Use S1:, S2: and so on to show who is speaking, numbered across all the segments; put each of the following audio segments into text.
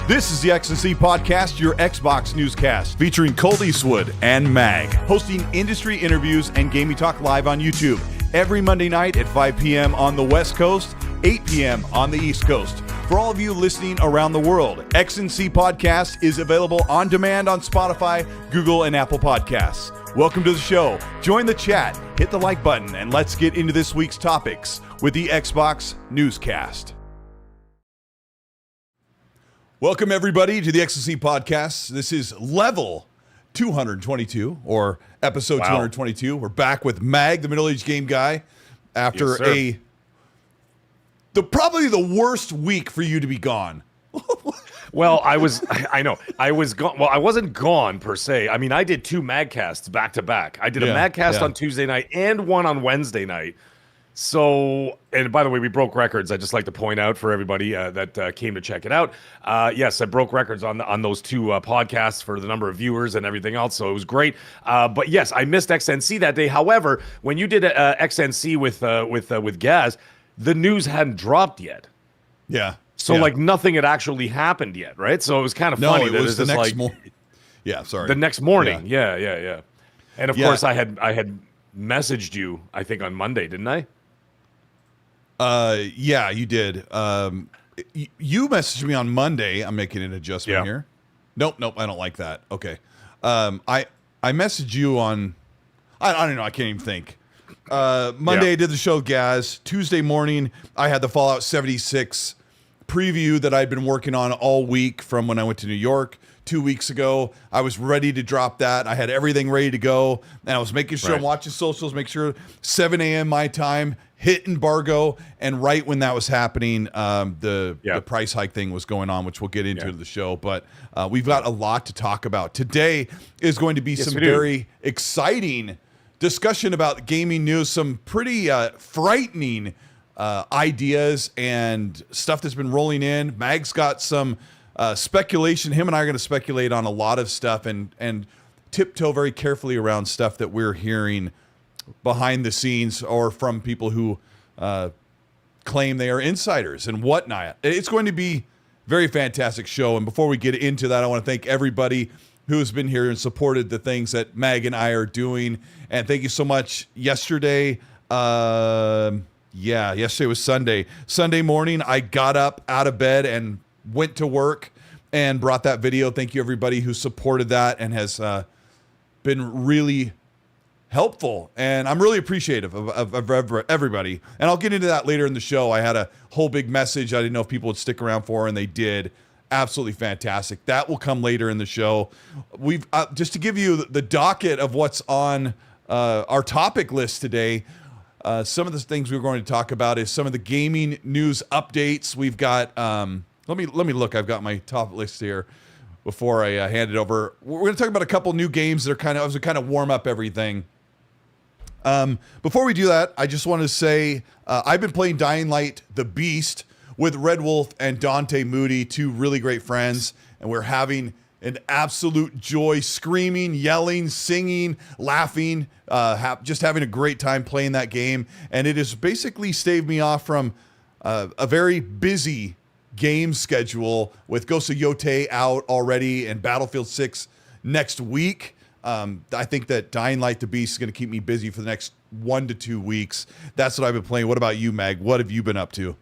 S1: This is the XNC Podcast, your Xbox newscast, featuring Colteastwood and Mag, hosting industry interviews and gaming talk live on YouTube every Monday night at 5 p.m. on the West Coast, 8 p.m. on the East Coast. For all of you listening around the world, XNC Podcast is available on demand on Spotify, Google, and Apple Podcasts. Welcome to the show. Join the chat, hit the like button, and let's get into this week's topics with the Xbox Newscast. Welcome, everybody, to the XNC Podcast. This is level 222, or episode 222. We're back with Mag, the middle-aged game guy, after probably the worst week for you to be gone.
S2: Well, I was gone. Well, I wasn't gone per se. I mean, I did two Magcasts back to back. I did a Magcast on Tuesday night and one on Wednesday night. So, and by the way, we broke records. I just like to point out for everybody that came to check it out. Yes, I broke records on those two podcasts for the number of viewers and everything else. So it was great. But yes, I missed XNC that day. However, when you did XNC with Gaz, the news hadn't dropped yet.
S1: Yeah.
S2: So like nothing had actually happened yet, right? So it was kind of funny.
S1: No, it was the next morning. Yeah, sorry.
S2: The next morning. Yeah. And of course, I had messaged you, I think, on Monday, didn't I?
S1: Yeah, you did. You messaged me on Monday. I'm making an adjustment here. Nope, I don't like that. Okay. I messaged you on, I don't know, I can't even think. Monday I did the show with Gaz. Tuesday morning I had the Fallout 76 preview that I'd been working on all week from when I went to New York 2 weeks ago. I was ready to drop that. I had everything ready to go, and I was making sure I'm watching socials, make sure 7 a.m. my time, hit embargo, and right when that was happening, the price hike thing was going on, which we'll get into the show. But we've got a lot to talk about. Today is going to be some very exciting discussion about gaming news, some pretty frightening ideas and stuff that's been rolling in. Mag's got some speculation. Him and I are going to speculate on a lot of stuff and tiptoe very carefully around stuff that we're hearing behind the scenes or from people who claim they are insiders and whatnot. It's going to be a very fantastic show. And before we get into that, I want to thank everybody who has been here and supported the things that Mag and I are doing. And thank you so much. Yesterday, yesterday was Sunday. Sunday morning, I got up out of bed and went to work and brought that video. Thank you, everybody who supported that and has been really helpful. And I'm really appreciative of everybody. And I'll get into that later in the show. I had a whole big message I didn't know if people would stick around for, and they did. Absolutely fantastic. That will come later in the show. We've just to give you the docket of what's on our topic list today. Some of the things we're going to talk about is some of the gaming news updates. We've got let me look. I've got my top list here before I hand it over. We're going to talk about a couple new games that are kind of warm up everything. Before we do that, I just want to say I've been playing Dying Light: The Beast with Red Wolf and Dante Moody, two really great friends, and we're having an absolute joy, screaming, yelling, singing, laughing, just having a great time playing that game. And it has basically staved me off from a very busy game schedule with Ghost of Yotei out already and Battlefield 6 next week. I think that Dying Light: The Beast is going to keep me busy for the next 1 to 2 weeks. That's what I've been playing. What about you, Mag? What have you been up to?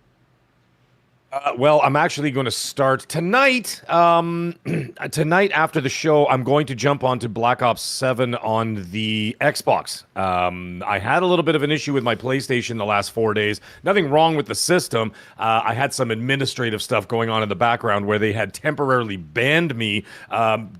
S2: Well, I'm actually going to start tonight. Tonight after the show, I'm going to jump onto Black Ops 7 on the Xbox. I had a little bit of an issue with my PlayStation the last 4 days. Nothing wrong with the system. I had some administrative stuff going on in the background where they had temporarily banned me.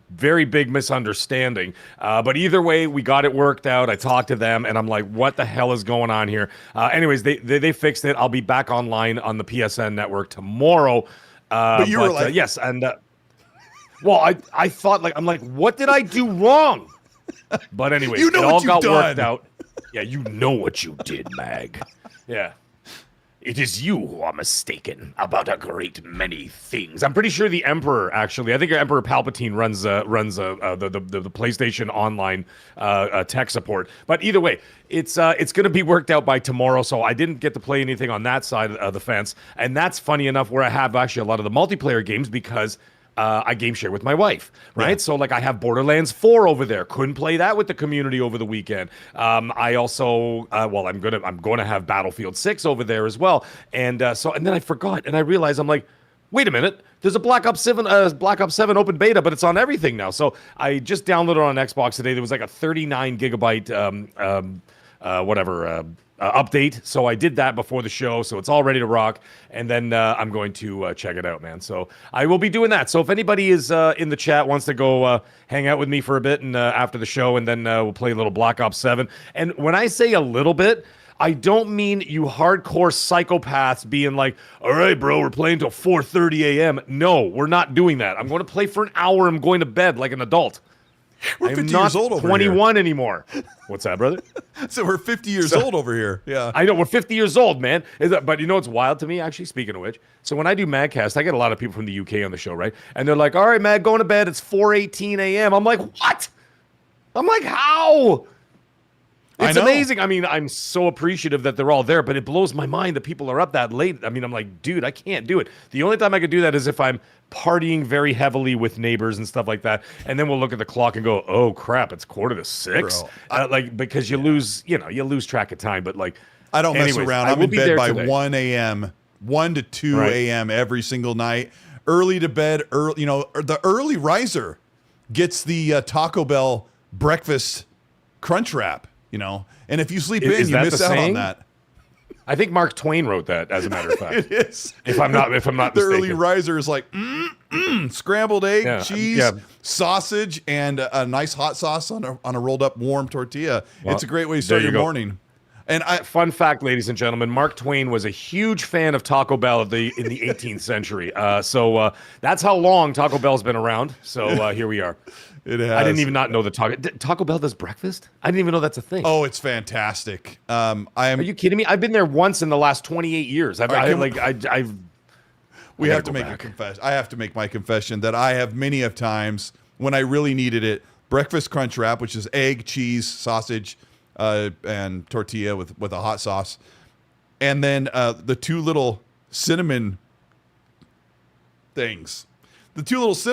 S2: Very big misunderstanding. But either way, we got it worked out. I talked to them, and I'm like, what the hell is going on here? Anyways, they fixed it. I'll be back online on the PSN network tomorrow.
S1: But you were like,
S2: yes, and well, I thought, like, I'm like, what did I do wrong? But anyway,
S1: you know
S2: it all got
S1: done.
S2: worked out. Yeah, you know what you did, Mag. Yeah. It is you who are mistaken about a great many things. I'm pretty sure the Emperor, actually, I think Emperor Palpatine runs the PlayStation Online tech support. But either way, it's going to be worked out by tomorrow. So I didn't get to play anything on that side of the fence, and that's funny enough where I have actually a lot of the multiplayer games because I game share with my wife, right?
S1: Yeah.
S2: So like I have Borderlands 4 over there. Couldn't play that with the community over the weekend. I also, I'm gonna have Battlefield 6 over there as well. And and then I forgot, and I realized I'm like, wait a minute, there's a Black Ops 7 open beta, but it's on everything now. So I just downloaded it on Xbox today. There was like a 39 gigabyte update. So I did that before the show, so it's all ready to rock. And then I'm going to check it out, man. So I will be doing that. So if anybody is in the chat, wants to go hang out with me for a bit and after the show, and then we'll play a little Black Ops 7. And when I say a little bit, I don't mean you hardcore psychopaths being like, all right, bro, we're playing till 4:30 a.m. No, we're not doing that. I'm going to play for an hour. I'm going to bed like an adult.
S1: We're 50 years old over
S2: 21 anymore. What's that, brother?
S1: So we're 50 years old over here. Yeah.
S2: I know, we're 50 years old, man. But you know what's wild to me, actually, speaking of which? So when I do Magcast, I get a lot of people from the UK on the show, right? And they're like, all right, Mag, going to bed. It's 4:18 a.m. I'm like, what? I'm like, how? It's amazing. I mean, I'm so appreciative that they're all there, but it blows my mind that people are up that late. I mean, I'm like, dude, I can't do it. The only time I could do that is if I'm partying very heavily with neighbors and stuff like that. And then we'll look at the clock and go, oh, crap, it's 5:45. Because you lose track of time. But like,
S1: I don't mess around. I'm in bed by 1 a.m., 1 to 2 a.m. every single night. Early to bed, the early riser gets the Taco Bell breakfast crunch wrap. And if you sleep in, you miss out on that.
S2: I think Mark Twain wrote that, as a matter of fact.
S1: It is.
S2: If I'm not
S1: the
S2: mistaken.
S1: Early riser is like scrambled egg, cheese, sausage, and a nice hot sauce on a rolled up warm tortilla. Well, it's a great way to start your morning. And
S2: fun fact, ladies and gentlemen, Mark Twain was a huge fan of Taco Bell in the 18th century. So that's how long Taco Bell's been around. So here we are.
S1: It has.
S2: I didn't even not know that Taco Bell does breakfast. I didn't even know that's a thing.
S1: Oh, it's fantastic. Are
S2: you kidding me? I've been there once in the last 28 years. We
S1: have to make a confession. I have to make my confession that I have many of times when I really needed it. Breakfast crunch wrap, which is egg, cheese, sausage, and tortilla with a hot sauce, and then the two little cinnamon things, the balls,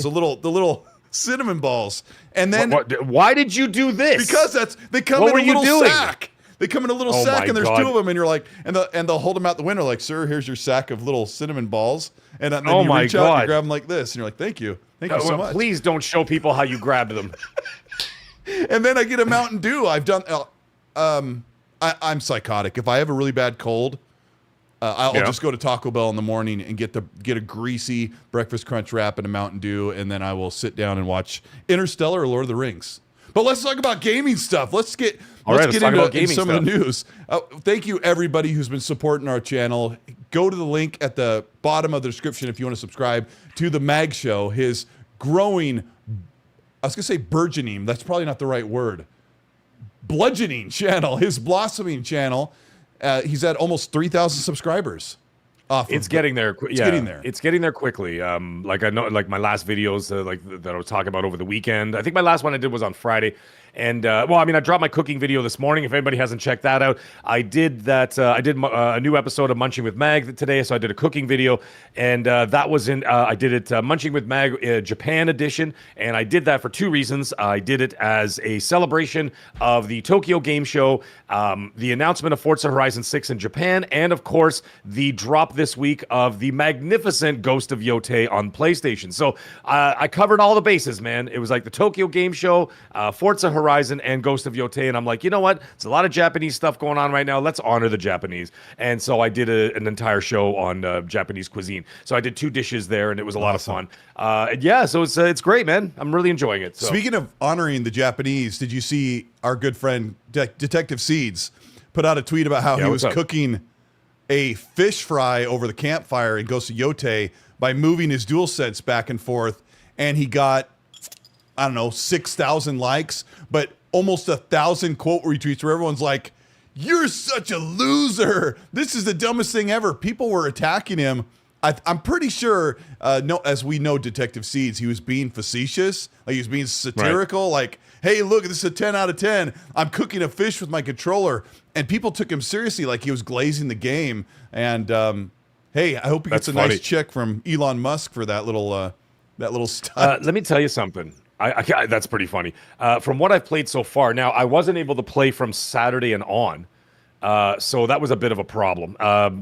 S1: the little cinnamon balls, and then
S2: why did you do this?
S1: Because they come in a little sack. They come in a little sack, and there's two of them, and you're like, and they'll hold them out the window, like, sir, here's your sack of little cinnamon balls, and then you reach out, and you grab them like this, and you're like, thank you so much.
S2: Please don't show people how you grabbed them.
S1: And then I get a Mountain Dew. I've done. I'm psychotic. If I have a really bad cold, I'll just go to Taco Bell in the morning and get a greasy breakfast crunch wrap and a Mountain Dew, and then I will sit down and watch Interstellar or Lord of the Rings. But let's talk about gaming stuff. Let's get into some of the news. Thank you, everybody who's been supporting our channel. Go to the link at the bottom of the description if you want to subscribe to the Mag Show, his growing, I was going to say burgeoning, that's probably not the right word, bludgeoning channel, his blossoming channel. He's at almost 3,000 subscribers.
S2: It's getting there. It's getting there. It's getting there quickly. Like I know, like my last videos, that I was talking about over the weekend. I think my last one I did was on Friday. And I dropped my cooking video this morning. If anybody hasn't checked that out, I did that. I did a new episode of Munching with Mag today, so I did a cooking video, and that was in. I did it Munching with Mag Japan edition, and I did that for two reasons. I did it as a celebration of the Tokyo Game Show, the announcement of Forza Horizon 6 in Japan, and of course the drop this week of the magnificent Ghost of Yotei on PlayStation. So I covered all the bases, man. It was like the Tokyo Game Show, Forza Horizon, and Ghost of Yotei, and I'm like, you know what? There's a lot of Japanese stuff going on right now. Let's honor the Japanese. And so I did an entire show on Japanese cuisine. So I did two dishes there, and it was a lot of fun. So it's great, man. I'm really enjoying it. So.
S1: Speaking of honoring the Japanese, did you see our good friend Detective Seeds put out a tweet about how he was cooking a fish fry over the campfire in Ghost of Yotei by moving his DualSense back and forth, and he got, I don't know, 6,000 likes, but almost 1,000 quote retweets where everyone's like, you're such a loser. This is the dumbest thing ever. People were attacking him. I'm pretty sure, as we know Detective Seeds, he was being facetious. Like he was being satirical. Right. Like, hey, look, this is a 10 out of 10. I'm cooking a fish with my controller. And people took him seriously like he was glazing the game. And, hey, I hope he gets a nice check from Elon Musk for that little that little stunt.
S2: Let me tell you something. That's pretty funny. From what I've played so far, now I wasn't able to play from Saturday and on. So that was a bit of a problem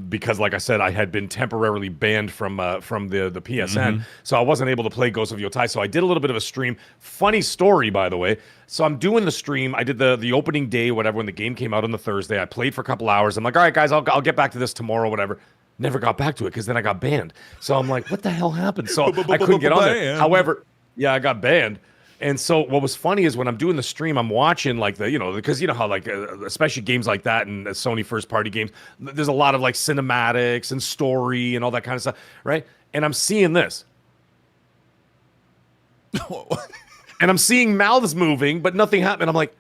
S2: because, like I said, I had been temporarily banned from the PSN, so I wasn't able to play Ghost of Yotai. So I did a little bit of a stream. Funny story, by the way. So I'm doing the stream. I did the opening day, whatever, when the game came out on the Thursday. I played for a couple hours. I'm like, all right, guys, I'll get back to this tomorrow, whatever. Never got back to it because then I got banned. So I'm like, what the hell happened? So I couldn't get on there. However, yeah, I got banned. And so what was funny is when I'm doing the stream, I'm watching like because you know how like especially games like that and Sony first party games, there's a lot of like cinematics and story and all that kind of stuff, right? And I'm seeing this. And I'm seeing mouths moving, but nothing happened. I'm like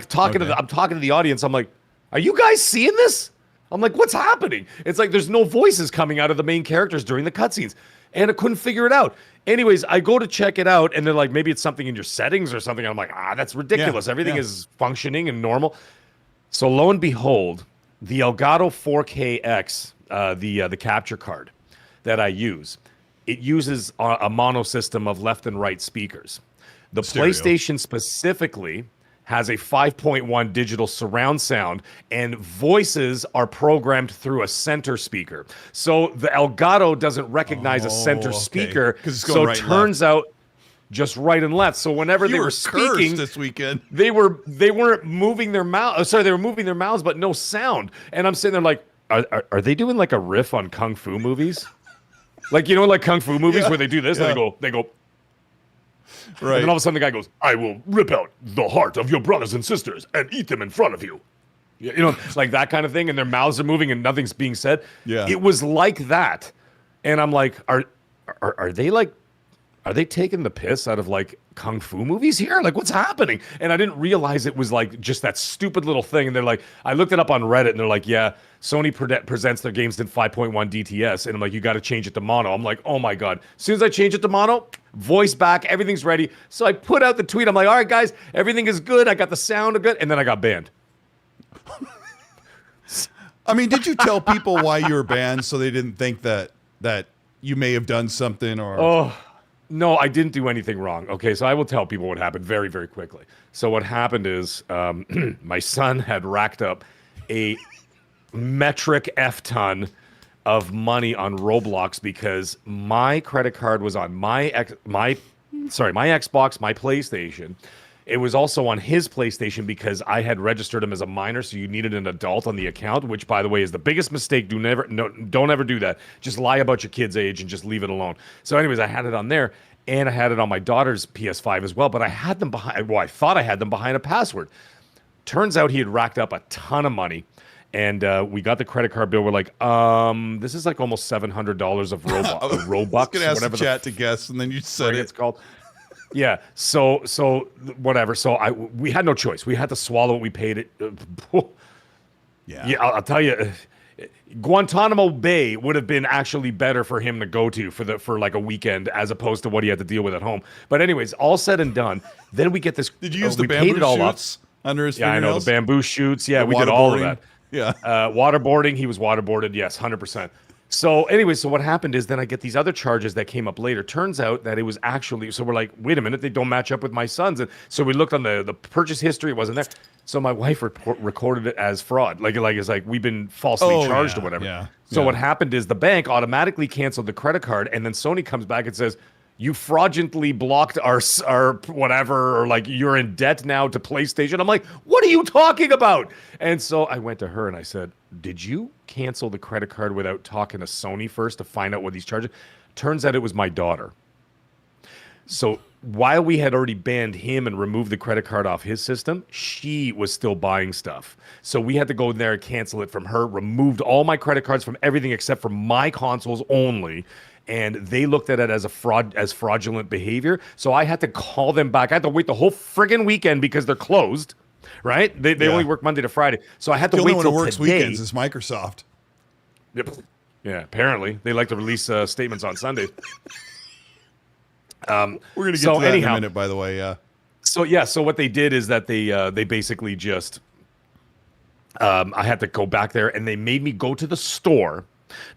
S2: talking to the audience. I'm like, are you guys seeing this? I'm like, what's happening? It's like there's no voices coming out of the main characters during the cutscenes. And I couldn't figure it out. Anyways, I go to check it out, and they're like, maybe it's something in your settings or something. I'm like, that's ridiculous. Everything is functioning and normal. So lo and behold, the Elgato 4KX, the capture card that I use, it uses a mono system of left and right speakers. The
S1: Stereo.
S2: PlayStation specifically has a 5.1 digital surround sound, and voices are programmed through a center speaker. So the Elgato doesn't recognize a center speaker, so it turns out just right and left. So whenever they were speaking
S1: this weekend,
S2: they weren't moving their mouth. Sorry, they were moving their mouths, but no sound. And I'm sitting there like, are they doing like a riff on kung fu movies? Like, you know, like kung fu movies where they do this and they go. Right. And then all of a sudden the guy goes, I will rip out the heart of your brothers and sisters and eat them in front of you. You know, like that kind of thing. And their mouths are moving and nothing's being said.
S1: Yeah.
S2: It was like that. And I'm like, are they taking the piss out of like kung fu movies here? Like, what's happening? And I didn't realize it was like just that stupid little thing. And they're like, I looked it up on Reddit and they're like, yeah, Sony presents their games in 5.1 DTS. And I'm like, you got to change it to mono. I'm like, oh my God. As soon as I change it to mono, voice back, everything's ready. So I put out the tweet. I'm like, all right, guys, everything is good. I got the sound good. And then I got banned.
S1: I mean, did you tell people why you were banned so they didn't think that you may have done something or...
S2: Oh, no, I didn't do anything wrong. Okay, so I will tell people what happened very, very quickly. So what happened is my son had racked up a metric F-ton of money on Roblox because my credit card was on my Xbox, my PlayStation. It was also on his PlayStation because I had registered him as a minor, so you needed an adult on the account, which, by the way, is the biggest mistake. Don't ever do that. Just lie about your kid's age and just leave it alone. So anyways, I had it on there, and I had it on my daughter's PS5 as well, but I had them behind, well, I thought I had them behind a password. Turns out he had racked up a ton of money, and we got the credit card bill. We're like, this is like almost $700 of Robux.
S1: I was gonna ask the chat to guess, and then you said
S2: it's called. Yeah, so whatever. So we had no choice. We had to swallow it. We paid it. Yeah. I'll tell you, Guantanamo Bay would have been actually better for him to go to for like a weekend as opposed to what he had to deal with at home. But anyways, all said and done, then we get this.
S1: Did you use the bamboo shoots under his fingernails?
S2: Yeah, I know the bamboo shoots. Yeah, we did all of that.
S1: Yeah,
S2: waterboarding. He was waterboarded. Yes, 100%. So anyway, so what happened is then I get these other charges that came up later. Turns out that it was actually, so we're like, wait a minute, they don't match up with my son's. And so we looked on the purchase history, it wasn't there. So my wife recorded it as fraud. Like it's like we've been falsely charged or whatever.
S1: Yeah,
S2: so what happened is the bank automatically canceled the credit card, and then Sony comes back and says, you fraudulently blocked our whatever, or like you're in debt now to PlayStation. I'm like, what are you talking about? And so I went to her and I said, did you cancel the credit card without talking to Sony first to find out what these charges? Turns out it was my daughter. So while we had already banned him and removed the credit card off his system, she was still buying stuff. So we had to go in there and cancel it from her, removed all my credit cards from everything except for my consoles only. And they looked at it as fraudulent behavior. So I had to call them back. I had to wait the whole friggin' weekend because they're closed, right? They only work Monday to Friday. So I had to wait till
S1: it works
S2: today.
S1: Weekends is Microsoft.
S2: Yep. Yeah, apparently. They like to release statements on Sundays.
S1: We're going to get to that in a minute, by the way. Yeah.
S2: So what they did is that they basically just, I had to go back there and they made me go to the store.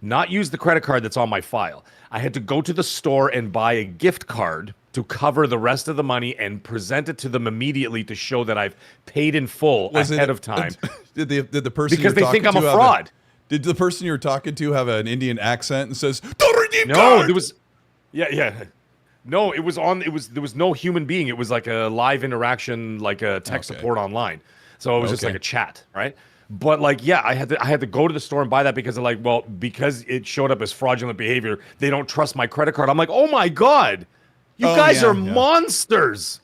S2: not use the credit card that's on my file. I had to go to the store and buy a gift card to cover the rest of the money and present it to them immediately to show that I've paid in full ahead of time.
S1: Did the person
S2: because they think I'm a fraud.
S1: Did the person you were talking to have an Indian accent and says, "Don't redeem
S2: No,
S1: card"?
S2: there was, yeah. No, there was no human being. It was like a live interaction, like a tech support online. So it was just like a chat, right? But like, yeah, I had to go to the store and buy that because because it showed up as fraudulent behavior. They don't trust my credit card. I'm like, oh my God, you guys are monsters.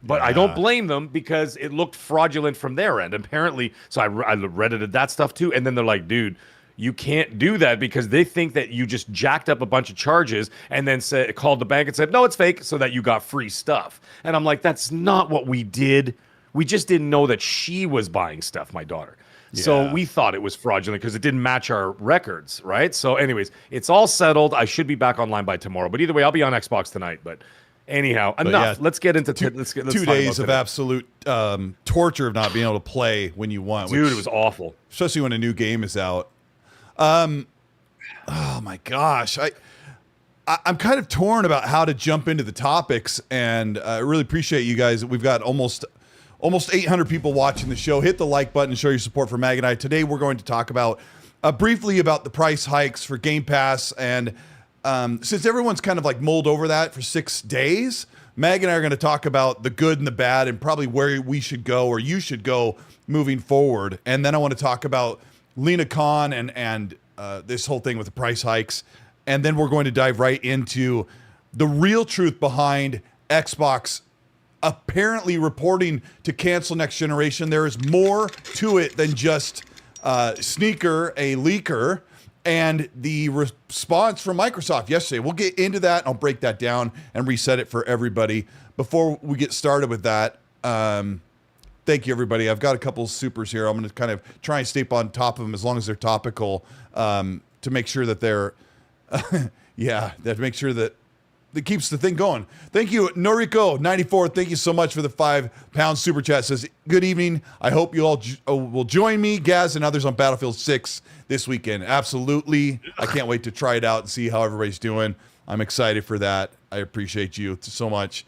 S2: But I don't blame them because it looked fraudulent from their end. Apparently, so I reddited that stuff too. And then they're like, dude, you can't do that because they think that you just jacked up a bunch of charges and then called the bank and said, no, it's fake, so that you got free stuff. And I'm like, that's not what we did. We just didn't know that she was buying stuff, my daughter. So we thought it was fraudulent because it didn't match our records, right? So anyways, it's all settled. I should be back online by tomorrow. But either way, I'll be on Xbox tonight. But anyhow, enough. Let's get into let's
S1: 2 days of absolute torture of not being able to play when you want.
S2: Dude, it was awful.
S1: Especially when a new game is out. Oh my gosh. I'm kind of torn about how to jump into the topics, and I really appreciate you guys. We've got almost 800 people watching the show. Hit the like button and show your support for Mag and I. Today we're going to talk about briefly about the price hikes for Game Pass, and since everyone's kind of like mulled over that for 6 days, Mag and I are going to talk about the good and the bad and probably where we should go or you should go moving forward. And then I want to talk about Lena Khan and this whole thing with the price hikes. And then we're going to dive right into the real truth behind Xbox apparently reporting to cancel next generation. There is more to it than just Sneaker, a leaker, and the response from Microsoft yesterday. We'll get into that. I'll break that down and reset it for everybody. Before we get started with that, thank you, everybody. I've got a couple of supers here. I'm going to kind of try and stay on top of them as long as they're topical to make sure that they're, to make sure that it keeps the thing going. Thank you, Noriko94. Thank you so much for the £5 super chat. Says, good evening. I hope you all will join me, Gaz, and others on Battlefield 6 this weekend. Absolutely. I can't wait to try it out and see how everybody's doing. I'm excited for that. I appreciate you so much.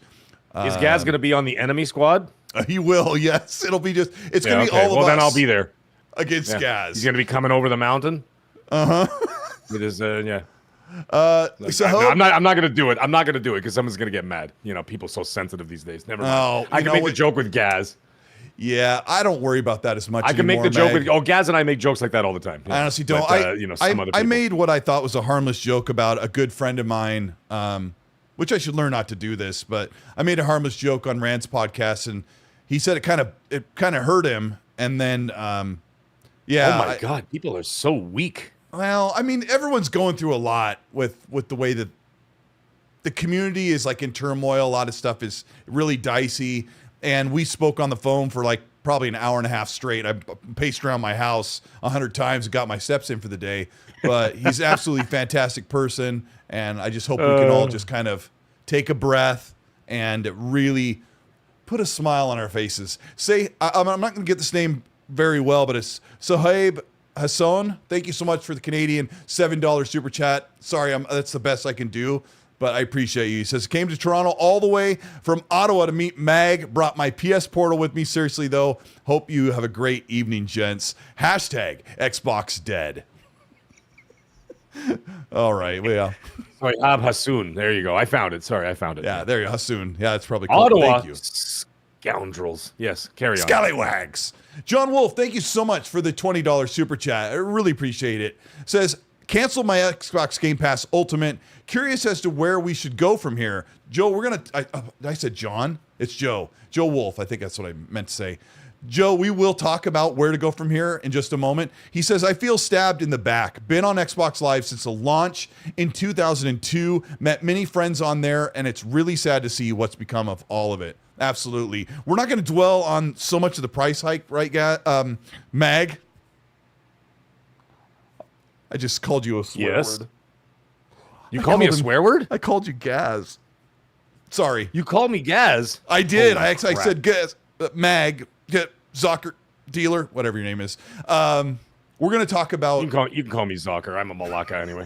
S2: Is Gaz going to be on the enemy squad?
S1: He will, yes. It'll be just, it's going to be all of us.
S2: Well, then I'll be there.
S1: Against Gaz.
S2: He's going to be coming over the mountain?
S1: Uh-huh.
S2: It is, yeah.
S1: I'm
S2: not going to do it. I'm not going to do it because someone's going to get mad. You know, people are so sensitive these days. Never mind. I can make the joke with Gaz.
S1: Yeah, I don't worry about that as much
S2: I can make the joke with, Gaz and I make jokes like that all the time.
S1: I honestly don't.
S2: But,
S1: I made what I thought was a harmless joke about a good friend of mine, which I should learn not to do this, but I made a harmless joke on Rand's podcast, and he said it kind of hurt him, and then oh
S2: my God, people are so weak.
S1: Well, I mean, everyone's going through a lot with the way that the community is like in turmoil. A lot of stuff is really dicey. And we spoke on the phone for like probably an hour and a half straight. I paced around my house 100 times and got my steps in for the day. But he's absolutely fantastic person. And I just hope we can all just kind of take a breath and really put a smile on our faces. I'm not going to get this name very well, but it's Sohaib Hassan. Thank you so much for the Canadian $7 super chat. Sorry, that's the best I can do, but I appreciate you. He says, came to Toronto all the way from Ottawa to meet Mag. Brought my PS Portal with me. Seriously, though, hope you have a great evening, gents. Hashtag Xbox dead. All right, well.
S2: Sorry, Hassoun. There you go. I found it. Sorry, I found it.
S1: Yeah, there you go. Hassoun. Yeah, that's probably cool.
S2: Ottawa.
S1: Thank you.
S2: Scoundrels. Yes, carry on.
S1: Scallywags. John Wolf, thank you so much for the $20 super chat. I really appreciate it. Says, cancel my Xbox Game Pass Ultimate. Curious as to where we should go from here. Joe, we're going to... I said John? It's Joe. Joe Wolf. I think that's what I meant to say. Joe, we will talk about where to go from here in just a moment. He says, I feel stabbed in the back. Been on Xbox Live since the launch in 2002. Met many friends on there, and it's really sad to see what's become of all of it. Absolutely. We're not going to dwell on so much of the price hike, right, Mag? I just called you a swear word.
S2: You called me a swear word?
S1: I called you Gaz. Sorry.
S2: You called me Gaz?
S1: I did. I said Gaz. Mag. Zocker. Dealer. Whatever your name is. We're going to talk about...
S2: You can call me Zocker. I'm a Malacca anyway.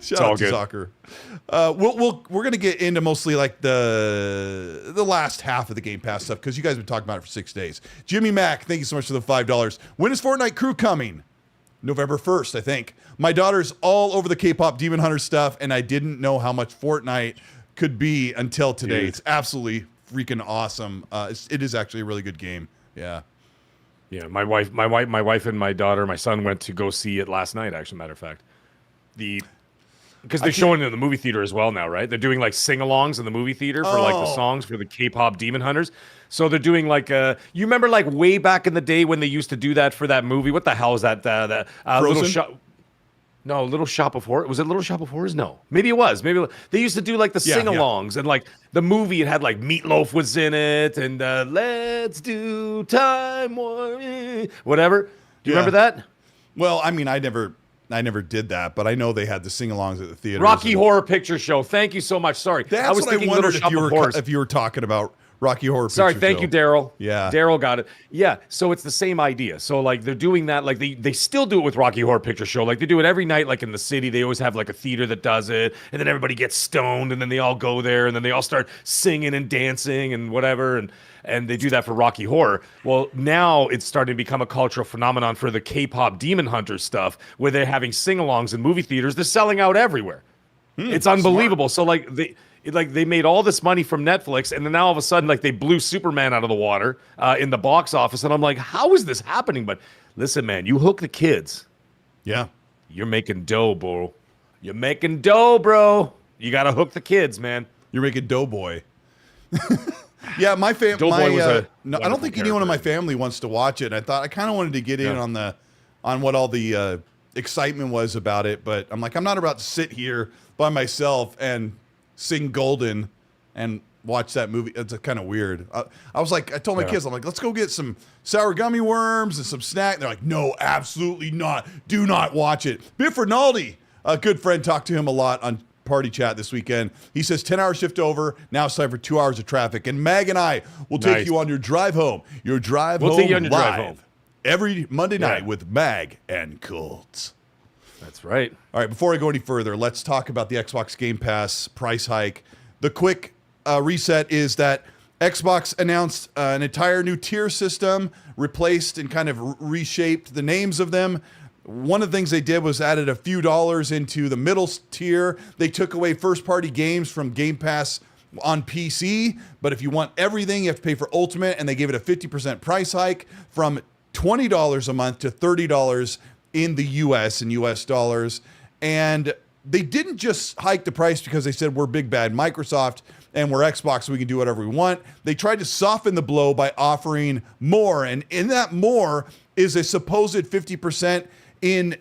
S1: Shout out to Zocker. We're going to get into mostly like the last half of the Game Pass stuff because you guys have been talking about it for 6 days. Jimmy Mack, thank you so much for the $5. When is Fortnite Crew coming? November 1st, I think. My daughter's all over the K-pop Demon Hunter stuff, and I didn't know how much Fortnite could be until today. Dude. It's absolutely freaking awesome. It is actually a really good game. Yeah.
S2: Yeah, my wife and my daughter, my son went to go see it last night, actually, matter of fact. Because they're showing it in the movie theater as well now, right? They're doing like sing-alongs in the movie theater for like the songs for the K-pop Demon Hunters. So they're doing like you remember like way back in the day when they used to do that for that movie? What the hell is that? Little Shop? No, Little Shop of Horrors. Was it Little Shop of Horrors? No, maybe it was. Maybe they used to do like the sing-alongs and like the movie. It had like Meatloaf was in it and Let's Do Time War, whatever. Do you remember that?
S1: Well, I mean, I never did that, but I know they had the sing-alongs at the theater.
S2: Rocky Horror Picture Show. Thank you so much. Sorry,
S1: I was thinking Little Shop of Horrors. If you were talking about Rocky Horror Picture
S2: Sorry, thank
S1: Show.
S2: You, Daryl.
S1: Yeah.
S2: Daryl got it. Yeah, so it's the same idea. So, like, they're doing that. Like, they still do it with Rocky Horror Picture Show. Like, they do it every night, like, in the city. They always have, like, a theater that does it. And then everybody gets stoned, and then they all go there, and then they all start singing and dancing and whatever. And they do that for Rocky Horror. Well, now it's starting to become a cultural phenomenon for the K-pop Demon Hunter stuff, where they're having sing-alongs in movie theaters. They're selling out everywhere. It's unbelievable. Smart. So, they made all this money from Netflix, and then now all of a sudden, like, they blew Superman out of the water in the box office, and I'm like, how is this happening? But listen, man, you hook the kids.
S1: Yeah.
S2: You're making dough, bro. You're making dough, bro. You got to hook the kids, man.
S1: You're making Doughboy. Yeah, my family. No, I don't think anyone in my family wants to watch it. I thought I kind of wanted to get in on what all the excitement was about it, but I'm like, I'm not about to sit here by myself and sing Golden and watch that movie. It's kind of weird. I was like, I told my kids, I'm like, let's go get some sour gummy worms and some snack. And they're like, no, absolutely not. Do not watch it. Biff Rinaldi, a good friend, talked to him a lot on Party Chat this weekend. He says 10-hour shift over. Now it's time for 2 hours of traffic. And Mag and I will take you on your drive home. We'll take you on your drive home every Monday night with Mag and Colts.
S2: That's right.
S1: All right, before I go any further, let's talk about the Xbox Game Pass price hike. The quick reset is that Xbox announced an entire new tier system, replaced and kind of reshaped the names of them. One of the things they did was added a few dollars into the middle tier. They took away first-party games from Game Pass on PC, but if you want everything, you have to pay for Ultimate, and they gave it a 50% price hike from $20 a month to $30 in the US and US dollars. And they didn't just hike the price because they said we're big bad Microsoft and we're Xbox, so we can do whatever we want. They tried to soften the blow by offering more. And in that more is a supposed 50% in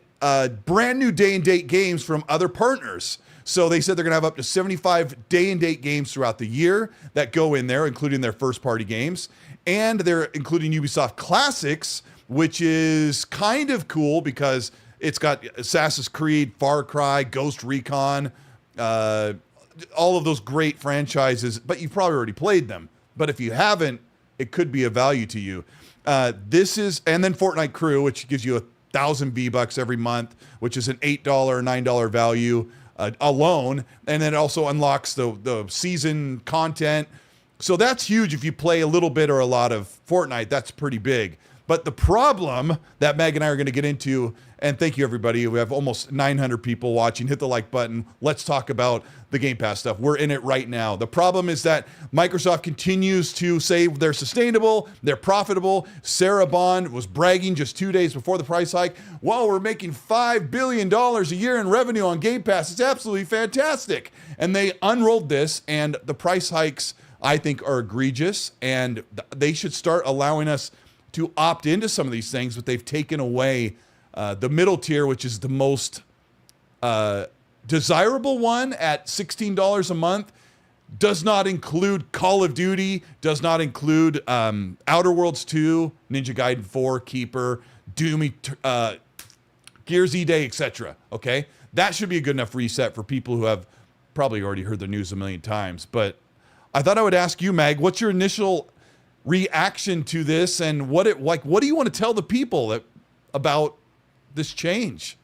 S1: brand new day and date games from other partners. So they said they're going to have up to 75 day and date games throughout the year that go in there, including their first party games. And they're including Ubisoft Classics, which is kind of cool because it's got Assassin's Creed, Far Cry, Ghost Recon, all of those great franchises, but you've probably already played them. But if you haven't, it could be of value to you. And then Fortnite Crew, which gives you 1,000 V-Bucks every month, which is an $8, $9 value alone. And then it also unlocks the season content. So that's huge if you play a little bit or a lot of Fortnite. That's pretty big. But the problem that Meg and I are going to get into, and thank you, everybody. We have almost 900 people watching. Hit the like button. Let's talk about the Game Pass stuff. We're in it right now. The problem is that Microsoft continues to say they're sustainable, they're profitable. Sarah Bond was bragging just 2 days before the price hike. Well, we're making $5 billion a year in revenue on Game Pass. It's absolutely fantastic. And they unrolled this, and the price hikes, I think, are egregious, and they should start allowing us to opt into some of these things, but they've taken away the middle tier, which is the most desirable one at $16 a month. Does not include Call of Duty, does not include Outer Worlds 2, Ninja Gaiden 4, Keeper, Doom, Gears E-Day, etc. Okay? That should be a good enough reset for people who have probably already heard the news a million times. But I thought I would ask you, Mag, what's your initial reaction to this, and what do you want to tell the people that about this change?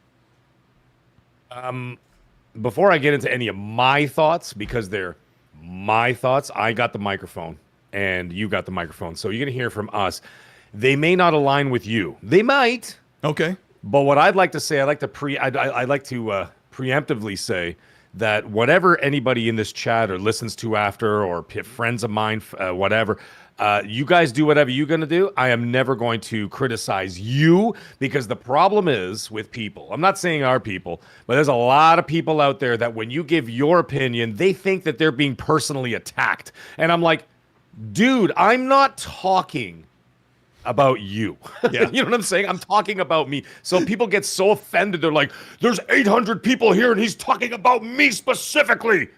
S2: Before I get into any of my thoughts, because they're my thoughts, I got the microphone and you got the microphone. So you're going to hear from us. They may not align with you. They might.
S1: Okay.
S2: But what I'd like to say, I'd like to preemptively say that whatever anybody in this chat or listens to after, or friends of mine, whatever, you guys do whatever you're going to do. I am never going to criticize you, because the problem is with people. I'm not saying our people, but there's a lot of people out there that when you give your opinion, they think that they're being personally attacked. And I'm like, dude, I'm not talking about you.
S1: Yeah.
S2: You know what I'm saying? I'm talking about me. So people get so offended. They're like, there's 800 people here and he's talking about me specifically.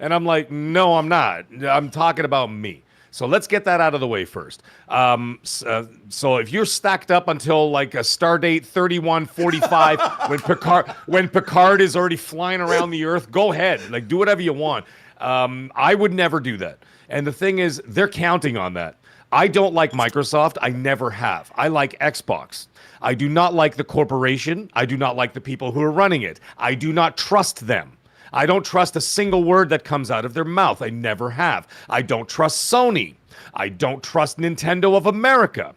S2: And I'm like, no, I'm not. I'm talking about me. So let's get that out of the way first. So if you're stacked up until like a star date 3145, when Picard is already flying around the Earth, go ahead. Like, do whatever you want. I would never do that. And the thing is, they're counting on that. I don't like Microsoft. I never have. I like Xbox. I do not like the corporation. I do not like the people who are running it. I do not trust them. I don't trust a single word that comes out of their mouth. I never have. I don't trust Sony. I don't trust Nintendo of America.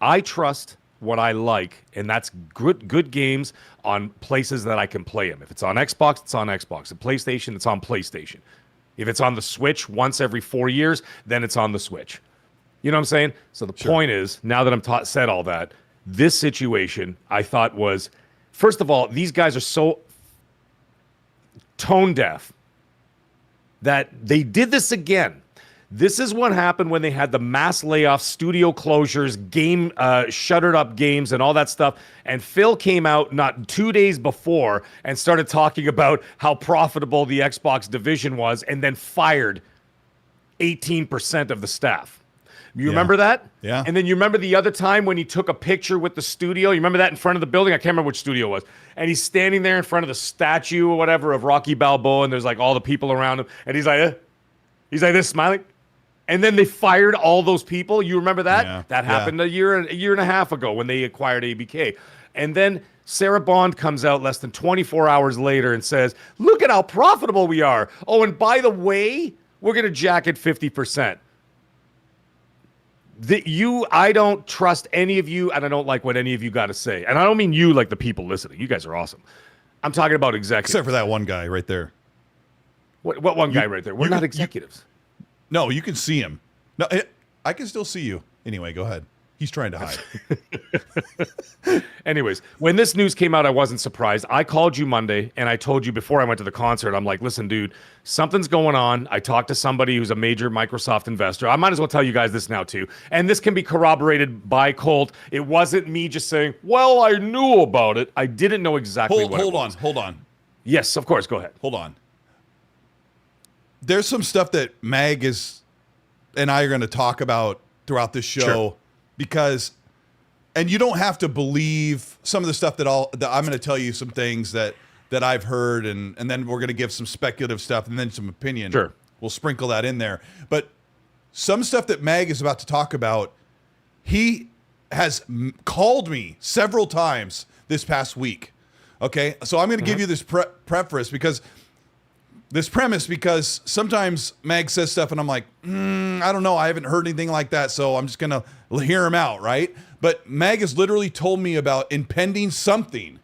S2: I trust what I like, and that's good games on places that I can play them. If it's on Xbox, it's on Xbox. At PlayStation, it's on PlayStation. If it's on the Switch once every 4 years, then it's on the Switch. You know what I'm saying? So the point is, now that I'm said all that, this situation I thought was, first of all, these guys are so tone deaf that they did this again. This is what happened when they had the mass layoffs, studio closures, shuttered up games and all that stuff. And Phil came out not 2 days before and started talking about how profitable the Xbox division was, and then fired 18% of the staff. You remember that?
S1: Yeah.
S2: And then you remember the other time when he took a picture with the studio? You remember that in front of the building? I can't remember which studio it was. And he's standing there in front of the statue or whatever of Rocky Balboa, and there's like all the people around him. And he's like this, smiling. And then they fired all those people. You remember that?
S1: Yeah.
S2: That happened a year and a half ago when they acquired ABK. And then Sarah Bond comes out less than 24 hours later and says, look at how profitable we are. Oh, and by the way, we're going to jack it 50%. I don't trust any of you, and I don't like what any of you got to say. And I don't mean you like the people listening. You guys are awesome. I'm talking about executives.
S1: Except for that one guy right there.
S2: What one guy right there? We're not executives.
S1: No, you can see him. No, I can still see you. Anyway, go ahead. He's trying to hide.
S2: Anyways, when this news came out, I wasn't surprised. I called you Monday, and I told you before I went to the concert, I'm like, listen, dude, something's going on. I talked to somebody who's a major Microsoft investor. I might as well tell you guys this now, too. And this can be corroborated by Colt. It wasn't me just saying, well, I knew about it. I didn't know exactly what it was.
S1: Hold on.
S2: Yes, of course. Go ahead.
S1: Hold on. There's some stuff that Mag and I are going to talk about throughout this show.
S2: Sure.
S1: Because, and you don't have to believe some of the stuff that I'm going to tell you some things that I've heard, and then we're going to give some speculative stuff and then some opinion.
S2: Sure.
S1: We'll sprinkle that in there. But some stuff that Mag is about to talk about, he has called me several times this past week. Okay? So I'm going to give you this preface because sometimes Mag says stuff and I'm like, I don't know. I haven't heard anything like that. So I'm just going to hear him out, right? But Mag has literally told me about impending something.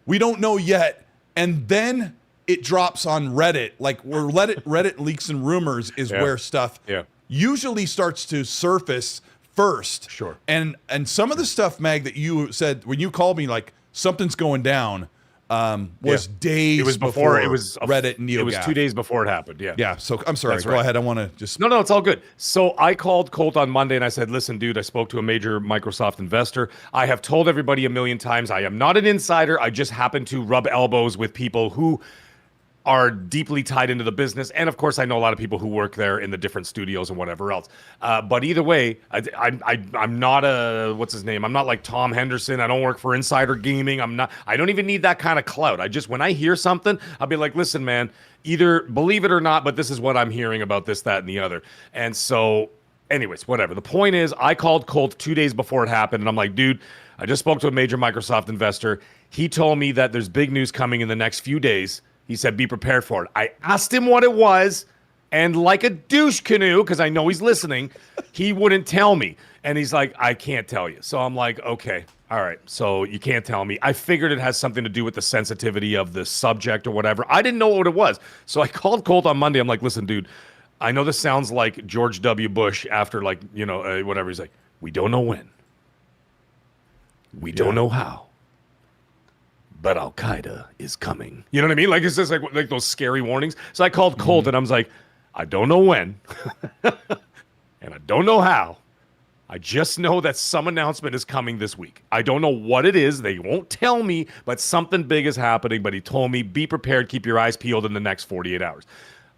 S1: We don't know yet. And then it drops on Reddit. Like where Reddit leaks and rumors is where stuff usually starts to surface first.
S2: Sure.
S1: And some of the stuff, Mag, that you said when you called me, like something's going down, was days before Reddit and NeoGAF.
S2: It was 2 days before it happened. Yeah.
S1: Yeah. So I'm sorry.
S2: That's
S1: Go
S2: right.
S1: ahead. I want to just.
S2: No, it's all good. So I called Colt on Monday and I said, listen, dude, I spoke to a major Microsoft investor. I have told everybody a million times, I am not an insider. I just happen to rub elbows with people who are deeply tied into the business. And of course, I know a lot of people who work there in the different studios and whatever else. But either way, I'm not what's his name? I'm not like Tom Henderson. I don't work for Insider Gaming. I don't even need that kind of clout. When I hear something, I'll be like, listen, man, either believe it or not, but this is what I'm hearing about this, that, and the other. And so anyways, whatever. The point is, I called Colt 2 days before it happened, and I'm like, dude, I just spoke to a major Microsoft investor. He told me that there's big news coming in the next few days. He said, be prepared for it. I asked him what it was, and like a douche canoe, because I know he's listening, he wouldn't tell me. And he's like, I can't tell you. So I'm like, okay, all right. So you can't tell me. I figured it has something to do with the sensitivity of the subject or whatever. I didn't know what it was. So I called Colt on Monday. I'm like, listen, dude, I know this sounds like George W. Bush after, like, you know, whatever. He's like, we don't know when. We don't know how. But Al-Qaeda is coming. You know what I mean? Like, it's just like those scary warnings. So I called Colt and I was like, I don't know when. And I don't know how. I just know that some announcement is coming this week. I don't know what it is. They won't tell me, but something big is happening. But he told me, be prepared, keep your eyes peeled in the next 48 hours.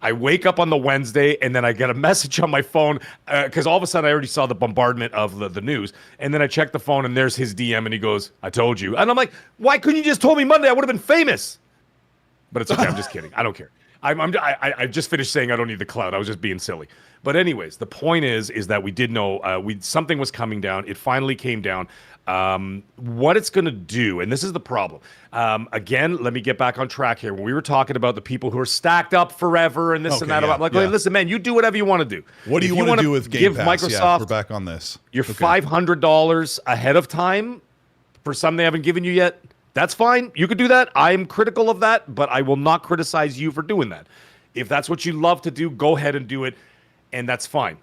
S2: I wake up on the Wednesday, and then I get a message on my phone, because all of a sudden I already saw the bombardment of the news. And then I check the phone, and there's his DM, and he goes, I told you. And I'm like, why couldn't you just told me Monday? I would have been famous. But it's okay. I'm just kidding. I don't care. I just finished saying I don't need the cloud. I was just being silly. But anyways, the point is that we did know something was coming down. It finally came down. What it's going to do, and this is the problem. Again, let me get back on track here. When we were talking about the people who are stacked up forever and this and that, I'm like, listen, man, you do whatever you want to do.
S1: What do you want to do with Game Pass?
S2: Microsoft,
S1: we're back on this.
S2: Your $500 ahead of time for something they haven't given you yet. That's fine. You could do that. I'm critical of that, but I will not criticize you for doing that. If that's what you love to do, go ahead and do it, and that's fine.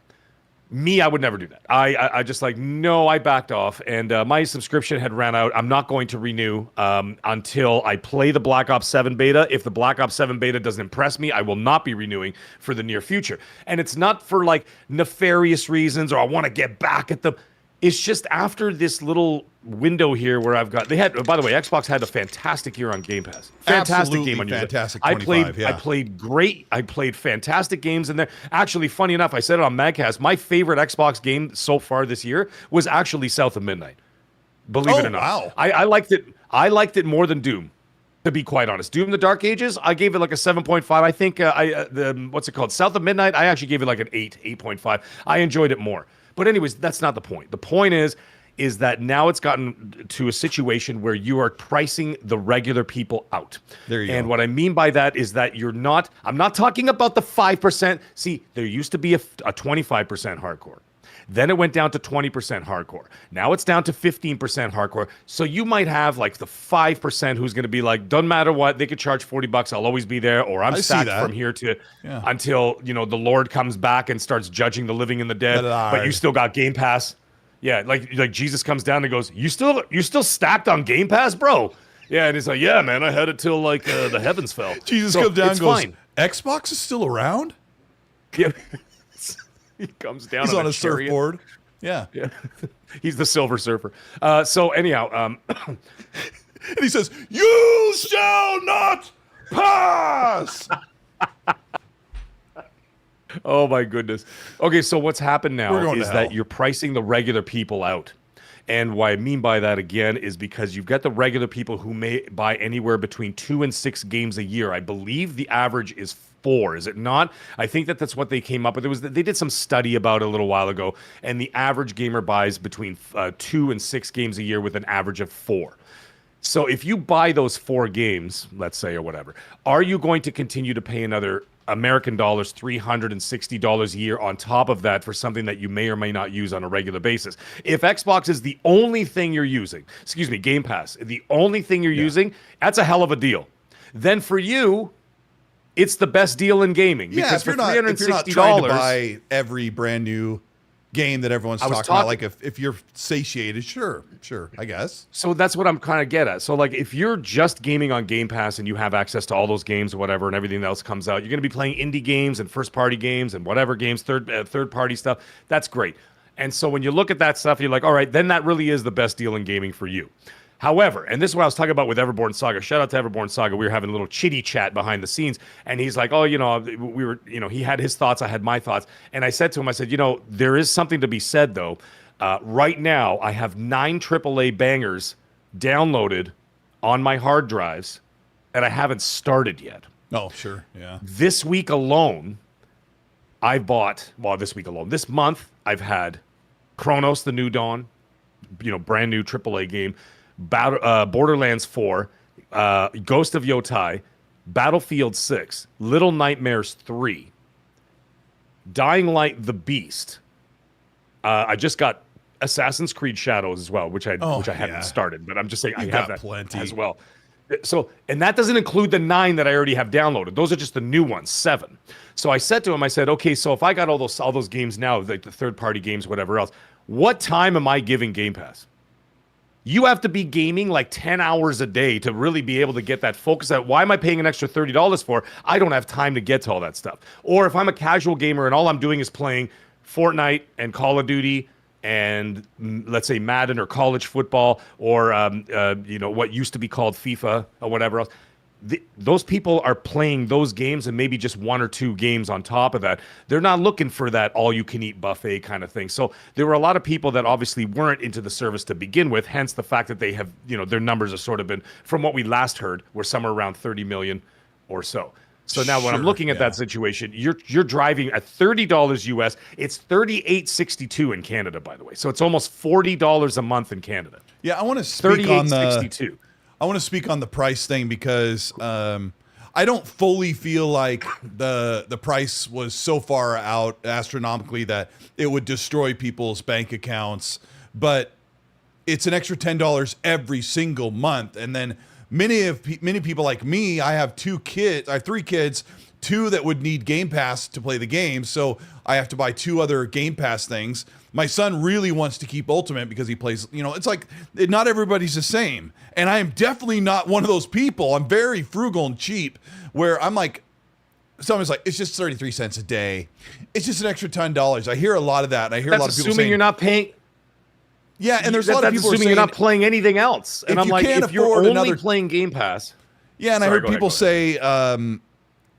S2: Me, I would never do that. I just like, no, I backed off, and my subscription had ran out. I'm not going to renew until I play the Black Ops 7 beta. If the Black Ops 7 beta doesn't impress me, I will not be renewing for the near future. And it's not for like nefarious reasons or I want to get back at them. It's just after this little window here where I've got, by the way, Xbox had a fantastic year on Game Pass. Fantastic
S1: Absolutely
S2: game on
S1: fantastic.
S2: I played great. I played fantastic games in there. Actually, funny enough, I said it on Madcast. My favorite Xbox game so far this year was actually South of Midnight. Believe it or not.
S1: Wow.
S2: I liked it. I liked it more than Doom, to be quite honest. Doom: The Dark Ages, I gave it like a 7.5. I think what's it called? South of Midnight, I actually gave it like an 8.5. I enjoyed it more. But anyways, that's not the point. The point is that now it's gotten to a situation where you are pricing the regular people out.
S1: There you go.
S2: And what I mean by that is that I'm not talking about the 5%. See, there used to be a 25% hardcore. Then it went down to 20% hardcore. Now it's down to 15% hardcore. So you might have like the 5% who's going to be like, doesn't matter what, they could charge $40. I'll always be there. Or I'm stacked from here to until, the Lord comes back and starts judging the living and the dead. But you still got Game Pass. Yeah, like Jesus comes down and goes, you still stacked on Game Pass, bro? Yeah, and he's like, yeah, man, I had it till like the heavens fell.
S1: Jesus comes down and goes, Xbox is still around?
S2: Yeah. He comes down.
S1: He's on a surfboard. Yeah.
S2: He's the Silver Surfer. So anyhow,
S1: and he says, "You shall not pass."
S2: Oh my goodness. Okay, so what's happened now is that you're pricing the regular people out. And what I mean by that, again, is because you've got the regular people who may buy anywhere between 2 and 6 games a year. I believe the average is 4, is it not? I think that's what they came up with. They did some study about it a little while ago, and the average gamer buys between 2 and 6 games a year with an average of 4. So if you buy those 4 games, let's say, or whatever, are you going to continue to pay another American dollars, $360 a year on top of that for something that you may or may not use on a regular basis? If Xbox is the only thing you're using, Game Pass, the only thing you're using, that's a hell of a deal. Then for you, it's the best deal in gaming. Because
S1: if you're not trying to buy every brand new game that everyone's talking about, like if you're satiated, sure, I guess.
S2: So that's what I'm kind of get at. So like if you're just gaming on Game Pass and you have access to all those games or whatever and everything else comes out, you're going to be playing indie games and first party games and whatever games, third party stuff. That's great. And so when you look at that stuff, you're like, all right, then that really is the best deal in gaming for you. However, and this is what I was talking about with Everborn Saga. Shout out to Everborn Saga. We were having a little chitty chat behind the scenes, and he's like, "Oh, we were, he had his thoughts, I had my thoughts." And I said to him, I said, there is something to be said though. Right now, I have 9 AAA bangers downloaded on my hard drives, and I haven't started yet.
S1: Oh, sure, yeah.
S2: This week alone, I bought, well, this week alone, this month, I've had Chronos, the New Dawn, brand new AAA game, Borderlands 4, Ghost of Yotai, Battlefield 6, Little Nightmares 3, Dying Light: The Beast. I just got Assassin's Creed Shadows as well, which I haven't started, but I'm just saying I have that plenty as well. So, and that doesn't include the 9 that I already have downloaded. Those are just the new ones, 7. So I said to him, I said, okay, so if I got all those games now, like the third-party games, whatever else, what time am I giving Game Pass? You have to be gaming like 10 hours a day to really be able to get that focus out. Why am I paying an extra $30 for? I don't have time to get to all that stuff. Or if I'm a casual gamer and all I'm doing is playing Fortnite and Call of Duty and let's say Madden or college football or what used to be called FIFA or whatever else, those people are playing those games and maybe just 1 or 2 games on top of that. They're not looking for that all-you-can-eat buffet kind of thing. So there were a lot of people that obviously weren't into the service to begin with, hence the fact that they have, their numbers have sort of been, from what we last heard, were somewhere around 30 million or so. So now when I'm looking at that situation, you're driving at $30 US. It's $38.62 in Canada, by the way. So it's almost $40 a month in Canada.
S1: Yeah, I want to speak on
S2: $38.62.
S1: I want to speak on the price thing because I don't fully feel like the price was so far out astronomically that it would destroy people's bank accounts. But it's an extra $10 every single month, and then many people like me, I have 2 kids. I have 3 kids, 2 that would need Game Pass to play the game. So I have to buy 2 other Game Pass things. My son really wants to keep Ultimate because he plays, it's like not everybody's the same. And I am definitely not one of those people. I'm very frugal and cheap where I'm like, someone's like, it's just 33 cents a day. It's just an extra $10. I hear a lot of that. And I hear a lot of people saying,
S2: you're not paying.
S1: Yeah, and there's a lot of people
S2: assuming you're not playing anything else. And I'm like, if you're only playing Game Pass.
S1: Yeah, and I heard people say,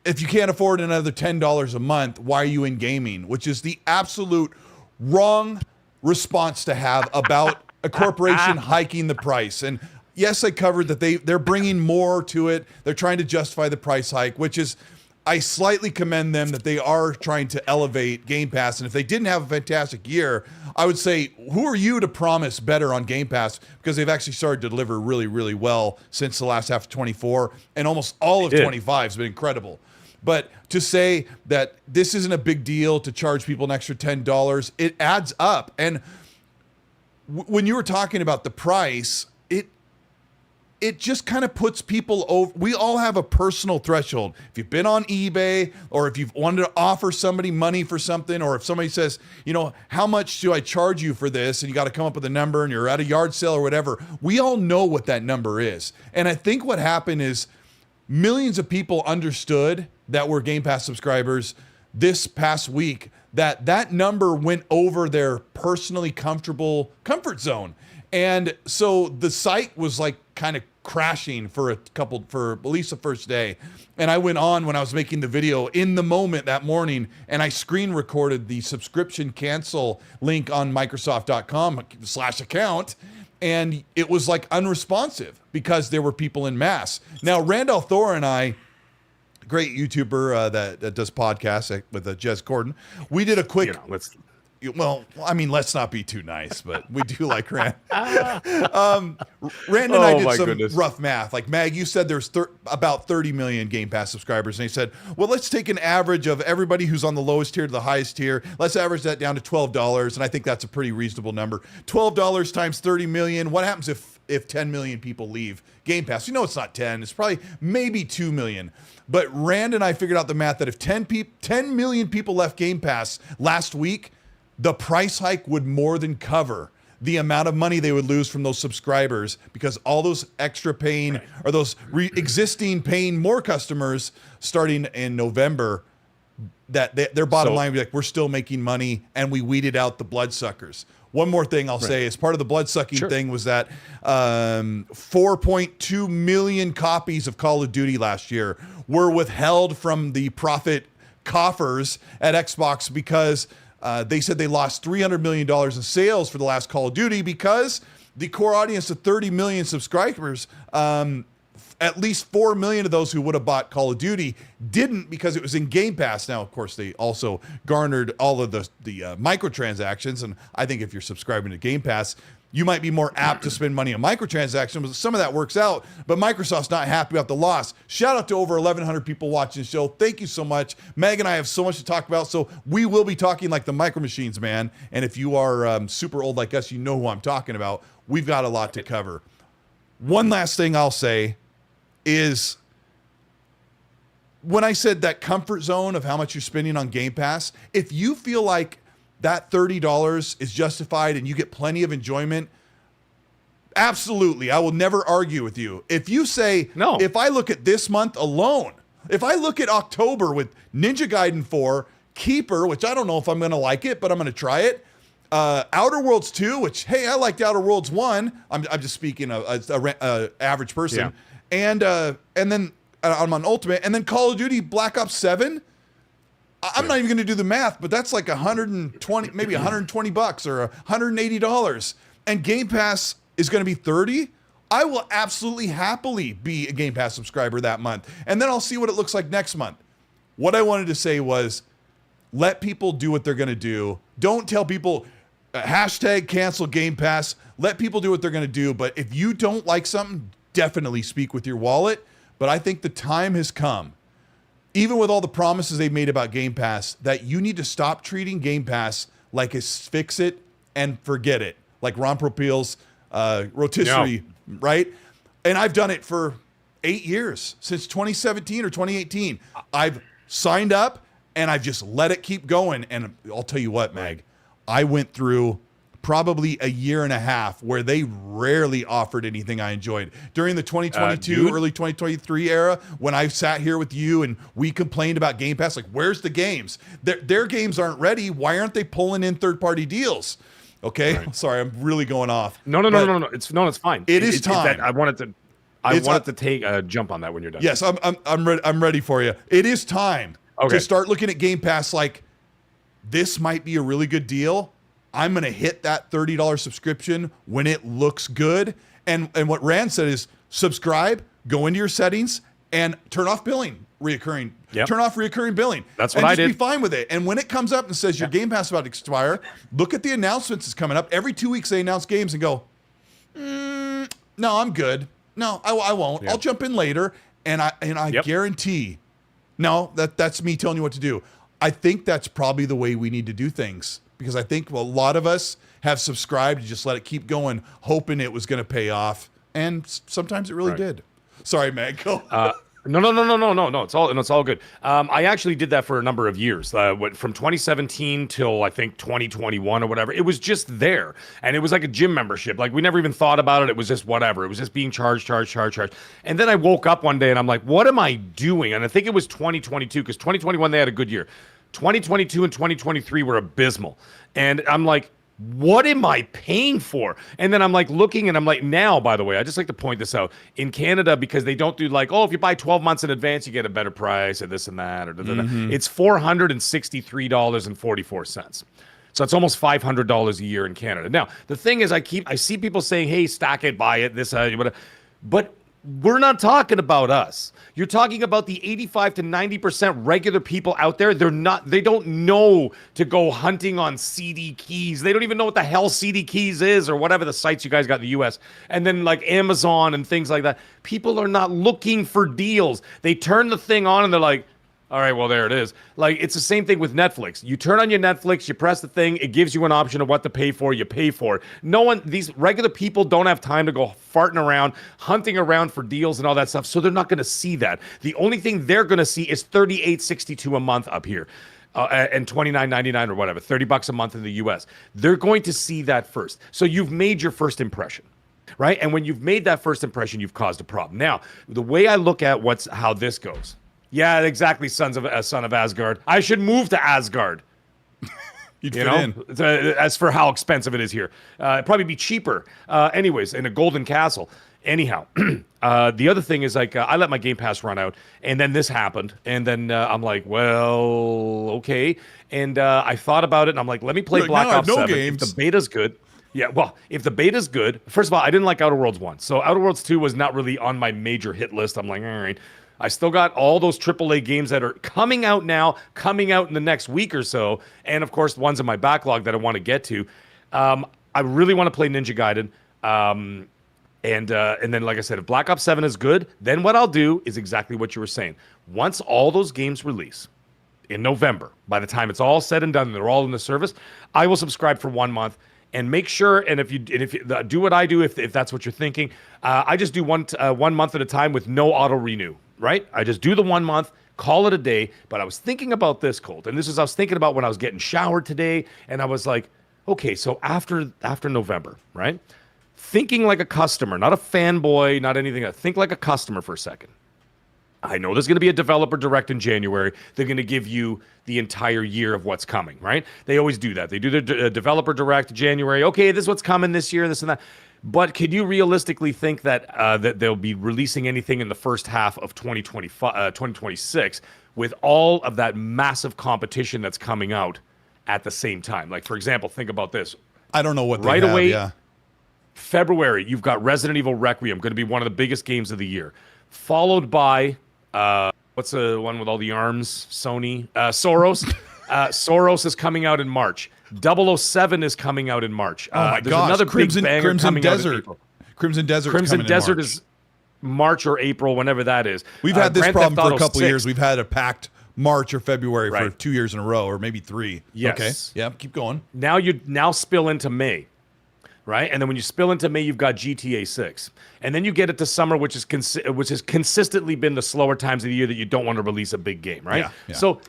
S1: if you can't afford another $10 a month, why are you in gaming? Which is the absolute wrong response to have about a corporation hiking the price. And yes, I covered that they're bringing more to it. They're trying to justify the price hike, which is, I slightly commend them that they are trying to elevate Game Pass. And if they didn't have a fantastic year, I would say, who are you to promise better on Game Pass? Because they've actually started to deliver really, really well since the last half of 24, and almost all of 25 has been incredible. But to say that this isn't a big deal to charge people an extra $10, it adds up. And when you were talking about the price, it just kind of puts people over. We all have a personal threshold. If you've been on eBay, or if you've wanted to offer somebody money for something, or if somebody says, how much do I charge you for this? And you got to come up with a number and you're at a yard sale or whatever. We all know what that number is. And I think what happened is millions of people understood that were Game Pass subscribers this past week, that number went over their personally comfortable comfort zone. And so the site was like kind of crashing for at least the first day. And I went on when I was making the video in the moment that morning, and I screen recorded the subscription cancel link on Microsoft.com/account. And it was like unresponsive because there were people in mass. Now, Randall Thor and I, great YouTuber that does podcasts with Jez Corden, we did a quick... let's not be too nice, but we do like Rand. Rand and I did some rough math. Like, Mag, you said there's about 30 million Game Pass subscribers. And he said, well, let's take an average of everybody who's on the lowest tier to the highest tier. Let's average that down to $12. And I think that's a pretty reasonable number. $12 times 30 million. What happens if 10 million people leave Game Pass? It's not 10. It's probably maybe 2 million. But Rand and I figured out the math that if 10 million people left Game Pass last week, the price hike would more than cover the amount of money they would lose from those subscribers, because all those extra paying or those existing paying more customers starting in November, that their bottom line would be like, we're still making money, and we weeded out the bloodsuckers. One more thing I'll say as part of the bloodsucking thing was that 4.2 million copies of Call of Duty last year were withheld from the profit coffers at Xbox because they said they lost $300 million in sales for the last Call of Duty because the core audience of 30 million subscribers at least 4 million of those who would have bought Call of Duty didn't because it was in Game Pass. Now, of course, they also garnered all of the microtransactions. And I think if you're subscribing to Game Pass, you might be more apt to spend money on microtransactions. Some of that works out, but Microsoft's not happy about the loss. Shout out to over 1,100 people watching the show. Thank you so much. Meg and I have so much to talk about, so we will be talking like the Micro Machines, man. And if you are super old like us, you know who I'm talking about. We've got a lot to cover. One last thing I'll say is when I said that comfort zone of how much you're spending on Game Pass, if you feel like that $30 is justified and you get plenty of enjoyment, absolutely. I will never argue with you. If you say, no, if I look at this month alone, if I look at October with Ninja Gaiden 4, Keeper, which I don't know if I'm going to like it, but I'm going to try it, Outer Worlds 2, which, hey, I liked Outer Worlds 1. I'm just speaking of a average person. Yeah. And then I'm on Ultimate. And then Call of Duty Black Ops 7. I'm not even going to do the math, but that's like 120, maybe 120 bucks or $180. And Game Pass is going to be 30. I will absolutely happily be a Game Pass subscriber that month. And then I'll see what it looks like next month. What I wanted to say was let people do what they're going to do. Don't tell people hashtag cancel Game Pass. Let people do what they're going to do. But if you don't like something, definitely speak with your wallet. But I think the time has come, even with all the promises they've made about Game Pass, that you need to stop treating Game Pass like it's fix it and forget it, like Ron Popeil's rotisserie, right? And I've done it for 8 years, since 2017 or 2018. I've signed up and I've just let it keep going. And I'll tell you what, Mag, I went through probably a year and a half where they rarely offered anything I enjoyed. During the 2022, early 2023 era, when I sat here with you and we complained about Game Pass, like, where's the games? Their games aren't ready. Why aren't they pulling in third-party deals? Okay, right. Sorry, I'm really going off.
S2: No. It's fine.
S1: It's time.
S2: I wanted to take a jump on that when you're done.
S1: Yes, I'm ready for you. It is time to start looking at Game Pass like this might be a really good deal. I'm going to hit that $30 subscription when it looks good. And what Rand said is subscribe, go into your settings, and turn off billing reoccurring. Yep. Turn off reoccurring billing.
S2: That's what I did.
S1: Just be fine with it. And when it comes up and says your Game Pass is about to expire, look at the announcements that's coming up. Every 2 weeks they announce games and go, no, I'm good. No, I won't. I'll jump in later. And I guarantee, no, that's me telling you what to do. I think that's probably the way we need to do things. Because I think a lot of us have subscribed to just let it keep going, hoping it was going to pay off, and sometimes it really did. Sorry, Meg.
S2: No. It's all good. I actually did that for a number of years, from 2017 till I think 2021 or whatever. It was just there, and it was like a gym membership. Like we never even thought about it. It was just whatever. It was just being charged. And then I woke up one day and I'm like, what am I doing? And I think it was 2022 because 2021 they had a good year. 2022 and 2023 were abysmal. And I'm like, what am I paying for? And then I'm like looking and I'm like, now, by the way, I just like to point this out. In Canada, because they don't do like, oh, if you buy 12 months in advance, you get a better price or this and that. Or It's $463.44. So it's almost $500 a year in Canada. Now, the thing is, I see people saying, hey, stack it, buy it, this, whatever. But we're not talking about us. You're talking about the 85 to 90% regular people out there. They don't know to go hunting on CD keys. They don't even know what the hell CD keys is or whatever the sites you guys got in the US. And then like Amazon and things like that. People are not looking for deals. They turn the thing on and they're like, all right, well, there it is. Like, it's the same thing with Netflix. You turn on your Netflix, you press the thing, it gives you an option of what to pay for, you pay for it. These regular people don't have time to go farting around, hunting around for deals and all that stuff, so they're not going to see that. The only thing they're going to see is $38.62 a month up here. And $29.99 or whatever, $30 a month in the US. They're going to see that first. So you've made your first impression, right? And when you've made that first impression, you've caused a problem. Now, the way I look at how this goes, yeah, exactly, son of Asgard. I should move to Asgard.
S1: You'd fit in.
S2: As for how expensive it is here. It'd probably be cheaper. Anyways, in a golden castle. Anyhow, the other thing is like I let my Game Pass run out, and then this happened, and then I'm like, well, okay. And I thought about it, and I'm like, let me play Black Ops 7. If the beta's good. Yeah, well, if the beta's good, first of all, I didn't like Outer Worlds 1. So Outer Worlds 2 was not really on my major hit list. I'm like, all right. I still got all those AAA games that are coming out now, coming out in the next week or so, and of course, the ones in my backlog that I want to get to. I really want to play Ninja Gaiden. And then, like I said, if Black Ops 7 is good, then what I'll do is exactly what you were saying. Once all those games release in November, by the time it's all said and done, and they're all in the service, I will subscribe for 1 month and make sure. And if you do what I do, if that's what you're thinking, I just do 1 month at a time with no auto renew. Right? I just do the 1 month, call it a day. But I was thinking about this, Colt, and this is I was thinking about when I was getting showered today, and I was like, okay, so after November, right? Thinking like a customer, not a fanboy, not anything. Think like a customer for a second. I know there's going to be a developer direct in January. They're going to give you the entire year of what's coming, right? They always do that. They do their developer direct January. Okay, this is what's coming this year, this and that. But could you realistically think that that they'll be releasing anything in the first half of 2026 with all of that massive competition that's coming out at the same time? Like, for example, think about this.
S1: I don't know what
S2: right
S1: they have,
S2: away.
S1: Yeah.
S2: February, you've got Resident Evil Requiem, going to be one of the biggest games of the year, followed by what's the one with all the arms? Sony, Soros. Soros is coming out in March. 007 is coming out in March.
S1: Oh my
S2: there's
S1: gosh!
S2: Another
S1: Crimson
S2: big banger coming
S1: Desert.
S2: out in April.
S1: Crimson Desert.
S2: Crimson Desert is March or April, whenever that is.
S1: We've had this
S2: Grand
S1: problem
S2: Theft
S1: for a
S2: Auto
S1: couple
S2: 6.
S1: years. We've had a packed March or February for
S2: Right.
S1: 2 years in a row, or maybe 3.
S2: Yes.
S1: Okay. Yeah. Keep going.
S2: Now you spill into May, right? And then when you spill into May, you've got GTA 6, and then you get it to summer, which has consistently been the slower times of the year that you don't want to release a big game, right?
S1: Yeah.
S2: So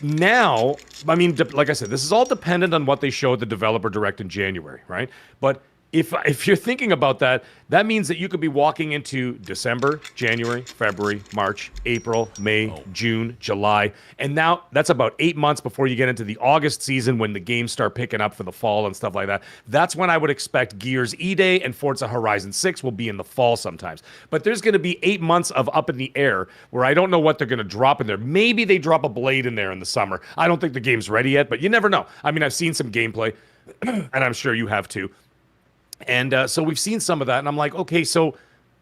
S2: now, I mean, like I said, this is all dependent on what they show at the developer direct in January, right? But if you're thinking about that, that means that you could be walking into December, January, February, March, April, May, June, July, and now that's about 8 months before you get into the August season when the games start picking up for the fall and stuff like that. That's when I would expect Gears E-Day and Forza Horizon 6 will be in the fall sometimes. But there's going to be 8 months of up in the air where I don't know what they're going to drop in there. Maybe they drop a Blade in there in the summer. I don't think the game's ready yet, but you never know. I mean, I've seen some gameplay, and I'm sure you have too. And so we've seen some of that, and I'm like, okay, so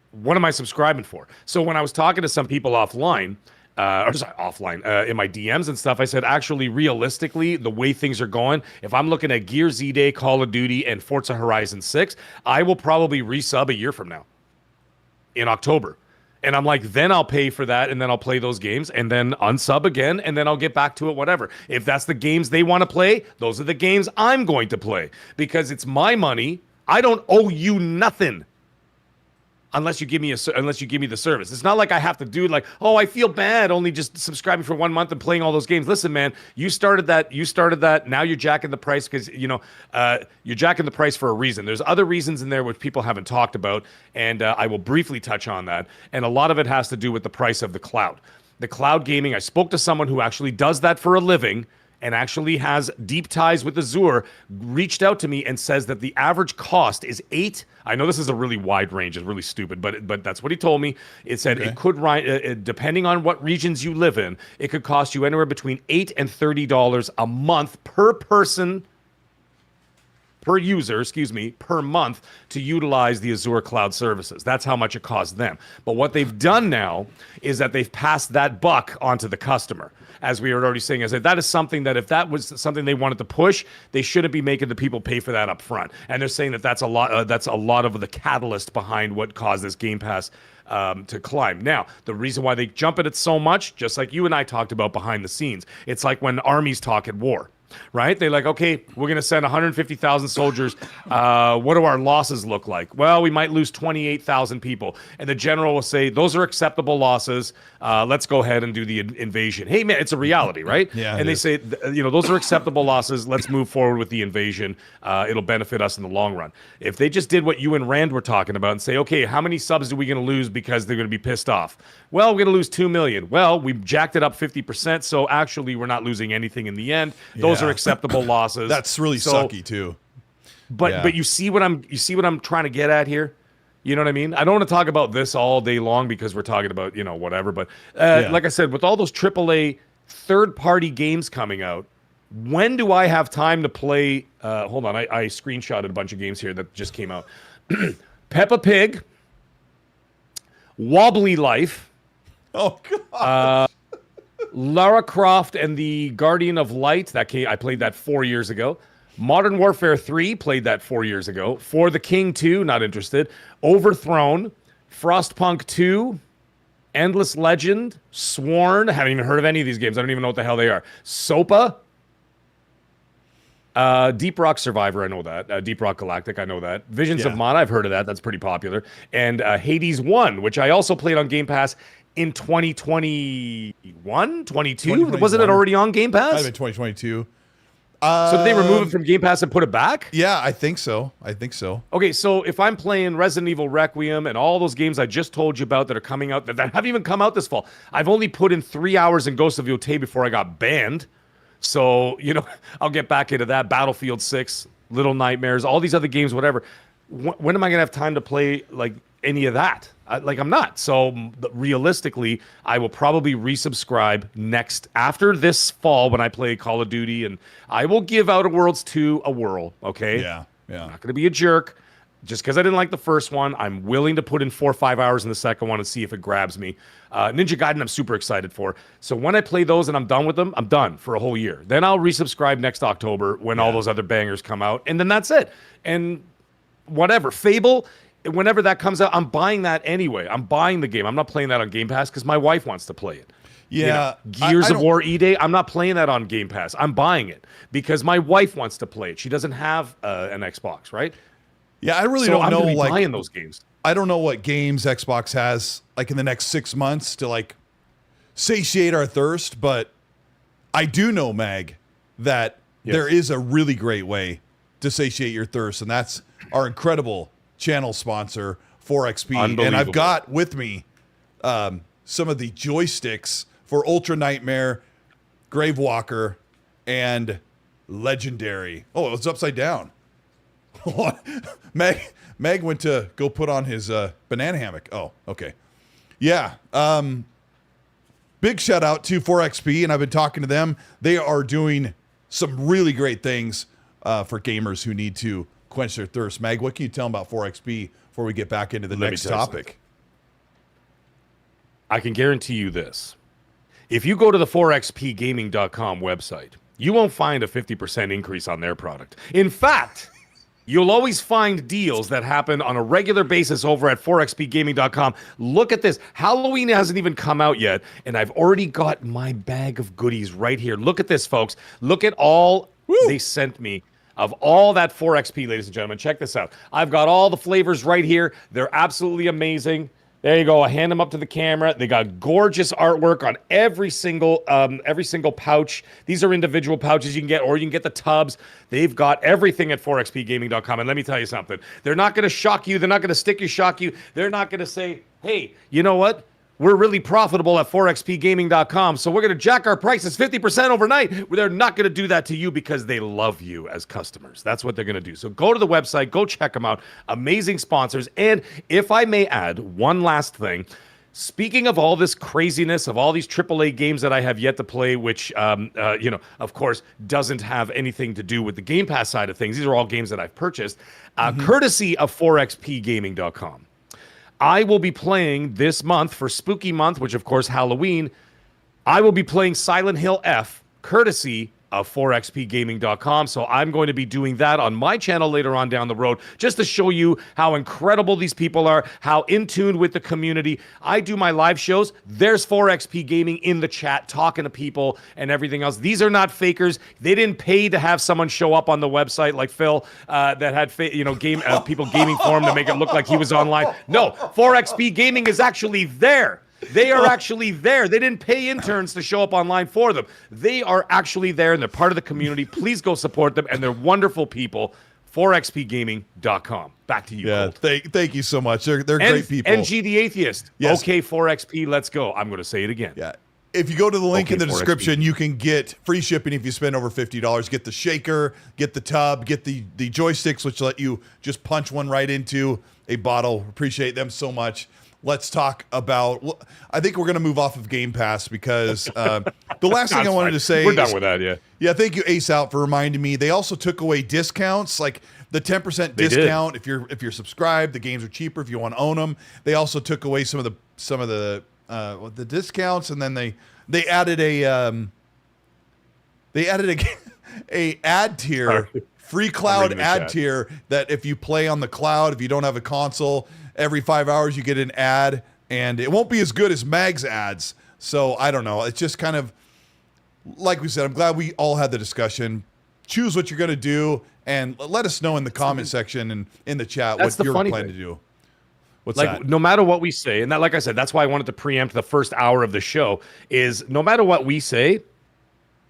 S2: what am I subscribing for? So when I was talking to some people offline, in my DMs and stuff, I said, actually, realistically, the way things are going, if I'm looking at Gears E-Day, Call of Duty, and Forza Horizon 6, I will probably resub a year from now in October. And I'm like, then I'll pay for that, and then I'll play those games, and then unsub again, and then I'll get back to it, whatever. If that's the games they want to play, those are the games I'm going to play, because it's my money. I don't owe you nothing unless you give me the service. It's not like I have to do it like, oh, I feel bad only just subscribing for 1 month and playing all those games. Listen, man, you started that. Now you're jacking the price because you're jacking the price for a reason. There's other reasons in there which people haven't talked about, and I will briefly touch on that. And a lot of it has to do with the price of the cloud. The cloud gaming. I spoke to someone who actually does that for a living and actually has deep ties with Azure, reached out to me and says that the average cost is I know this is a really wide range, it's really stupid, but that's what he told me. It said It could, depending on what regions you live in, it could cost you anywhere between $8 and $30 a month per person, per user, per month to utilize the Azure cloud services. That's how much it costs them. But what they've done now is that they've passed that buck onto the customer. As we were already saying, I said that is something that if that was something they wanted to push, they shouldn't be making the people pay for that up front. And they're saying that that's a lot. That's a lot of the catalyst behind what caused this Game Pass to climb. Now, the reason why they jump at it so much, just like you and I talked about behind the scenes, it's like when armies talk at war. Right? They're like, okay, we're going to send 150,000 soldiers. What do our losses look like? Well, we might lose 28,000 people. And the general will say, those are acceptable losses. Let's go ahead and do the invasion. Hey, man, it's a reality, right?
S1: Yeah.
S2: And they say, those are acceptable losses. Let's move forward with the invasion. It'll benefit us in the long run. If they just did what you and Rand were talking about and say, okay, how many subs are we going to lose because they're going to be pissed off? Well, we're going to lose 2 million. Well, we jacked it up 50%. So actually, we're not losing anything in the end. Those are acceptable losses.
S1: That's really sucky too.
S2: But you see what I'm trying to get at here? You know what I mean? I don't want to talk about this all day long because we're talking about, whatever. But like I said, with all those AAA third-party games coming out, when do I have time to play? Hold on, I screenshotted a bunch of games here that just came out. Peppa Pig, Wobbly Life.
S1: Oh God.
S2: Lara Croft and the Guardian of Light. I played that 4 years ago. Modern Warfare 3, played that 4 years ago. For the King 2, not interested. Overthrown, Frostpunk 2, Endless Legend, Sworn. Haven't even heard of any of these games. I don't even know what the hell they are. SOPA. Deep Rock Survivor, I know that. Deep Rock Galactic, I know that. Visions of Mana, I've heard of that. That's pretty popular. And Hades 1, which I also played on Game Pass in 2021, 22. Wasn't it already on Game Pass?
S1: Might have been 2022.
S2: So did they remove it from Game Pass and put it back?
S1: Yeah, I think so.
S2: Okay, so if I'm playing Resident Evil Requiem and all those games I just told you about that are coming out, that haven't even come out this fall, I've only put in 3 hours in Ghost of Yotei before I got banned. So, I'll get back into that. Battlefield 6, Little Nightmares, all these other games, whatever. When am I going to have time to play, like, any of that? I'm not. So realistically, I will probably resubscribe after this fall when I play Call of Duty, and I will give Outer Worlds 2 a whirl, okay?
S1: Yeah.
S2: I'm not going to be a jerk. Just because I didn't like the first one, I'm willing to put in 4 or 5 hours in the second one and see if it grabs me. Ninja Gaiden, I'm super excited for. So when I play those and I'm done with them, I'm done for a whole year. Then I'll resubscribe next October when all those other bangers come out, and then that's it. And whatever. Fable, whenever that comes out, I'm buying that anyway. I'm buying the game. I'm not playing that on Game Pass because my wife wants to play it.
S1: Yeah.
S2: Gears of War E-Day, I'm not playing that on Game Pass. I'm buying it because my wife wants to play it. She doesn't have an Xbox, right?
S1: Yeah, I really don't know.
S2: Like, buying those games.
S1: I don't know what games Xbox has like in the next 6 months to like satiate our thirst, but I do know, Mag, that there is a really great way to satiate your thirst, and that's our incredible channel sponsor, 4XP. And I've got with me some of the joysticks for Ultra Nightmare, Gravewalker, and Legendary. Oh, it's upside down. Meg went to go put on his banana hammock. Oh, okay. Yeah. Big shout out to 4XP, and I've been talking to them. They are doing some really great things for gamers who need to quench their thirst. Mag, what can you tell them about 4XP before we get back into the next topic?
S2: I can guarantee you this. If you go to the 4xpgaming.com website, you won't find a 50% increase on their product. In fact, you'll always find deals that happen on a regular basis over at 4xpgaming.com. Look at this. Halloween hasn't even come out yet, and I've already got my bag of goodies right here. Look at this, folks. Look at all they sent me of all that 4XP, ladies and gentlemen. Check this out. I've got all the flavors right here. They're absolutely amazing. There you go. I hand them up to the camera. They got gorgeous artwork on every single pouch. These are individual pouches you can get, or you can get the tubs. They've got everything at 4xpgaming.com. And let me tell you something. They're not going to shock you. They're not going to stick you, shock you. They're not going to say, hey, you know what? We're really profitable at 4xpgaming.com, so we're going to jack our prices 50% overnight. They're not going to do that to you because they love you as customers. That's what they're going to do. So go to the website, go check them out. Amazing sponsors. And if I may add one last thing, speaking of all this craziness of all these AAA games that I have yet to play, which, of course, doesn't have anything to do with the Game Pass side of things. These are all games that I've purchased, courtesy of 4xpgaming.com. I will be playing this month for Spooky Month, which, of course, Halloween. I will be playing Silent Hill F, courtesy of 4xpgaming.com. So I'm going to be doing that on my channel later on down the road, just to show you how incredible these people are, how in tune with the community. I do my live shows. There's 4xp Gaming in the chat talking to people and everything else. These are not fakers. They didn't pay to have someone show up on the website like Phil that had people gaming for him to make it look like he was online. No, 4xp Gaming is actually there. They are actually there. They didn't pay interns to show up online for them. They are actually there, and they're part of the community. Please go support them, and they're wonderful people. 4xpgaming.com. Back to you, Colt.
S1: Thank you so much. They're great people.
S2: NG the Atheist. Yes. Okay, 4xp, let's go. I'm going to say it again.
S1: Yeah. If you go to the link in the description, you can get free shipping if you spend over $50. Get the shaker, get the tub, get the joysticks, which let you just punch one right into a bottle. Appreciate them so much. let's talk about. Well, I think we're going to move off of Game Pass because the last thing I wanted to say.
S2: We're done with that, yeah.
S1: Yeah, thank you, Ace Out, for reminding me. They also took away discounts, like the 10% discount if you're subscribed. The games are cheaper if you want to own them. They also took away some of the discounts, and then they added a a ad tier, free cloud ad tier that if you play on the cloud, if you don't have a console, every 5 hours you get an ad, and it won't be as good as Mag's ads. So I don't know. It's just kind of like we said. I'm glad we all had the discussion. Choose what you're going to do, and let us know in the comment section and in the chat what you're planning to do. What's
S2: like
S1: that?
S2: No matter what we say, and that, like I said, that's why I wanted to preempt the first hour of the show. Is no matter what we say,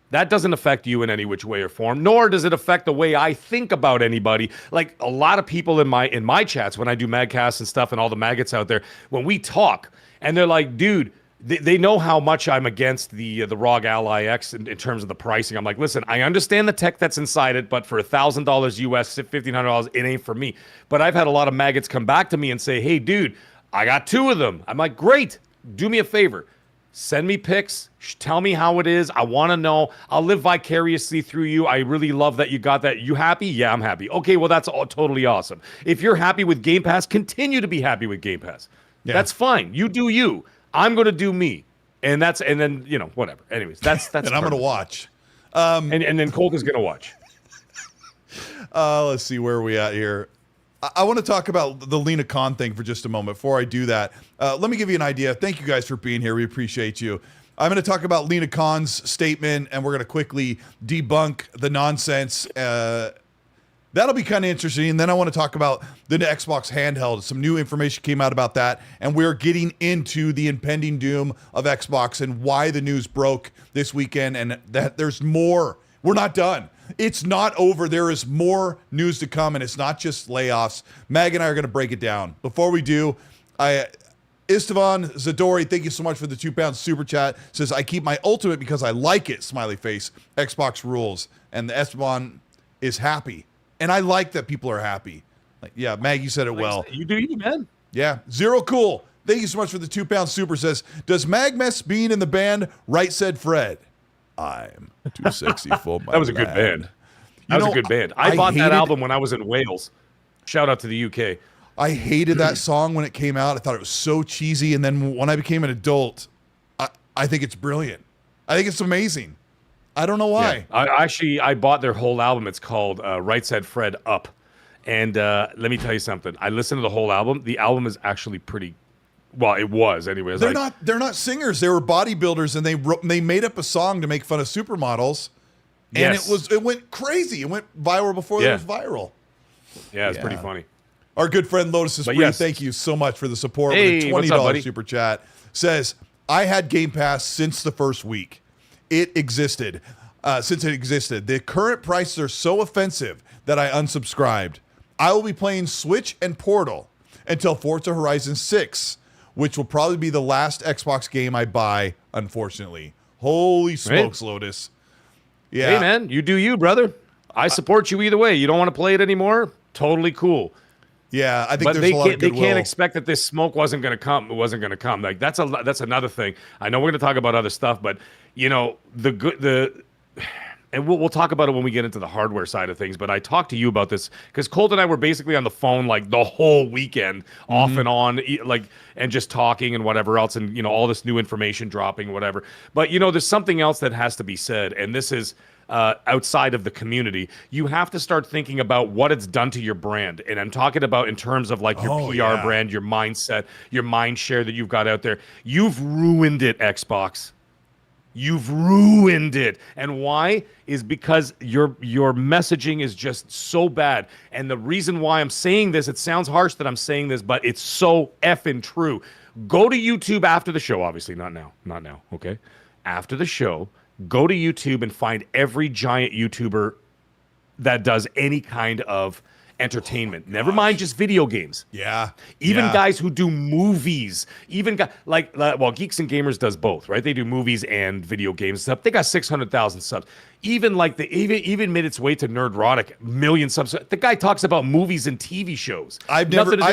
S2: that doesn't affect you in any which way or form, nor does it affect the way I think about anybody. Like a lot of people in my chats when I do Magcasts and stuff, and all the maggots out there, when we talk, and they're like, dude. They know how much I'm against the ROG Ally X in terms of the pricing. I'm like, listen, I understand the tech that's inside it, but for $1,000 US, $1,500, it ain't for me. But I've had a lot of maggots come back to me and say, hey, dude, I got 2 of them. I'm like, great. Do me a favor. Send me pics. Tell me how it is. I want to know. I'll live vicariously through you. I really love that you got that. You happy? Yeah, I'm happy. Okay, well, that's all totally awesome. If you're happy with Game Pass, continue to be happy with Game Pass. Yeah. That's fine. You do you. I'm going to do me. And then, whatever. Anyways, that's
S1: and I'm going to watch.
S2: And then Colt is going to watch.
S1: Let's see, where are we at here? I want to talk about the Lena Khan thing for just a moment. Before I do that, let me give you an idea. Thank you guys for being here. We appreciate you. I'm going to talk about Lena Khan's statement, and we're going to quickly debunk the nonsense. That'll be kind of interesting. And then I want to talk about the Xbox handheld. Some new information came out about that, and we're getting into the impending doom of Xbox and why the news broke this weekend, and that there's more. We're not done. It's not over. There is more news to come, and it's not just layoffs. Mag and I are going to break it down. Before we do, Istvan Zadori, thank you so much for the £2 super chat. Says, I keep my ultimate because I like it, smiley face. Xbox rules. And the Esteban is happy. And I like that people are happy. Like, yeah, Mag, you said it well.
S2: You do you, man.
S1: Yeah. Zero Cool. Thank you so much for the £2 super. Says, does Mag miss being in the band Right Said Fred? I'm too sexy for my
S2: That was a good band. That was a good band. I bought that album when I was in Wales. Shout out to the UK.
S1: I hated that song when it came out. I thought it was so cheesy. And then when I became an adult, I think it's brilliant. I think it's amazing. I don't know why.
S2: Yeah. I bought their whole album. It's called Right Said Fred Up. And let me tell you something. I listened to the whole album. The album is actually pretty. Well, it was anyways.
S1: They're not singers. They were bodybuilders, and they made up a song to make fun of supermodels. And it went crazy. It went viral before it was viral.
S2: Yeah, it's pretty funny.
S1: Our good friend Lotus is free. Thank you so much for the support.
S2: Hey,
S1: with a $20
S2: up,
S1: super chat. Says, I had Game Pass since the first week. It existed. Since it existed. The current prices are so offensive that I unsubscribed. I will be playing Switch and Portal until Forza Horizon 6, which will probably be the last Xbox game I buy, unfortunately. Holy smokes, Lotus. Yeah.
S2: Hey, man, you do you, brother. I support you either way. You don't want to play it anymore? Totally cool.
S1: Yeah, I think there's a lot of goodwill.
S2: They can't expect that this smoke wasn't going to come. It wasn't going to come. Like that's another thing. I know we're going to talk about other stuff, but and we'll talk about it when we get into the hardware side of things. But I talked to you about this because Colt and I were basically on the phone like the whole weekend, off and on, and just talking and whatever else, and all this new information dropping, whatever. But there's something else that has to be said, and this is. Outside of the community, you have to start thinking about what it's done to your brand. And I'm talking about in terms of like your PR brand, your mindset, your mind share that you've got out there. You've ruined it, Xbox. You've ruined it. And why? Is because your messaging is just so bad. And the reason why I'm saying this, it sounds harsh that I'm saying this, but it's so effing true. Go to YouTube after the show, obviously, not now, okay? After the show, go to YouTube and find every giant YouTuber that does any kind of entertainment. Never mind just video games.
S1: Yeah.
S2: Even
S1: Yeah.
S2: guys who do movies, even guys well, Geeks and Gamers does both, right? They do movies and video games stuff. They got 600,000 subs. Even even made its way to Nerdrotic, million subs. The guy talks about movies and TV shows.
S1: I've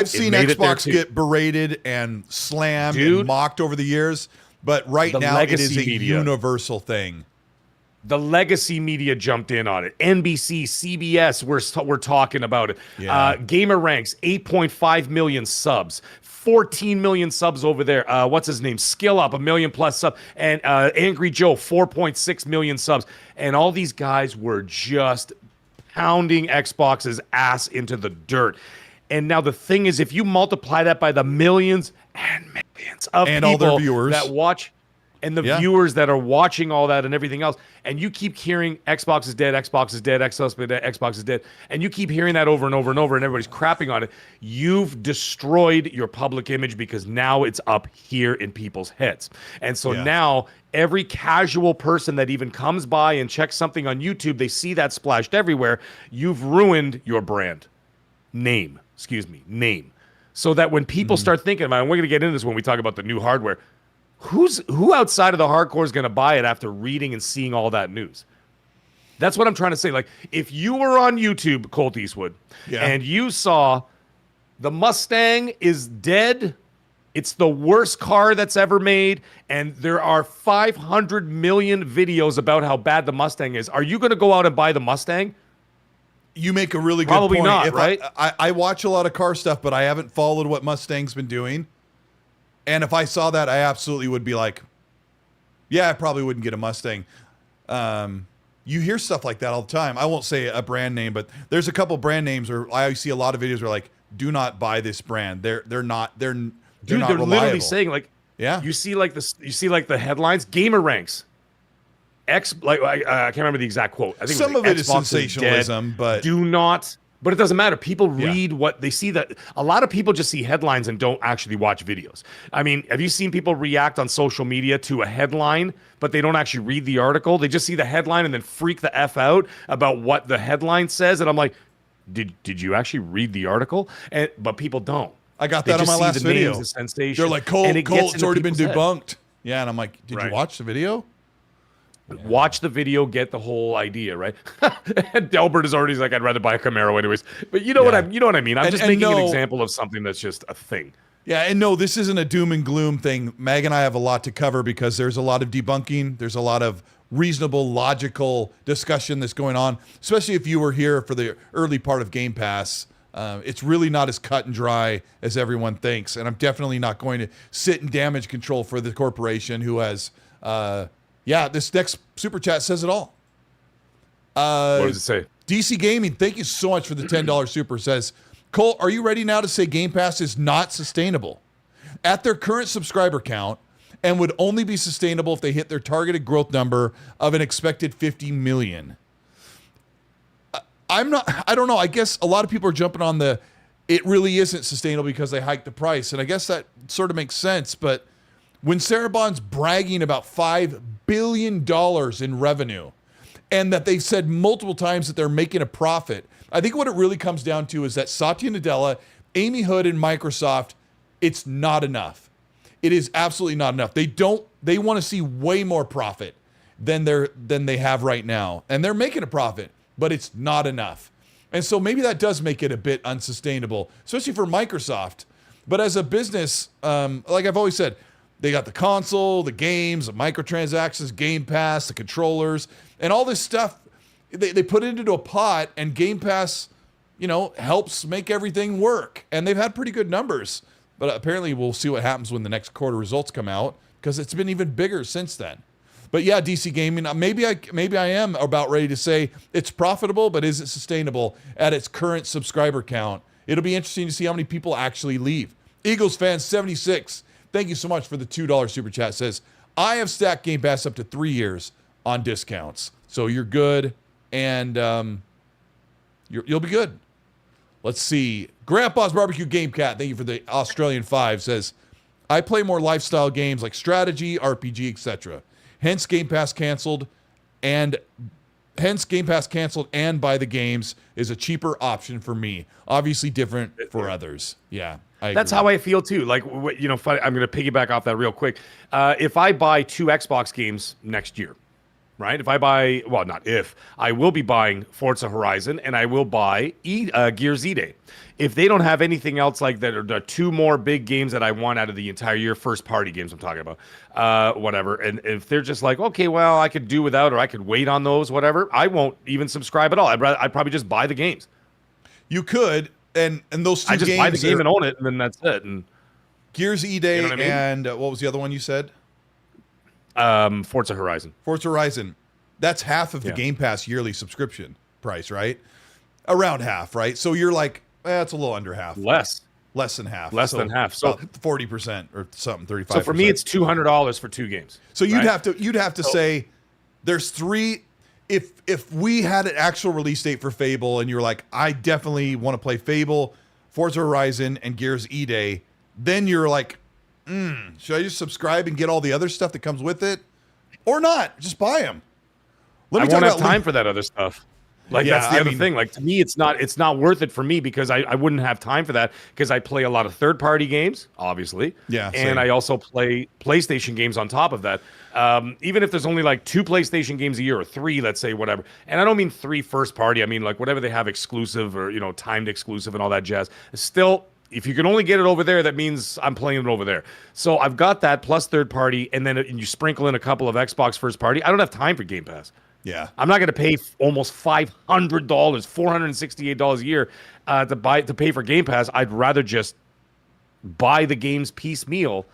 S1: seen Xbox get berated and slammed and mocked over the years, but right now it is a universal thing.
S2: The legacy media jumped in on it. NBC, CBS, we're talking about it.
S1: Yeah.
S2: Gamer Ranks, 8.5 million subs. 14 million subs over there. What's his name? Skill Up, 1 million plus subs. And Angry Joe, 4.6 million subs. And all these guys were just pounding Xbox's ass into the dirt. And now the thing is, if you multiply that by the millions and millions of
S1: and
S2: people
S1: all their viewers
S2: that watch, and the viewers that are watching all that and everything else, and you keep hearing Xbox is dead, Xbox is dead, Xbox is dead, and you keep hearing that over and over and over, and everybody's crapping on it, you've destroyed your public image because now it's up here in people's heads. And so now every casual person that even comes by and checks something on YouTube, they see that splashed everywhere. You've ruined your brand. Name. So that when people start thinking about it, and we're going to get into this when we talk about the new hardware, who outside of the hardcore is going to buy it after reading and seeing all that news? That's what I'm trying to say. Like, if you were on YouTube, Colteastwood, and you saw the Mustang is dead, it's the worst car that's ever made, and there are 500 million videos about how bad the Mustang is, are you going to go out and buy the Mustang?
S1: You make a really good
S2: Probably
S1: point.
S2: not, right?
S1: I watch a lot of car stuff, but I haven't followed what Mustang's been doing. And if I saw that, I absolutely would be like, yeah, I probably wouldn't get a Mustang. You hear stuff like that all the time. I won't say a brand name, but there's a couple brand names where I see a lot of videos where like, do not buy this brand. They're not reliable.
S2: Literally saying like, you see like the headlines, Gamer Ranks. I can't remember the exact quote. I think
S1: some of it is
S2: Xbox
S1: sensationalism, but
S2: do not. But it doesn't matter. People read what they see. That a lot of people just see headlines and don't actually watch videos. I mean, have you seen people react on social media to a headline, but they don't actually read the article? They just see the headline and then freak the F out about what the headline says. And I'm like, did you actually read the article? But people don't.
S1: I got that on my last video.
S2: The sensation.
S1: They're like, Colt's already been debunked. Yeah, and I'm like, did you watch the video?
S2: Watch the video, get the whole idea, right? And Delbert is already like, I'd rather buy a Camaro anyways. But you know what I mean. I'm just making an example of something that's just a thing.
S1: Yeah, and no, this isn't a doom and gloom thing. Meg and I have a lot to cover because there's a lot of debunking. There's a lot of reasonable, logical discussion that's going on, especially if you were here for the early part of Game Pass. It's really not as cut and dry as everyone thinks. And I'm definitely not going to sit in damage control for the corporation who has... this next super chat says it all.
S2: What does it say?
S1: DC Gaming, thank you so much for the $10 super. Says, Cole, are you ready now to say Game Pass is not sustainable at their current subscriber count and would only be sustainable if they hit their targeted growth number of an expected 50 million? I don't know. I guess a lot of people are jumping on it really isn't sustainable because they hiked the price. And I guess that sort of makes sense. But when Sarah Bond's bragging about $5 billion in revenue and that they've said multiple times that they're making a profit, I think what it really comes down to is that Satya Nadella, Amy Hood, and Microsoft, it's not enough. It is absolutely not enough. They want to see way more profit than they have right now. And they're making a profit, but it's not enough. And so maybe that does make it a bit unsustainable, especially for Microsoft. But as a business, like I've always said, they got the console, the games, the microtransactions, Game Pass, the controllers, and all this stuff. They put it into a pot, and Game Pass, helps make everything work. And they've had pretty good numbers. But apparently we'll see what happens when the next quarter results come out, because it's been even bigger since then. But yeah, DC Gaming, maybe I am about ready to say it's profitable, but is it sustainable at its current subscriber count? It'll be interesting to see how many people actually leave. Eagles fan 76. Thank you so much for the $2 super chat. Says, I have stacked Game Pass up to 3 years on discounts. So you're good, and you'll be good. Let's see. Grandpa's Barbecue Game Cat, thank you for the Australian 5, says, I play more lifestyle games like strategy, RPG, etc. Hence Game Pass canceled, and hence Game Pass canceled and buy the games is a cheaper option for me. Obviously different for others. Yeah.
S2: That's how I feel too. Like, funny, I'm going to piggyback off that real quick. If I buy 2 Xbox games next year, right? I will be buying Forza Horizon and I will buy Gears E-Day. If they don't have anything else like that, or the 2 more big games that I want out of the entire year, first party games I'm talking about, whatever. And if they're just like, okay, well, I could do without, or I could wait on those, whatever, I won't even subscribe at all. I'd probably just buy the games.
S1: You could, and those 2 games.
S2: I just buy the game and own it, and then that's it. And
S1: Gears E-Day, you know what I mean? And what was the other one you said?
S2: Forza Horizon.
S1: Forza Horizon. That's half of the Game Pass yearly subscription price, right? Around half, right? So you're like, it's a little under half.
S2: Less
S1: than half.
S2: Than half. So
S1: 40% or something, 35%.
S2: So for me, it's $200 for 2 games.
S1: So you'd have to say there's 3. If we had an actual release date for Fable and you're like, I definitely want to play Fable, Forza Horizon, and Gears E-Day, then you're like, should I just subscribe and get all the other stuff that comes with it? Or not? Just buy them.
S2: I won't have time for that other stuff. Like, that's the other thing. Like, to me, it's not worth it for me because I wouldn't have time for that because I play a lot of third-party games, obviously.
S1: Yeah.
S2: And I also play PlayStation games on top of that. Even if there's only like 2 PlayStation games a year or 3, let's say, whatever. And I don't mean 3 first-party. I mean, like, whatever they have exclusive or, timed exclusive and all that jazz. Still, if you can only get it over there, that means I'm playing it over there. So I've got that plus third-party, and then you sprinkle in a couple of Xbox first-party. I don't have time for Game Pass.
S1: Yeah,
S2: I'm not going to pay almost $500, $468 a year to pay for Game Pass. I'd rather just buy the games piecemeal,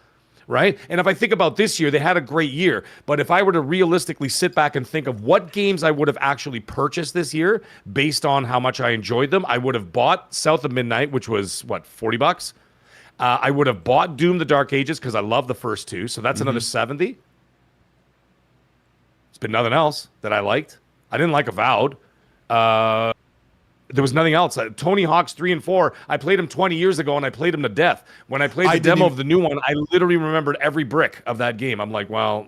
S2: right? And if I think about this year, they had a great year. But if I were to realistically sit back and think of what games I would have actually purchased this year based on how much I enjoyed them, I would have bought South of Midnight, which was $40. I would have bought Doom: The Dark Ages because I love the first 2, so that's another $70. It's been nothing else that I liked. I didn't like Avowed. There was nothing else. Tony Hawk's 3 and 4, I played them 20 years ago, and I played them to death. When I played the demo of the new one, I literally remembered every brick of that game. I'm like, well,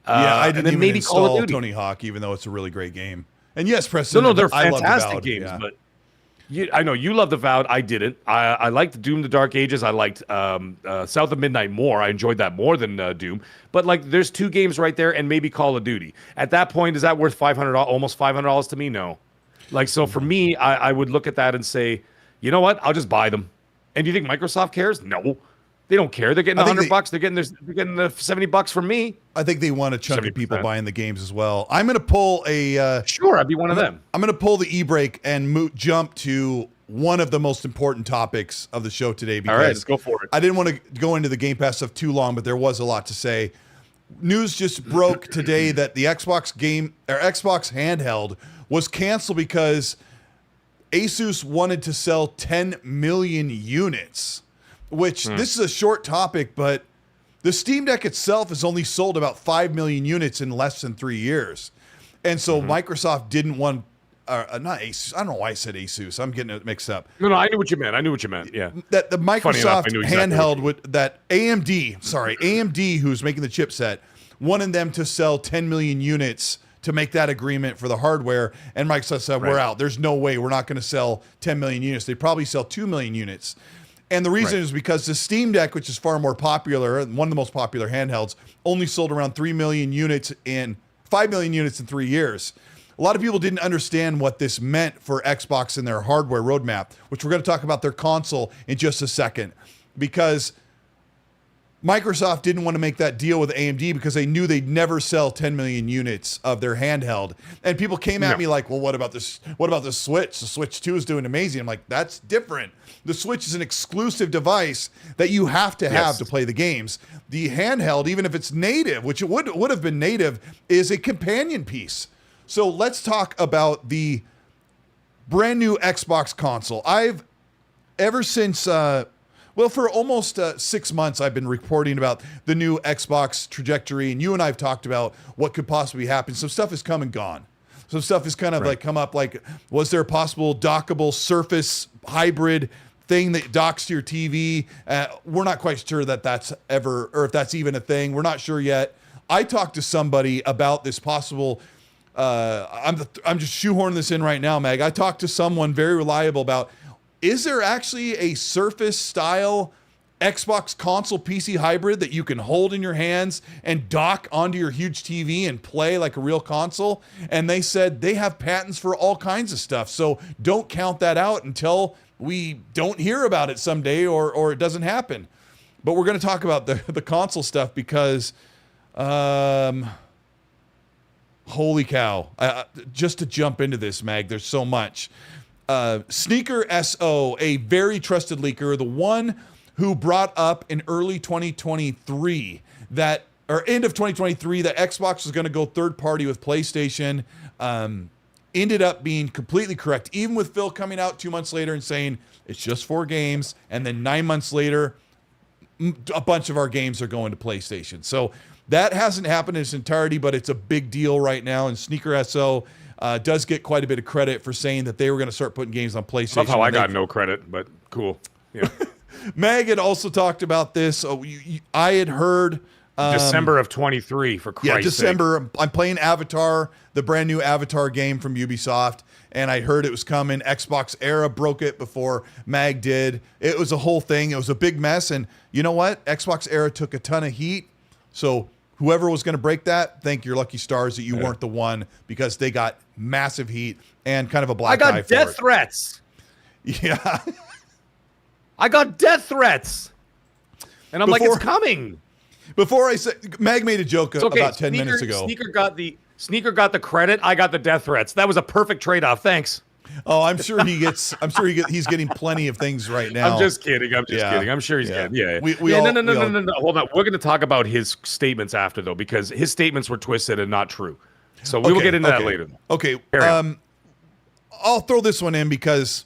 S1: I didn't even
S2: maybe
S1: install
S2: Call of Duty.
S1: Tony Hawk, even though it's a really great game. And yes, Preston.
S2: No, they're
S1: I love
S2: fantastic
S1: Avowed,
S2: games,
S1: yeah.
S2: but I know you loved Avowed. I didn't. I liked Doom: The Dark Ages. I liked South of Midnight more. I enjoyed that more than Doom. But like, there's 2 games right there, and maybe Call of Duty. At that point, is that worth $500? Almost $500 to me? No. Like, so for me, I would look at that and say, you know what? I'll just buy them. And do you think Microsoft cares? No, they don't care. They're getting $100. They're getting the $70 from me.
S1: I think they want a chunk of people buying the games as well. I'm going to pull
S2: sure, I'd be one of them.
S1: I'm going to pull the e-brake and jump to one of the most important topics of the show today. Because
S2: all right, let's go for it.
S1: I didn't want to go into the Game Pass stuff too long, but there was a lot to say. News just broke today that the Xbox Handheld was canceled because Asus wanted to sell 10 million units, which this is a short topic, but the Steam Deck itself has only sold about 5 million units in less than 3 years. And so Microsoft didn't want, not Asus, I don't know why I said Asus. I'm getting it mixed up.
S2: No, I knew what you meant. Yeah.
S1: That the Microsoft
S2: exactly
S1: handheld, that AMD, who's making the chipset, wanted them to sell 10 million units to make that agreement for the hardware. And Microsoft said, we're out. There's no way. We're not going to sell 10 million units. They probably sell 2 million units. And the reason is because the Steam Deck, which is far more popular, and one of the most popular handhelds, only sold around 5 million units in 3 years. A lot of people didn't understand what this meant for Xbox and their hardware roadmap, which we're going to talk about their console in just a second, because Microsoft didn't want to make that deal with AMD because they knew they'd never sell 10 million units of their handheld. And people came at me like, well, what about this? What about the Switch? The Switch 2 is doing amazing. I'm like, that's different. The Switch is an exclusive device that you have to have to play the games. The handheld, even if it's native, which it would have been native, is a companion piece. So let's talk about the brand new Xbox console. Ever since, for almost 6 months, I've been reporting about the new Xbox trajectory, and you and I have talked about what could possibly happen. Some stuff has come and gone. Some stuff has kind of like come up, like, was there a possible dockable Surface hybrid thing that docks to your TV? We're not quite sure that that's ever, or if that's even a thing. We're not sure yet. I talked to somebody about this possible I'm just shoehorning this in right now, Mag. I talked to someone very reliable about, is there actually a Surface style Xbox console PC hybrid that you can hold in your hands and dock onto your huge TV and play like a real console? And they said they have patents for all kinds of stuff. So don't count that out until we don't hear about it someday or it doesn't happen. But we're going to talk about the console stuff because, holy cow. Just to jump into this, Mag, there's so much. Sneaker SO, a very trusted leaker, the one who brought up in early 2023 or end of 2023, that Xbox was going to go third party with PlayStation, ended up being completely correct, even with Phil coming out 2 months later and saying it's just 4 games. And then 9 months later, a bunch of our games are going to PlayStation. So that hasn't happened in its entirety, but it's a big deal right now. And Sneaker SO does get quite a bit of credit for saying that they were going to start putting games on PlayStation.
S2: Love how I got no credit, but cool. Yeah.
S1: Meg had also talked about this. I had heard
S2: December of 23, for Christ's sake.
S1: December. I'm playing Avatar, the brand new Avatar game from Ubisoft, and I heard it was coming. Xbox Era broke it before Mag did. It was a whole thing. It was a big mess, and you know what? Xbox Era took a ton of heat, so whoever was going to break that, thank your lucky stars that you weren't the one, because they got massive heat and kind of a black eye for it.
S2: I got death threats.
S1: Yeah.
S2: I got death threats. And I'm like, it's coming.
S1: Before I said, Mag made a joke about 10 minutes ago.
S2: Sneaker got the credit. I got the death threats. That was a perfect trade-off. Thanks.
S1: Oh, I'm sure he's getting plenty of things right now.
S2: I'm just kidding. I'm sure he's getting. Yeah. No. Hold on. We're going to talk about his statements after, though, because his statements were twisted and not true. So we will get into that later.
S1: Okay. I'll throw this one in because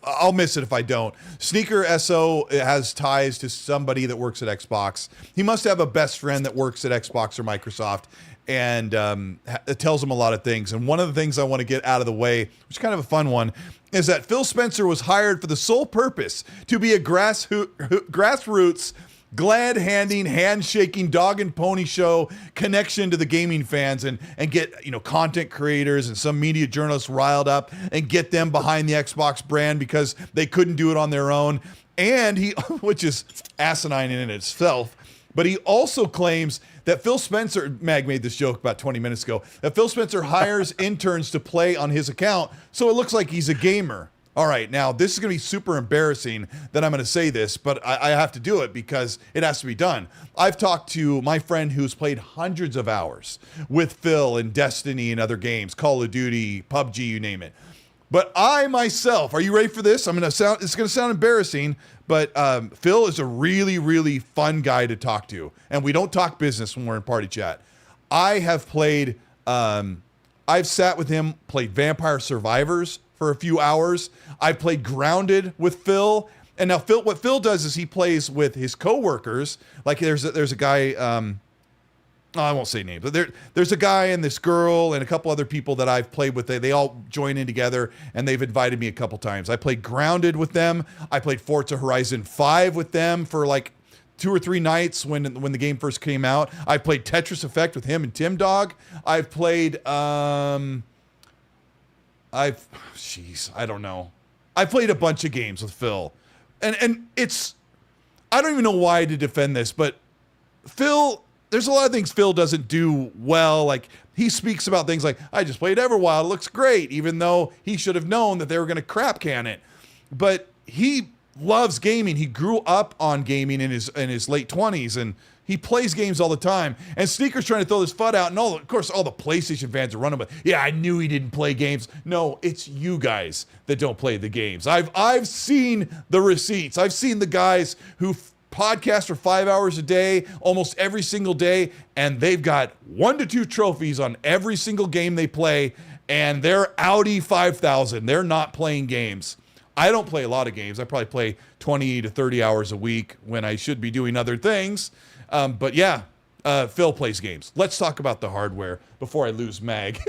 S1: I'll miss it if I don't. Sneaker SO has ties to somebody that works at Xbox. He must have a best friend that works at Xbox or Microsoft, and it tells him a lot of things. And one of the things I want to get out of the way, which is kind of a fun one, is that Phil Spencer was hired for the sole purpose to be a grassroots, glad-handing, hand-shaking, dog and pony show connection to the gaming fans and get, content creators and some media journalists riled up and get them behind the Xbox brand because they couldn't do it on their own. And he, which is asinine in itself, but he also claims that Phil Spencer, Mag made this joke about 20 minutes ago, that Phil Spencer hires interns to play on his account so it looks like he's a gamer. All right, now this is going to be super embarrassing that I'm going to say this, but I have to do it because it has to be done. I've talked to my friend who's played hundreds of hours with Phil in Destiny and other games, Call of Duty, PUBG, you name it. But I myself, are you ready for this? It's going to sound embarrassing, but Phil is a really, really fun guy to talk to. And we don't talk business when we're in party chat. I have played, I've sat with him, played Vampire Survivors for a few hours. I played Grounded with Phil. And now what Phil does is he plays with his coworkers. Like there's a guy, I won't say names, but there's a guy and this girl and a couple other people that I've played with. They all join in together and they've invited me a couple times. I played Grounded with them. I played Forza Horizon 5 with them for like 2 or 3 nights when the game first came out. I played Tetris Effect with him and Tim Dog. I've played, I don't know. I played a bunch of games with Phil. And it's, I don't even know why to defend this, but Phil, there's a lot of things Phil doesn't do well. Like he speaks about things like, I just played Everwild, it looks great, even though he should have known that they were going to crap can it. But he loves gaming. He grew up on gaming in his late 20s, and he plays games all the time. And Sneaker's trying to throw this FUD out, and of course all the PlayStation fans are running, but yeah, I knew he didn't play games. No, it's you guys that don't play the games. I've seen the receipts. I've seen the guys who podcast for 5 hours a day, almost every single day, and they've got 1 to 2 trophies on every single game they play, and they're Audi 5000. They're not playing games. I don't play a lot of games. I probably play 20 to 30 hours a week when I should be doing other things. But yeah, Phil plays games. Let's talk about the hardware before I lose Mag.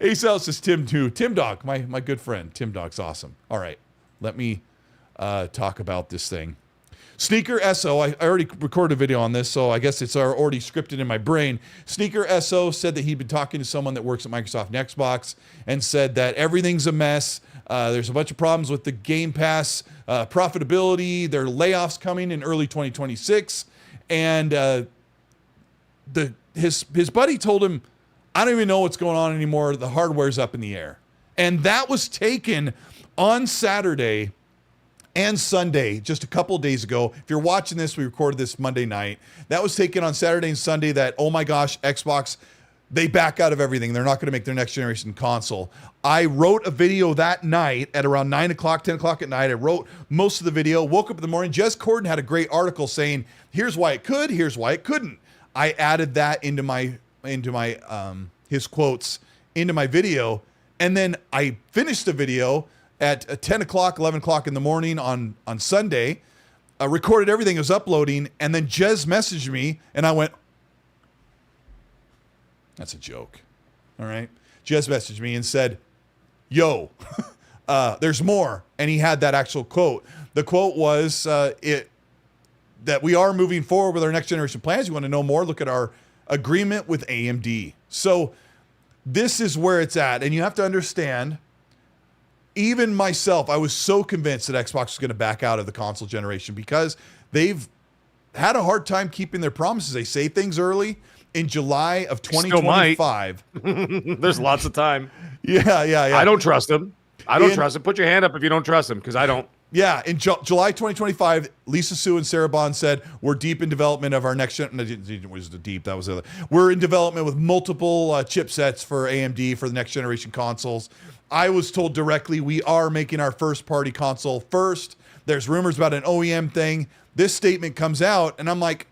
S1: Ace House is Tim too. Tim Dog, my good friend. Tim Dog's awesome. All right, let me talk about this thing. Sneaker SO, I already recorded a video on this, so I guess it's already scripted in my brain. Sneaker SO said that he'd been talking to someone that works at Microsoft and Xbox and said that everything's a mess. There's a bunch of problems with the Game Pass profitability. There are layoffs coming in early 2026. And his buddy told him, I don't even know what's going on anymore. The hardware's up in the air. And that was taken on Saturday and Sunday, just a couple of days ago. If you're watching this, we recorded this Monday night. That was taken on Saturday and Sunday that, oh my gosh, Xbox, they back out of everything. They're not going to make their next generation console. I wrote a video that night at around 9 o'clock, 10 o'clock at night. I wrote most of the video, woke up in the morning. Jez Corden had a great article saying, here's why it could, here's why it couldn't. I added that into my his quotes into my video. And then I finished the video at 10 o'clock, 11 o'clock in the morning on Sunday, recorded everything, it was uploading, and then Jez messaged me, and I went, that's a joke, all right? Jez messaged me and said, yo, there's more, and he had that actual quote. The quote was that we are moving forward with our next generation plans. You want to know more? Look at our agreement with AMD. So this is where it's at, and you have to understand, even myself, I was so convinced that Xbox was going to back out of the console generation because they've had a hard time keeping their promises. They say things early in July of 2025.
S2: There's lots of time.
S1: Yeah.
S2: I don't trust them. I don't trust them. Put your hand up if you don't trust them, because I don't.
S1: Yeah, in July 2025, Lisa Su and Sarah Bond said, we're deep in development of our next gen. It was the deep, that was the other. We're in development with multiple chipsets for AMD for the next generation consoles. I was told directly, we are making our first party console first. There's rumors about an OEM thing. This statement comes out, and I'm like,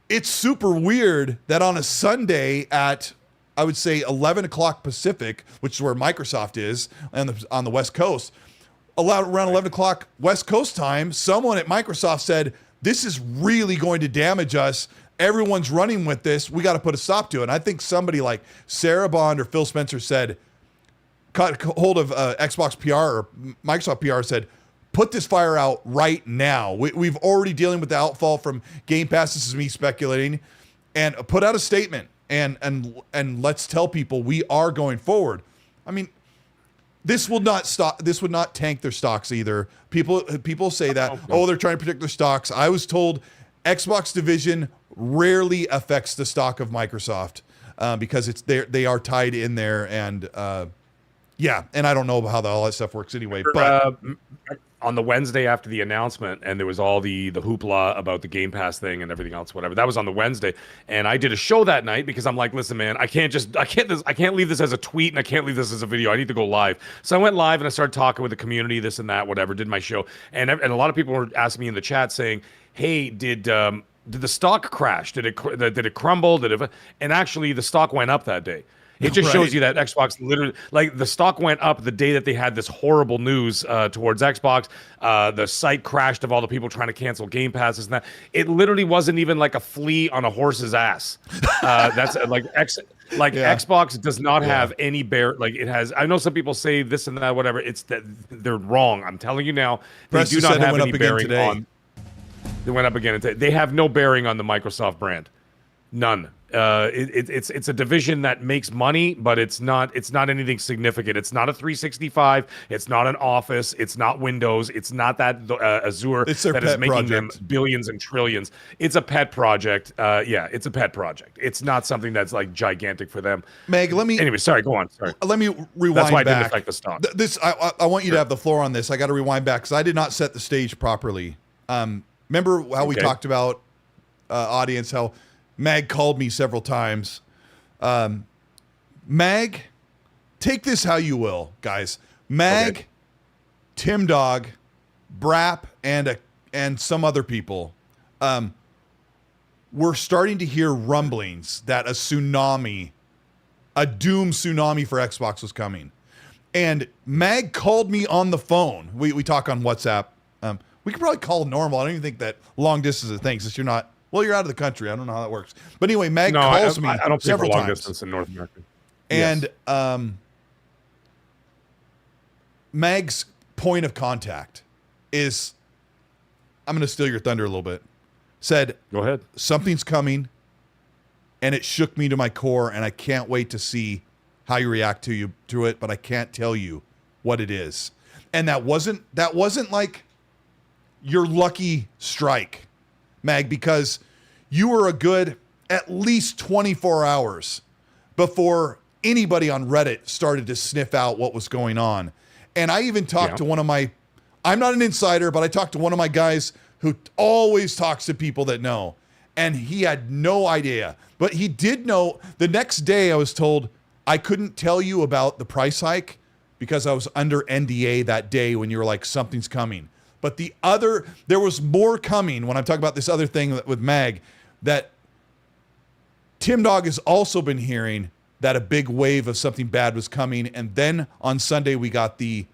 S1: it's super weird that on a Sunday at, I would say, 11 o'clock Pacific, which is where Microsoft is on the West Coast, around 11 o'clock West Coast time, someone at Microsoft said, this is really going to damage us. Everyone's running with this. We got to put a stop to it. And I think somebody like Sarah Bond or Phil Spencer said, caught hold of Xbox PR or Microsoft PR, said, put this fire out right now. We've already dealing with the outfall from Game Pass. This is me speculating. And put out a statement and let's tell people we are going forward. I mean, this will not stop. This would not tank their stocks either. People say that, they're trying to protect their stocks. I was told Xbox division rarely affects the stock of Microsoft because they are tied in there. And and I don't know how all that stuff works anyway. But
S2: on the Wednesday after the announcement, and there was all the hoopla about the Game Pass thing and everything else, whatever. That was on the Wednesday, and I did a show that night because I'm like, listen, man, I can't leave this as a tweet, and I can't leave this as a video. I need to go live. So I went live and I started talking with the community, this and that, whatever. Did my show, and a lot of people were asking me in the chat saying, hey, did the stock crash? Did it crumble? And actually, the stock went up that day. It just shows you that Xbox literally, like, the stock went up the day that they had this horrible news towards Xbox. The site crashed of all the people trying to cancel Game Passes and that. It literally wasn't even like a flea on a horse's ass. That's Xbox does not have any it has. I know some people say this and that, whatever. It's that they're wrong. I'm telling you now, they do not have any bearing on. They went up again. They have no bearing on the Microsoft brand. None. It's a division that makes money, but it's not anything significant. It's not a 365. It's not an Office. It's not Windows. It's not that Azure that is making them billions and trillions. It's a pet project. It's a pet project. It's not something that's like gigantic for them.
S1: Meg,
S2: Anyway, sorry. Go on. Sorry.
S1: Let me rewind.
S2: That's why
S1: back.
S2: It didn't affect the stock.
S1: I want you to have the floor on this. I got to rewind back because I did not set the stage properly. Remember how we talked about audience, how Mag called me several times. Mag, take this how you will, guys. Mag, Tim Dog, Brap, and some other people. We're starting to hear rumblings that a doom tsunami for Xbox was coming. And Mag called me on the phone. We talk on WhatsApp. We could probably call normal. I don't even think that long distance is a thing since you're not. Well, you're out of the country. I don't know how that works. But anyway, Mag calls me
S2: I don't
S1: several
S2: long
S1: times.
S2: distance in North America.
S1: And Mag's point of contact is I'm going to steal your thunder a little bit. Said,
S2: Go ahead.
S1: Something's coming, and it shook me to my core, and I can't wait to see how you react to it, but I can't tell you what it is. And that wasn't like your lucky strike, Mag, because you were a good at least 24 hours before anybody on Reddit started to sniff out what was going on. And I even talked to one of my, I'm not an insider, but I talked to one of my guys who always talks to people that know. And he had no idea. But he did know. The next day I was told I couldn't tell you about the price hike because I was under NDA that day when you were like, something's coming. But there was more coming when I'm talking about this other thing with Mag, that Tim Dog has also been hearing that a big wave of something bad was coming. And then on Sunday, we got the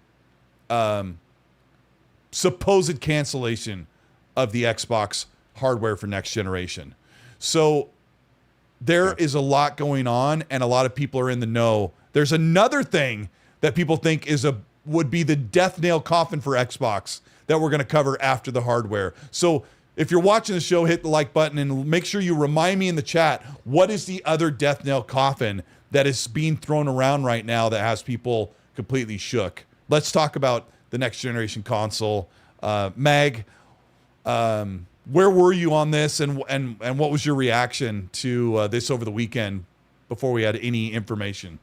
S1: supposed cancellation of the Xbox hardware for next generation. So there is a lot going on, and a lot of people are in the know. There's another thing that people think would be the death nail coffin for Xbox that we're going to cover after the hardware. So if you're watching the show, hit the like button and make sure you remind me in the chat, what is the other death nail coffin that is being thrown around right now that has people completely shook? Let's talk about the next generation console. Mag, where were you on this, and what was your reaction to this over the weekend before we had any information?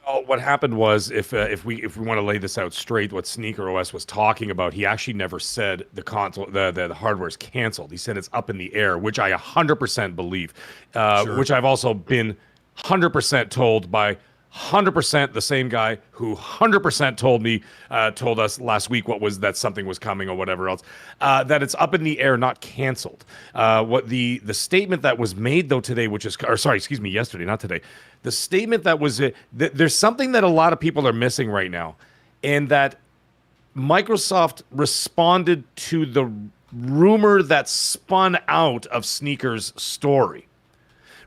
S2: Well, what happened was, if we want to lay this out straight, what Sneaker OS was talking about, he actually never said the console, the hardware is canceled. He said it's up in the air, which I 100% believe,
S1: Sure.
S2: which I've also been 100% told by 100% the same guy who 100% told us last week that something was coming or whatever else, that it's up in the air, not canceled. What the statement that was made though today, yesterday, not today. The statement that was there's something that a lot of people are missing right now, and that Microsoft responded to the rumor that spun out of Sneaker's story.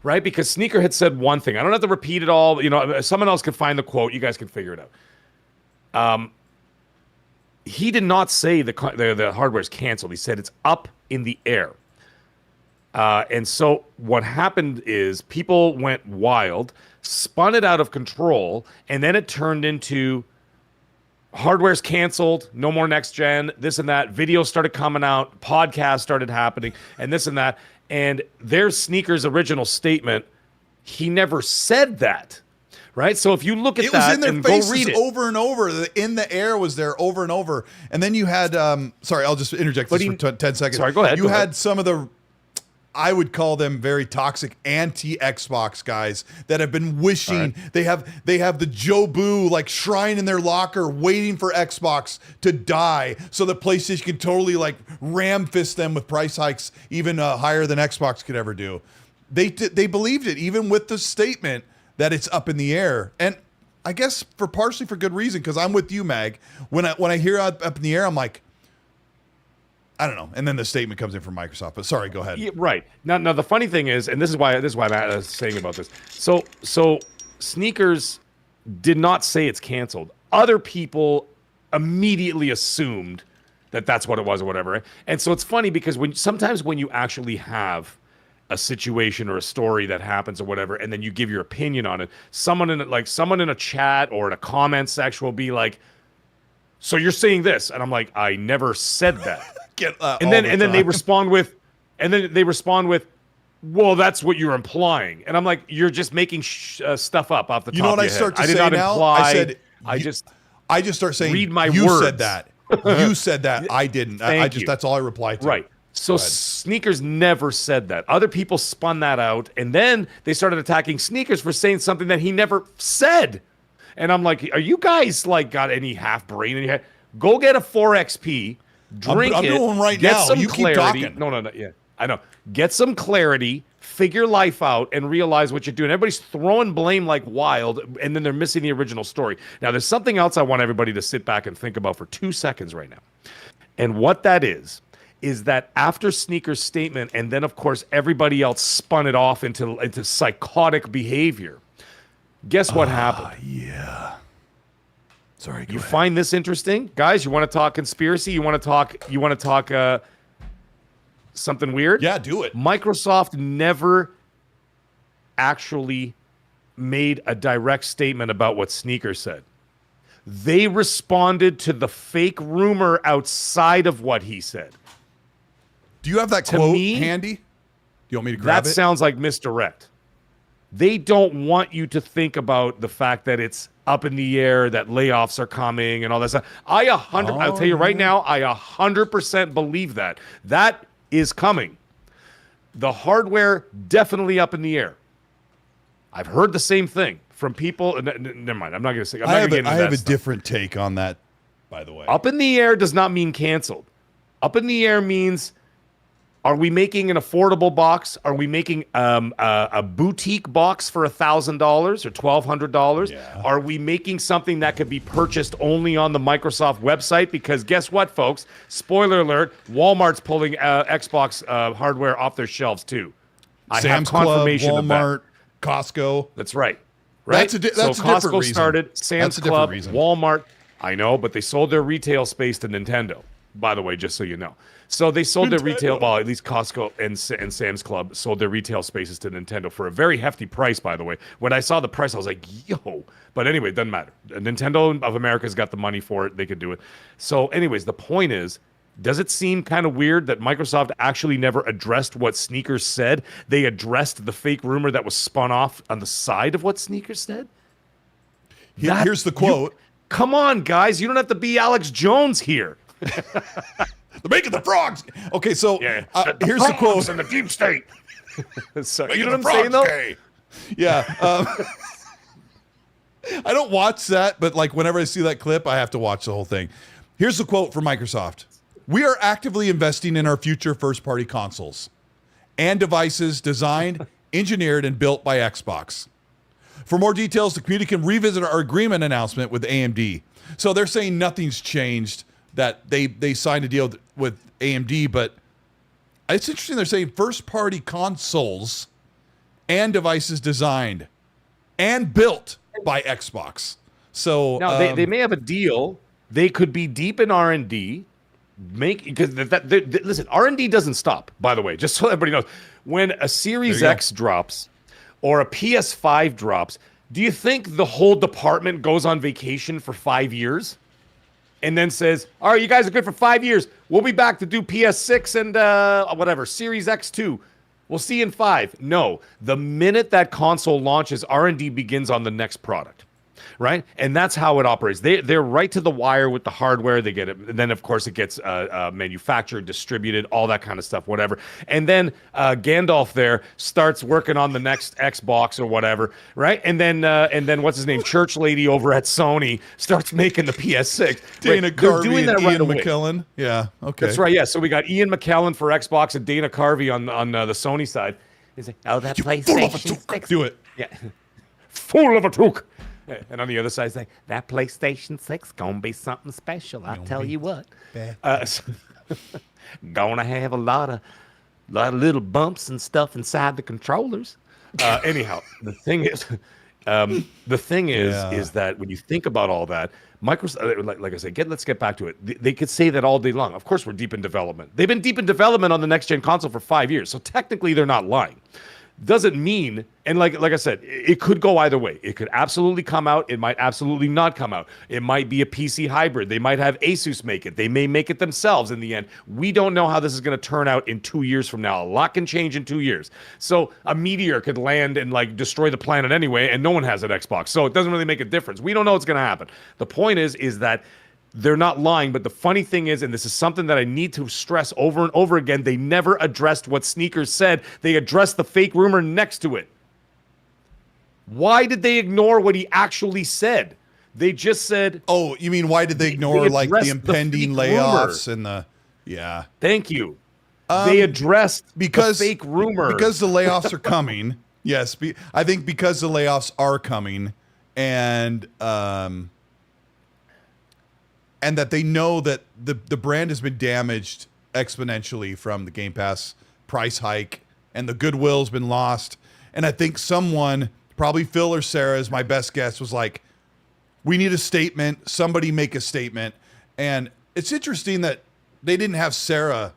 S2: Right? Because Sneaker had said one thing. I don't have to repeat it all. You know, someone else can find the quote. You guys can figure it out. He did not say the hardware is canceled. He said it's up in the air. And so what happened is people went wild, spun it out of control, and then it turned into hardware's canceled, no more next gen, this and that. Videos started coming out, podcasts started happening, and this and that. And there's Sneaker's original statement. He never said that, right? So if you look at that and go read it
S1: over and over, in the air was there over and over. And then you had, sorry, I'll just interject this for 10 seconds.
S2: Sorry, go ahead.
S1: You had some of the, I would call them very toxic anti-Xbox guys that have been wishing they have the Joe Boo like shrine in their locker waiting for Xbox to die so that PlayStation can totally like ram fist them with price hikes even higher than Xbox could ever do. They believed it even with the statement that it's up in the air, and I guess partially for good reason, because I'm with you, Mag. When I hear up in the air, I'm like, I don't know. And then the statement comes in from Microsoft. But sorry, go ahead.
S2: Yeah, right. Now the funny thing is, and this is why I'm saying about this. So Sneakers did not say it's canceled. Other people immediately assumed that that's what it was or whatever. And so it's funny because sometimes when you actually have a situation or a story that happens or whatever, and then you give your opinion on it, someone in a chat or in a comment section will be like, "So you're saying this?" And I'm like, "I never said that." And then they respond with, "Well, that's what you're implying." And I'm like, "You're just making stuff up off the top of your head."
S1: You know what I start to say now? I just start saying,
S2: read my
S1: you
S2: words.
S1: said that. You said that. I didn't. That's all I replied to.
S2: Right. So Sneakers never said that. Other people spun that out, and then they started attacking Sneakers for saying something that he never said. And I'm like, are you guys like got any half brain in your head? Go get a 4XP. Drink it.
S1: I'm doing right
S2: get
S1: now.
S2: Some
S1: you
S2: clarity.
S1: keep talking.
S2: No. Yeah, I know. Get some clarity, figure life out, and realize what you're doing. Everybody's throwing blame like wild, and then they're missing the original story. Now, there's something else I want everybody to sit back and think about for 2 seconds right now. And what that is that after Sneaker's statement, and then, of course, everybody else spun it off into psychotic behavior, guess what happened?
S1: Yeah. Sorry.
S2: You find this interesting, guys? You want to talk conspiracy? You want to talk something weird?
S1: Yeah, do it.
S2: Microsoft never actually made a direct statement about what Sneaker said. They responded to the fake rumor outside of what he said.
S1: Do you have that
S2: To
S1: quote
S2: me,
S1: handy? Do you want me to grab
S2: that
S1: it?
S2: sounds like misdirect. They don't want you to think about the fact that it's up in the air, that layoffs are coming and all that stuff. I'll tell you right now, I 100% believe that. That is coming. The hardware, definitely up in the air. I've heard the same thing from people. Never mind. I'm not going to say. I
S1: have a different take on that, by the way.
S2: Up in the air does not mean canceled. Up in the air means, are we making an affordable box? Are we making a boutique box for $1,000 or $1,200?
S1: Yeah.
S2: Are we making something that could be purchased only on the Microsoft website? Because guess what, folks? Spoiler alert, Walmart's pulling Xbox hardware off their shelves too. I
S1: Sam's
S2: have confirmation
S1: Club,
S2: of that.
S1: Walmart, Costco.
S2: That's right. Right?
S1: That's a
S2: so
S1: different
S2: Costco
S1: reason.
S2: started, Sam's
S1: That's a different
S2: Club,
S1: reason.
S2: Walmart. I know, but they sold their retail space to Nintendo, by the way, just so you know. So they sold their retail, well, at least Costco and Sam's Club sold their retail spaces to Nintendo for a very hefty price, by the way. When I saw the price, I was like, yo. But anyway, it doesn't matter. Nintendo of America's got the money for it. They could do it. So anyways, the point is, does it seem kind of weird that Microsoft actually never addressed what Sneakers said? They addressed the fake rumor that was spun off on the side of what Sneakers said?
S1: Here's the quote.
S2: Come on, guys. You don't have to be Alex Jones here.
S1: They're making the frogs. Okay, so
S2: The
S1: here's the quote.
S2: in the deep state. So, you know
S1: Making
S2: what I'm saying,
S1: the
S2: though?
S1: frogs gay. Yeah. I don't watch that, but like whenever I see that clip, I have to watch the whole thing. Here's the quote from Microsoft. We are actively investing in our future first-party consoles and devices designed, engineered, and built by Xbox. For more details, the community can revisit our agreement announcement with AMD. So they're saying nothing's changed, that they signed a deal with AMD, but it's interesting they're saying first-party consoles and devices designed and built by Xbox. So
S2: Now, they may have a deal. They could be deep in R&D. Listen, R&D doesn't stop, by the way, just so everybody knows. When a Series X drops or a PS5 drops, do you think the whole department goes on vacation for 5 years and then says, all right, you guys are good for 5 years. We'll be back to do PS6 and whatever, Series X2. We'll see you in 5. No, the minute that console launches, R&D begins on the next product. Right? And that's how it operates. They're right to the wire with the hardware. They get it. And then, of course, it gets manufactured, distributed, all that kind of stuff, whatever. And then Gandalf there starts working on the next Xbox or whatever, right? And then what's his name? Church lady over at Sony starts making the PS6.
S1: Dana
S2: They're
S1: Carvey
S2: doing that
S1: and
S2: right
S1: Ian
S2: away.
S1: McKellen. Yeah, okay.
S2: That's right, yeah. So we got Ian McKellen for Xbox and Dana Carvey on the Sony side. He's like, oh, that PlayStation 6.
S1: Do it.
S2: Yeah. Fool of a took. And on the other side, it's like, that PlayStation 6 gonna be something special. I tell you what. Gonna have a lot of little bumps and stuff inside the controllers. Anyhow, the thing is that when you think about all that, Microsoft, like I said, let's get back to it. They could say that all day long. Of course, we're deep in development. They've been deep in development on the next gen console for 5 years, so technically they're not lying. Doesn't mean, and like I said, it could go either way. It could absolutely come out. It might absolutely not come out. It might be a PC hybrid. They might have Asus make it. They may make it themselves in the end. We don't know how this is going to turn out in 2 years from now. A lot can change in 2 years. So a meteor could land and like destroy the planet anyway, and no one has an Xbox. So it doesn't really make a difference. We don't know what's going to happen. The point is that they're not lying, but the funny thing is, and this is something that I need to stress over and over again, they never addressed what Sneakers said. They addressed the fake rumor next to it. Why did they ignore what he actually said? They just said...
S1: Oh, you mean why did they ignore like the impending layoffs and the... Yeah.
S2: Thank you. They addressed the fake rumor.
S1: Because the layoffs are coming. Yes, I think because the layoffs are coming and that they know that the brand has been damaged exponentially from the Game Pass price hike and the goodwill's been lost. And I think someone, probably Phil or Sarah is my best guess, was like, we need a statement. Somebody make a statement. And it's interesting that they didn't have Sarah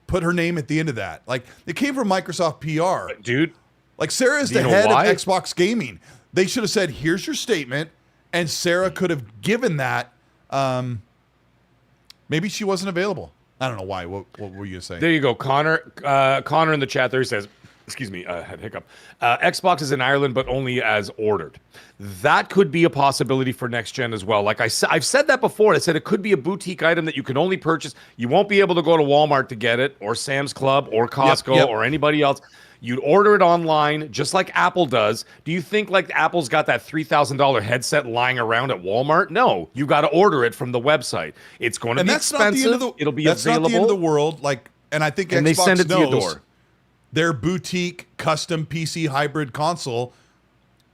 S1: put her name at the end of that. Like, it came from Microsoft PR.
S2: Dude.
S1: Like, Sarah is the head of Xbox Gaming. They should have said, here's your statement. And Sarah could have given that. Maybe she wasn't available. I don't know why. What were you going to say?
S2: There you go. Connor in the chat there says, excuse me, I had a hiccup. Xbox is in Ireland, but only as ordered. That could be a possibility for next gen as well. Like I've said that before. I said it could be a boutique item that you can only purchase. You won't be able to go to Walmart to get it, or Sam's Club, or Costco, or anybody else. You'd order it online, just like Apple does. Do you think like Apple's got that $3,000 headset lying around at Walmart? No, you got to order it from the website. It's going to be expensive. It'll be
S1: available. That's not the end of the world. Like, and I think Xbox
S2: they send it
S1: knows
S2: to your door.
S1: Their boutique custom PC hybrid console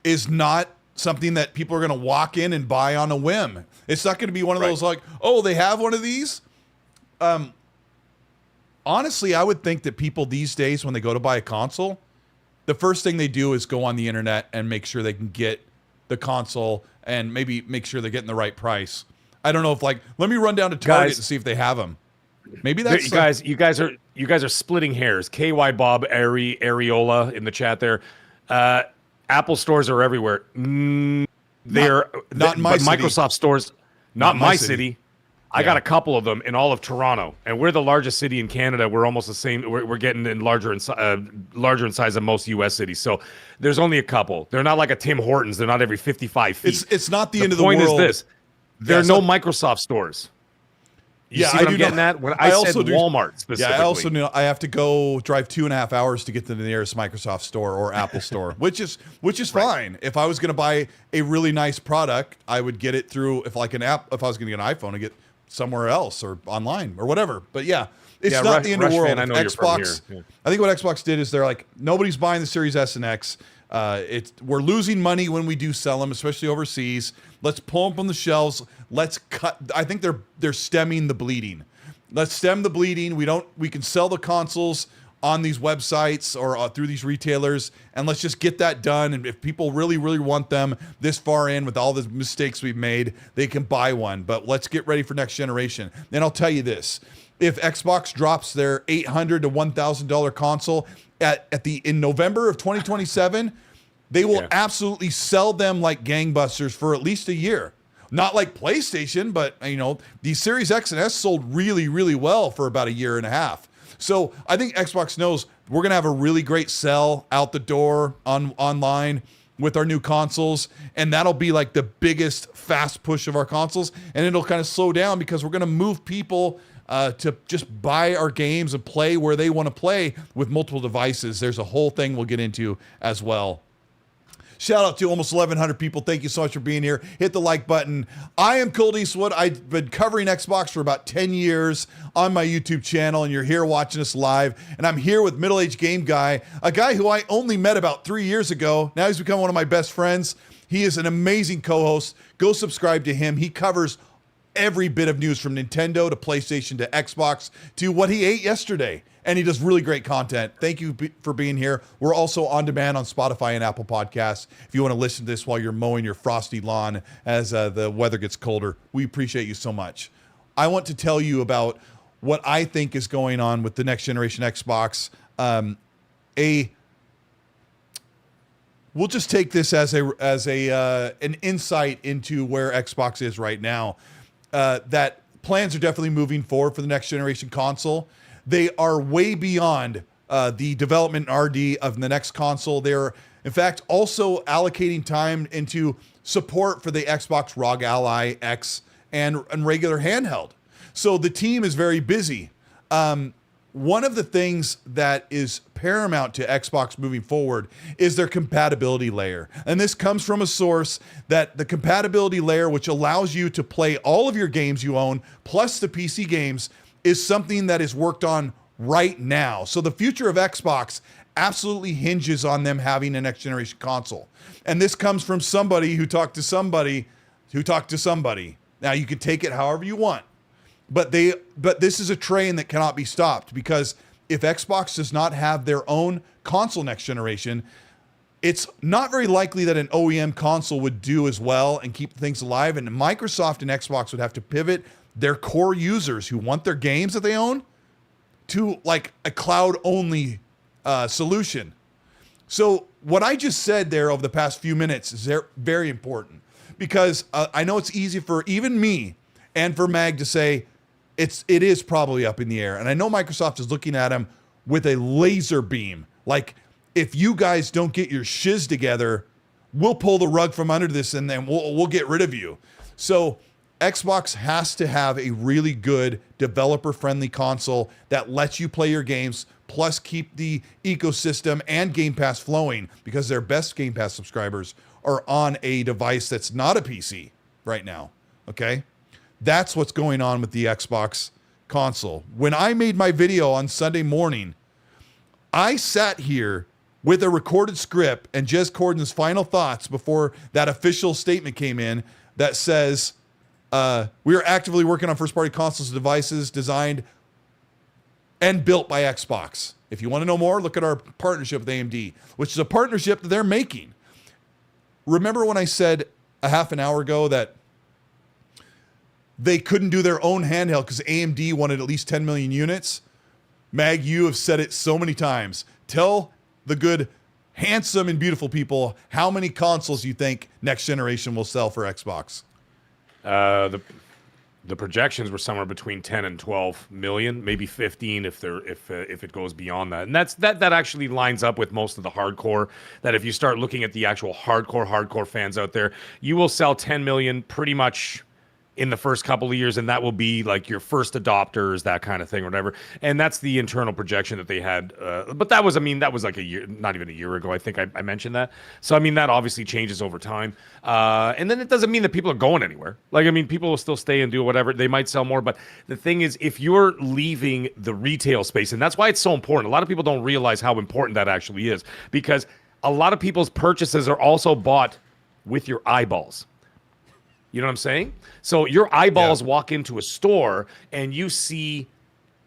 S1: is not something that people are going to walk in and buy on a whim. It's not going to be one of those like, oh, they have one of these. Honestly, I would think that people these days, when they go to buy a console, the first thing they do is go on the internet and make sure they can get the console and maybe make sure they're getting the right price. I don't know if like, let me run down to Target and see if they have them. Maybe that's
S2: you guys are splitting hairs. KY Bob Areola in the chat there. Apple stores are everywhere. They're
S1: not in my city.
S2: Microsoft stores, not my city. I got a couple of them in all of Toronto, and we're the largest city in Canada. We're almost the same. We're getting in larger in size than most U.S. cities. So there's only a couple. They're not like a Tim Hortons. They're not every 55 feet.
S1: It's not the end of the world.
S2: The point is this: there are no Microsoft stores. You see what I'm getting at? When I said Walmart specifically.
S1: Yeah, I also know I have to go drive 2.5 hours to get to the nearest Microsoft store or Apple store, which is fine. If I was going to buy a really nice product, I would get it through if I was going to get an iPhone, I get somewhere else or online or whatever. But yeah, it's not the end of the world. Xbox. I think what Xbox did is they're like, nobody's buying the Series S and X. We're losing money when we do sell them, especially overseas. Let's pull them from the shelves. Let's cut. I think they're stemming the bleeding. Let's stem the bleeding. We can sell the consoles on these websites or through these retailers, and let's just get that done. And if people really, really want them this far in with all the mistakes we've made, they can buy one. But let's get ready for next generation. And I'll tell you this: if Xbox drops their $800 to $1,000 console in November of 2027, they will absolutely sell them like gangbusters for at least a year. Not like PlayStation, but the Series X and S sold really, really well for about a year and a half. So I think Xbox knows we're going to have a really great sell out the door online with our new consoles, and that'll be like the biggest fast push of our consoles, and it'll kind of slow down because we're going to move people to just buy our games and play where they want to play with multiple devices. There's a whole thing we'll get into as well. Shout out to almost 1,100 people. Thank you so much for being here. Hit the like button. I am Colteastwood. I've been covering Xbox for about 10 years on my YouTube channel, and you're here watching us live. And I'm here with Middle-Aged Game Guy, a guy who I only met about 3 years ago. Now he's become one of my best friends. He is an amazing co-host. Go subscribe to him. He covers every bit of news from Nintendo to PlayStation to Xbox to what he ate yesterday. And he does really great content. Thank you for being here. We're also on demand on Spotify and Apple Podcasts. If you want to listen to this while you're mowing your frosty lawn as the weather gets colder, we appreciate you so much. I want to tell you about what I think is going on with the next generation Xbox. We'll just take this as an insight into where Xbox is right now. That plans are definitely moving forward for the next generation console. They are way beyond the development RD of the next console. They're, in fact, also allocating time into support for the Xbox ROG Ally X and regular handheld. So the team is very busy. One of the things that is paramount to Xbox moving forward is their compatibility layer. And this comes from a source that the compatibility layer, which allows you to play all of your games you own, plus the PC games, is something that is worked on right now. So the future of Xbox absolutely hinges on them having a next generation console. And this comes from somebody who talked to somebody who talked to somebody. Now you can take it however you want, but this is a train that cannot be stopped, because if Xbox does not have their own console next generation, it's not very likely that an OEM console would do as well and keep things alive. And Microsoft and Xbox would have to pivot their core users who want their games that they own to like a cloud only solution. So what I just said there over the past few minutes is very important, because I know it's easy for even me and for Mag to say it is probably up in the air. And I know Microsoft is looking at them with a laser beam. Like, if you guys don't get your shiz together, we'll pull the rug from under this and then we'll get rid of you. So Xbox has to have a really good developer-friendly console that lets you play your games, plus keep the ecosystem and Game Pass flowing, because their best Game Pass subscribers are on a device that's not a PC right now, okay? That's what's going on with the Xbox console. When I made my video on Sunday morning, I sat here with a recorded script and Jez Corden's final thoughts before that official statement came in that says, we are actively working on first-party consoles and devices designed and built by Xbox. If you want to know more, look at our partnership with AMD, which is a partnership that they're making. Remember when I said a half an hour ago that they couldn't do their own handheld because AMD wanted at least 10 million units? Mag, you have said it so many times. Tell the good, handsome, and people how many consoles you think next generation will sell for Xbox.
S2: The projections were somewhere between 10 and 12 million, maybe 15 if it goes beyond that. And that actually lines up with most of the hardcore. That if you start looking at the actual hardcore fans out there, you will sell 10 million pretty much in the first couple of years, and that will be like your first adopters, that kind of thing, or whatever. And that's the internal projection that they had. But that was like a year, not even a year ago. I think I mentioned that. So, I mean, that obviously changes over time. And then it doesn't mean that people are going anywhere. Like, I mean, people will still stay and do whatever. They might sell more. But the thing is, if you're leaving the retail space, and that's why it's so important. A lot of people don't realize how important that actually is, because a lot of people's purchases are also bought with your eyeballs. You know what I'm saying? So your eyeballs walk into a store and you see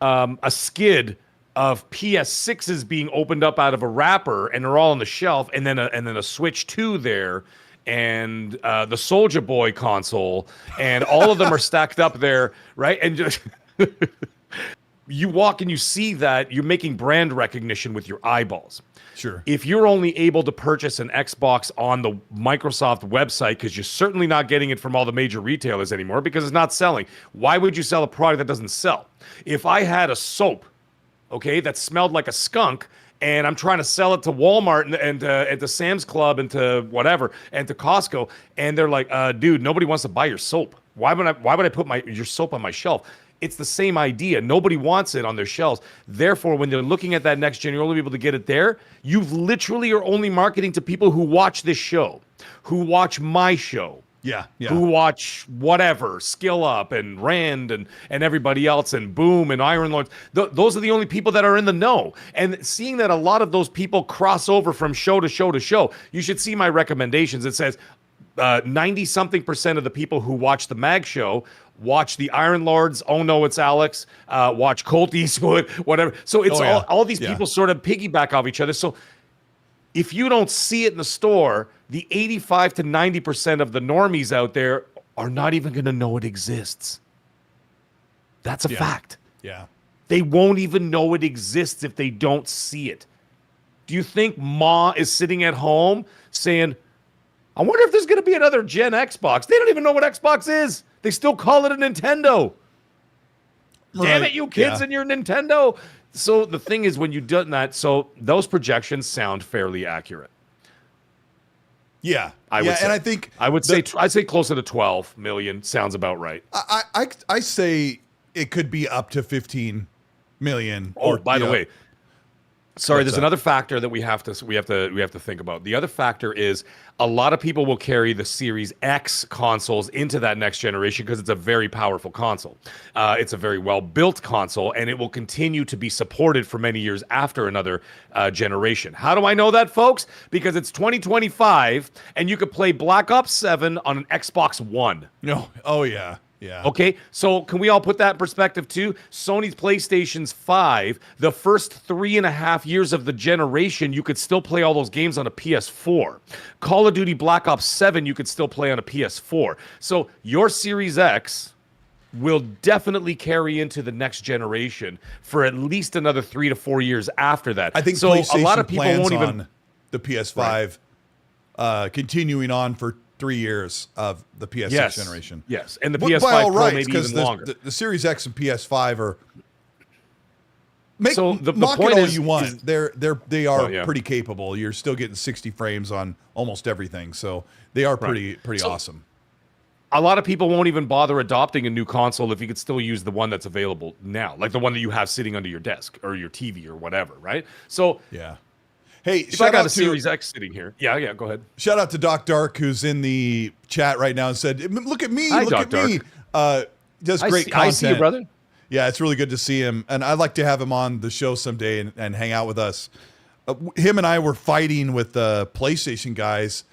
S2: a skid of PS6s being opened up out of a wrapper, and they're all on the shelf, and then a Switch 2 there, and the Soulja Boy console, and all of them are stacked up there, right? And just you walk and you see that you're making brand recognition with your eyeballs.
S1: Sure.
S2: If you're only able to purchase an Xbox on the Microsoft website, because you're certainly not getting it from all the major retailers anymore because it's not selling, why would you sell a product that doesn't sell? If I had a soap, okay, that smelled like a skunk, and I'm trying to sell it to Walmart and to Sam's Club and to whatever and to Costco, and they're like, dude, nobody wants to buy your soap. Why would I put your soap on my shelf? It's the same idea. Nobody wants it on their shelves. Therefore, when they're looking at that next gen, you're only able to get it there. You literally are only marketing to people who watch this show, who watch my show.
S1: Yeah.
S2: Who watch whatever, Skill Up and Rand and everybody else and Boom and Iron Lords. Those are the only people that are in the know. And seeing that a lot of those people cross over from show to show to show, you should see my recommendations. It says 90-something% of the people who watch the Mag Show watch the Iron Lords. Oh no, it's Alex. Watch Colteastwood, whatever. So it's all these people sort of piggyback off each other. So if you don't see it in the store, the 85 to 90% of the normies out there are not even going to know it exists. That's a fact.
S1: Yeah.
S2: They won't even know it exists if they don't see it. Do you think Ma is sitting at home saying, I wonder if there's going to be another Gen Xbox? They don't even know what Xbox is. They still call it a Nintendo. Right. Damn it, you kids and your Nintendo. So the thing is, when you do that, so those projections sound fairly accurate.
S1: Yeah,
S2: I would say.
S1: And I think
S2: I'd say closer to 12 million sounds about right.
S1: I say it could be up to 15 million.
S2: Oh, by the way, sorry, there's another factor that we have to think about. The other factor is a lot of people will carry the Series X consoles into that next generation because it's a very powerful console. It's a very well-built console, and it will continue to be supported for many years after another generation. How do I know that, folks? Because it's 2025, and you could play Black Ops 7 on an Xbox One.
S1: No. Oh, yeah. Yeah.
S2: Okay, so can we all put that in perspective too? Sony's PlayStation's 5, the first 3.5 years of the generation, you could still play all those games on a PS4. Call of Duty Black Ops 7, you could still play on a PS4. So your Series X will definitely carry into the next generation for at least another 3 to 4 years after that.
S1: I think
S2: so.
S1: PlayStation
S2: A lot of people
S1: plans
S2: won't even
S1: on the PS5 continuing on for 3 years of the PS6 generation.
S2: Yes, and the
S1: By
S2: PS5
S1: all
S2: Pro
S1: rights,
S2: maybe
S1: because
S2: even longer.
S1: the Series X and PS5 are
S2: So the
S1: knock
S2: point
S1: it all
S2: is-
S1: you want.
S2: is-
S1: They are
S2: Oh, yeah.
S1: pretty capable. You're still getting 60 frames on almost everything, so they are pretty
S2: So-
S1: awesome.
S2: A lot of people won't even bother adopting a new console if you could still use the one that's available now, like the one that you have sitting under your desk or your TV or whatever, right? So
S1: Yeah. Hey,
S2: if I
S1: shout
S2: got
S1: out
S2: a
S1: to
S2: Series X sitting here, yeah, go ahead.
S1: shout out to Doc Dark, who's in the chat right now and said, "Look at me,
S2: Hi,
S1: look
S2: Doc
S1: at me." Does great content.
S2: I see you, brother.
S1: Yeah, it's really good to see him, and I'd like to have him on the show someday and hang out with us. Him and I were fighting with the PlayStation guys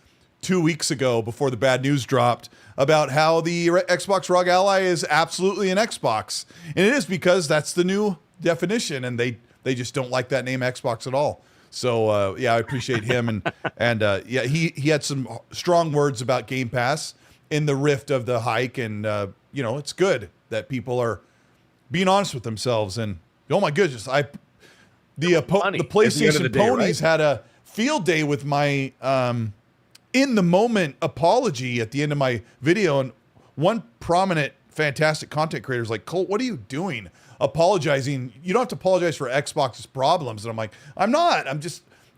S1: 2 weeks ago before the bad news dropped about how the Xbox ROG Ally is absolutely an Xbox, and it is because that's the new definition, and they just don't like that name Xbox at all. So yeah, I appreciate him, and yeah, he had some strong words about Game Pass in the rift of the hike, and you know, it's good that people are being honest with themselves. And oh my goodness, the
S2: Money at the end of
S1: PlayStation
S2: the day,
S1: ponies
S2: right?
S1: had a field day with my in the moment apology at the end of my video, and one prominent fantastic content creator is like, "Colt, what are you doing apologizing? You don't have to apologize for Xbox's problems." And I'm like, "I'm not.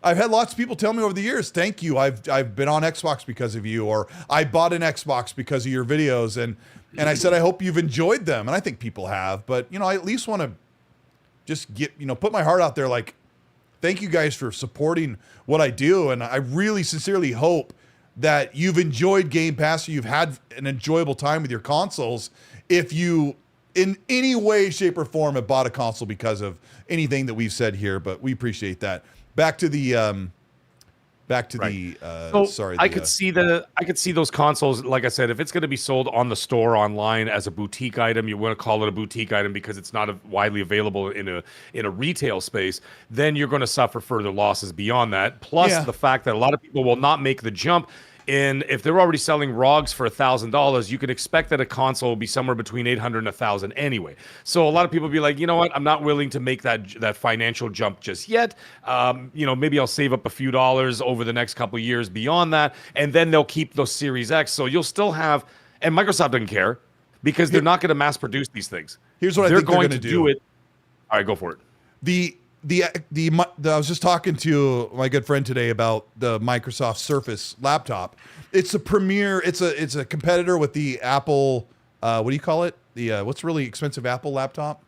S1: I've had lots of people tell me over the years, thank you. I've been on Xbox because of you, or I bought an Xbox because of your videos." And I said, "I hope you've enjoyed them." And I think people have, but you know, I at least want to just put my heart out there. Like, thank you guys for supporting what I do. And I really sincerely hope that you've enjoyed Game Pass, or you've had an enjoyable time with your consoles. If you, in any way, shape, or form, have bought a console because of anything that we've said here, but we appreciate that. Back to the,
S2: So I could see those consoles. Like I said, if it's going to be sold on the store online as a boutique item, you want to call it a boutique item because it's not widely available in a retail space. Then you're going to suffer further losses beyond that. Plus
S1: Yeah.
S2: the fact that a lot of people will not make the jump. And if they're already selling ROGs for $1,000, you can expect that a console will be somewhere between $800 and $1,000 anyway. So a lot of people be like, you know what, I'm not willing to make that financial jump just yet. Maybe I'll save up a few dollars over the next couple of years beyond that, and then they'll keep those Series X. So you'll still have, and Microsoft doesn't care because they're not going to mass produce these things.
S1: Here's what I
S2: they're
S1: think they're
S2: going
S1: gonna
S2: to
S1: do.
S2: it. All right, go for it.
S1: I was just talking to my good friend today about the Microsoft Surface laptop. It's a premier. It's a competitor with the Apple. What do you call it? The what's really expensive Apple laptop?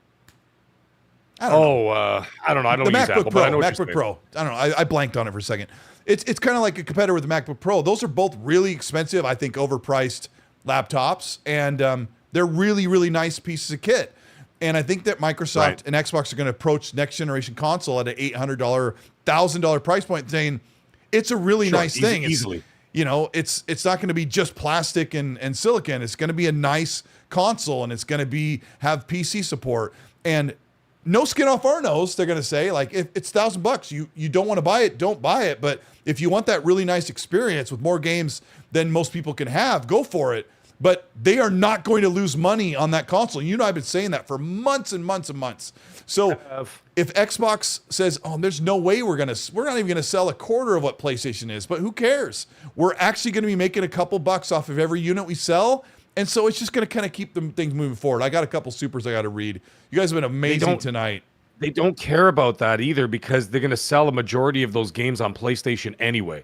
S1: I don't know.
S2: I don't know. I don't
S1: The
S2: use
S1: MacBook
S2: Apple, but I know
S1: Pro.
S2: what you're
S1: MacBook
S2: saying.
S1: Pro. I don't know. I blanked on it for a second. It's kind of like a competitor with the MacBook Pro. Those are both really expensive, I think, overpriced laptops, and they're really, really nice pieces of kit. And I think that Microsoft and Xbox are going to approach next generation console at an $800, $1,000 price point, saying it's a really nice thing.
S2: Easily.
S1: It's not going to be just plastic and silicon. It's going to be a nice console, and it's going to have PC support. And no skin off our nose. They're going to say, like, if it's $1,000, you don't want to buy it, don't buy it. But if you want that really nice experience with more games than most people can have, go for it. But they are not going to lose money on that console. You know, I've been saying that for months and months and months. So if Xbox says, "Oh, there's no way we're not even gonna sell a quarter of what PlayStation is," but who cares? We're actually going to be making a couple bucks off of every unit we sell, and so it's just going to kind of keep things moving forward. I got a couple supers I got to read. You guys have been amazing tonight.
S2: They don't care about that either because they're going to sell a majority of those games on PlayStation anyway.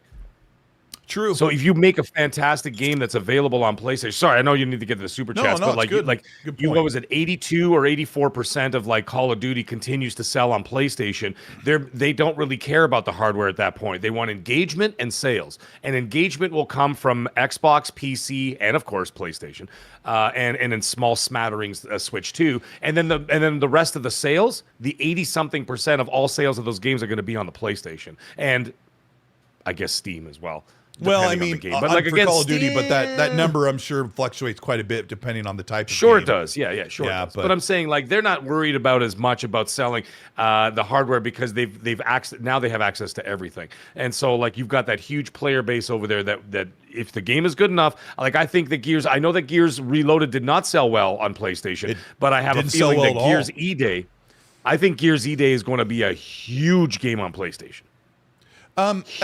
S1: True.
S2: So if you make a fantastic game that's available on PlayStation, sorry, I know you need to get to the super chats, but like,
S1: good. Good point.
S2: what was it, 82 or 84% of like Call of Duty continues to sell on PlayStation. They don't really care about the hardware at that point. They want engagement and sales, and engagement will come from Xbox, PC, and of course PlayStation, and in small smatterings Switch too. And then the rest of the sales, the 80-something% of all sales of those games are going to be on the PlayStation, and I guess Steam as well.
S1: Well, I
S2: depending on
S1: mean,
S2: the game. But like
S1: for
S2: against
S1: Call of Duty, but that
S2: Steam-
S1: number I'm sure fluctuates quite a bit depending on the type of
S2: Sure,
S1: game.
S2: it does. Yeah, sure.
S1: Yeah,
S2: It does. But I'm saying like they're not worried about as much about selling the hardware because they've access now they have access to everything, and so like you've got that huge player base over there that if the game is good enough, like I think the Gears. I know that Gears Reloaded did not sell well on PlayStation, but I have a feeling that Gears E-Day. I think Gears E-Day is going to be a huge game on PlayStation.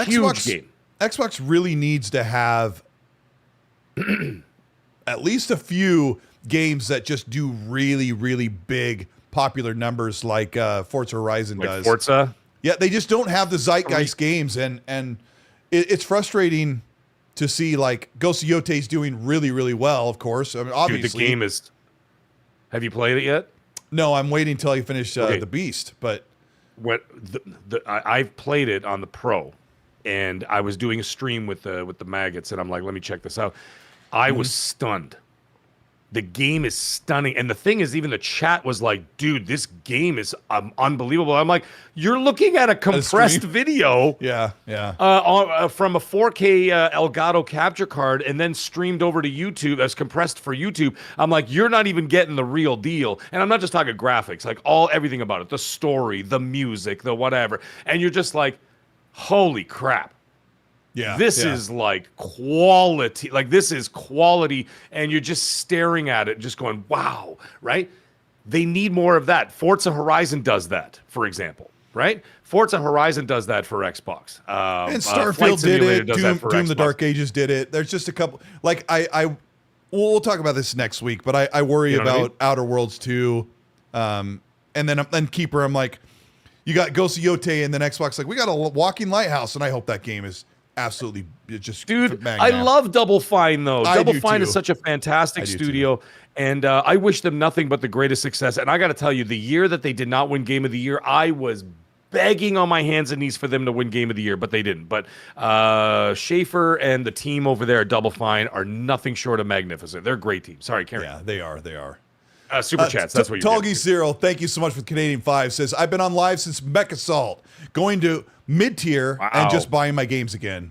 S2: Huge game.
S1: Xbox really needs to have at least a few games that just do really, really big popular numbers like Forza Horizon does.
S2: Forza?
S1: Yeah, they just don't have the zeitgeist games, and it's frustrating to see like Ghost of Yote's doing really, really well, of course. I mean, obviously.
S2: Dude, the game is... Have you played it yet?
S1: No, I'm waiting until I finish The Beast, but...
S2: I've played it on the Pro, and I was doing a stream with the maggots, and I'm like, let me check this out. I was stunned. The game is stunning, and the thing is, even the chat was like, dude, this game is unbelievable. I'm like, you're looking at a compressed video from a 4K Elgato capture card and then streamed over to YouTube as compressed for YouTube. I'm like, you're not even getting the real deal. And I'm not just talking graphics, like everything about it, the story, the music, the whatever. And you're just like, holy crap.
S1: Yeah,
S2: this is like quality. Like this is quality, and you're just staring at it, just going, "Wow!" Right? They need more of that. Forza Horizon does that, for example. Right? Forza Horizon does that for Xbox.
S1: And Starfield did it. Doom the Dark Ages did it. There's just a couple. Like we'll talk about this next week, but I worry about Outer Worlds 2, and then Keeper. I'm like, you got Ghost of Yote, and then Xbox like we got a walking lighthouse, and I hope that game is. Absolutely, just
S2: dude. I love Double Fine though. Double Fine is such a fantastic studio, and I wish them nothing but the greatest success. And I got to tell you, the year that they did not win Game of the Year, I was begging on my hands and knees for them to win Game of the Year, but they didn't. But Schaefer and the team over there at Double Fine are nothing short of magnificent. They're a great team. Sorry, Karen.
S1: Yeah, they are. They are.
S2: Super chats. That's what you're
S1: Tolgi Zero, thank you so much for the Canadian 5. Says, I've been on live since Mech Assault, going to mid-tier and just buying my games again.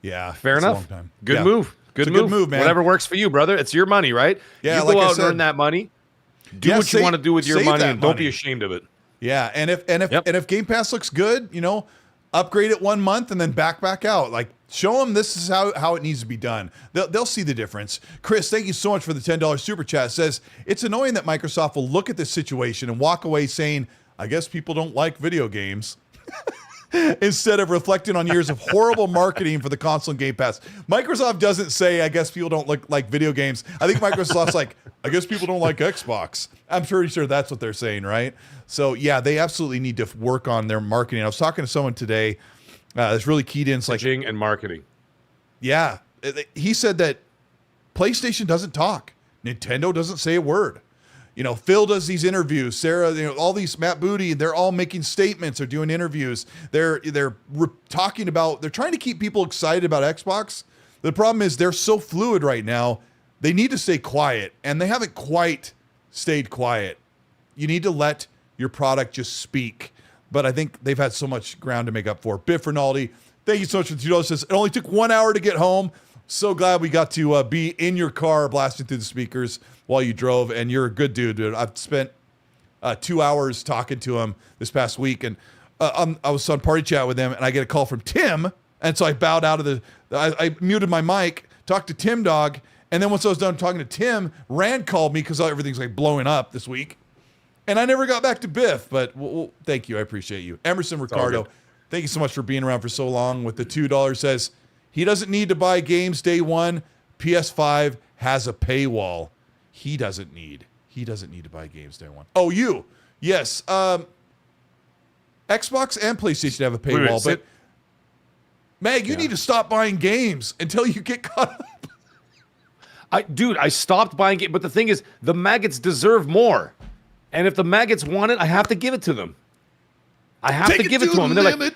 S1: Yeah.
S2: Fair enough. Good move. Good move, man. Whatever works for you, brother. It's your money, right? Yeah, you go out and earn that money. Do what you want to do with your money and don't be ashamed of it.
S1: Yeah, and if Game Pass looks good, upgrade it 1 month and then back out. Like, show them this is how it needs to be done. They'll see the difference. Chris, thank you so much for the $10 super chat. Says, it's annoying that Microsoft will look at this situation and walk away saying, I guess people don't like video games. Instead of reflecting on years of horrible marketing for the console and Game Pass. Microsoft doesn't say, I guess people don't like video games. I think Microsoft's like, I guess people don't like Xbox. I'm pretty sure that's what they're saying, right? So, yeah, they absolutely need to work on their marketing. I was talking to someone today that's really keyed in. It's like,
S2: and marketing.
S1: Yeah. He said that PlayStation doesn't talk. Nintendo doesn't say a word. Phil does these interviews. Sarah, all these Matt Booty, they're all making statements or doing interviews. They're talking about. They're trying to keep people excited about Xbox. The problem is they're so fluid right now. They need to stay quiet, and they haven't quite stayed quiet. You need to let your product just speak. But I think they've had so much ground to make up for. Biff Rinaldi, thank you so much for the $2. Says it only took 1 hour to get home. So glad we got to be in your car blasting through the speakers while you drove, and you're a good dude. I've spent 2 hours talking to him this past week, and I was on party chat with him, and I get a call from Tim, and so I bowed out of I muted my mic, talked to Tim Dog, and then once I was done talking to Tim, Rand called me because everything's like blowing up this week, and I never got back to Biff, but well, thank you. I appreciate you. Emerson Ricardo, thank you so much for being around for so long with the $2. Says, he doesn't need to buy games day one. PS5 has a paywall. He doesn't need to buy games day one. Oh, you. Yes. Xbox and PlayStation have a paywall, but Mag, you need to stop buying games until you get caught up.
S2: I stopped buying games, but the thing is, the maggots deserve more. And if the maggots want it, I have to give it to them. I have to give it to them. And they're like,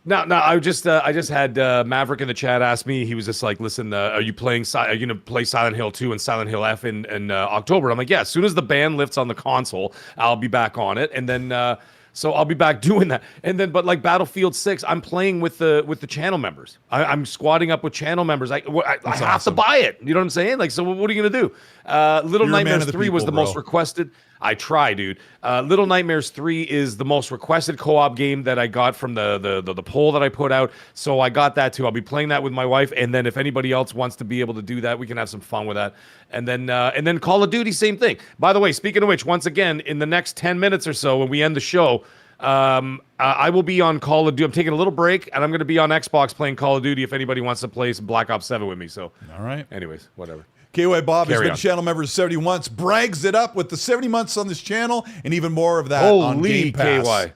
S2: no, I just had Maverick in the chat ask me. He was just like, "Listen, are you going to play Silent Hill 2 and Silent Hill F in October?" I'm like, "Yeah, as soon as the ban lifts on the console, I'll be back on it." And then So I'll be back doing that. And then, but like Battlefield 6, I'm playing with the channel members. I'm squatting up with channel members. I have to buy it. You know what I'm saying? Like, so what are you gonna do? Little Nightmares 3 was the most requested. I try, dude. Little Nightmares 3 is the most requested co-op game that I got from the poll that I put out. So I got that too. I'll be playing that with my wife, and then if anybody else wants to be able to do that, we can have some fun with that. And then Call of Duty, same thing. By the way, speaking of which, once again, in the next 10 minutes or so, when we end the show, I will be on Call of Duty. I'm taking a little break, and I'm going to be on Xbox playing Call of Duty if anybody wants to play some Black Ops 7 with me. So,
S1: all right.
S2: Anyways, whatever.
S1: KY Bob has been channel member 70 months, brags it up with the 70 months on this channel, and even more of that on Game Pass.
S2: KY.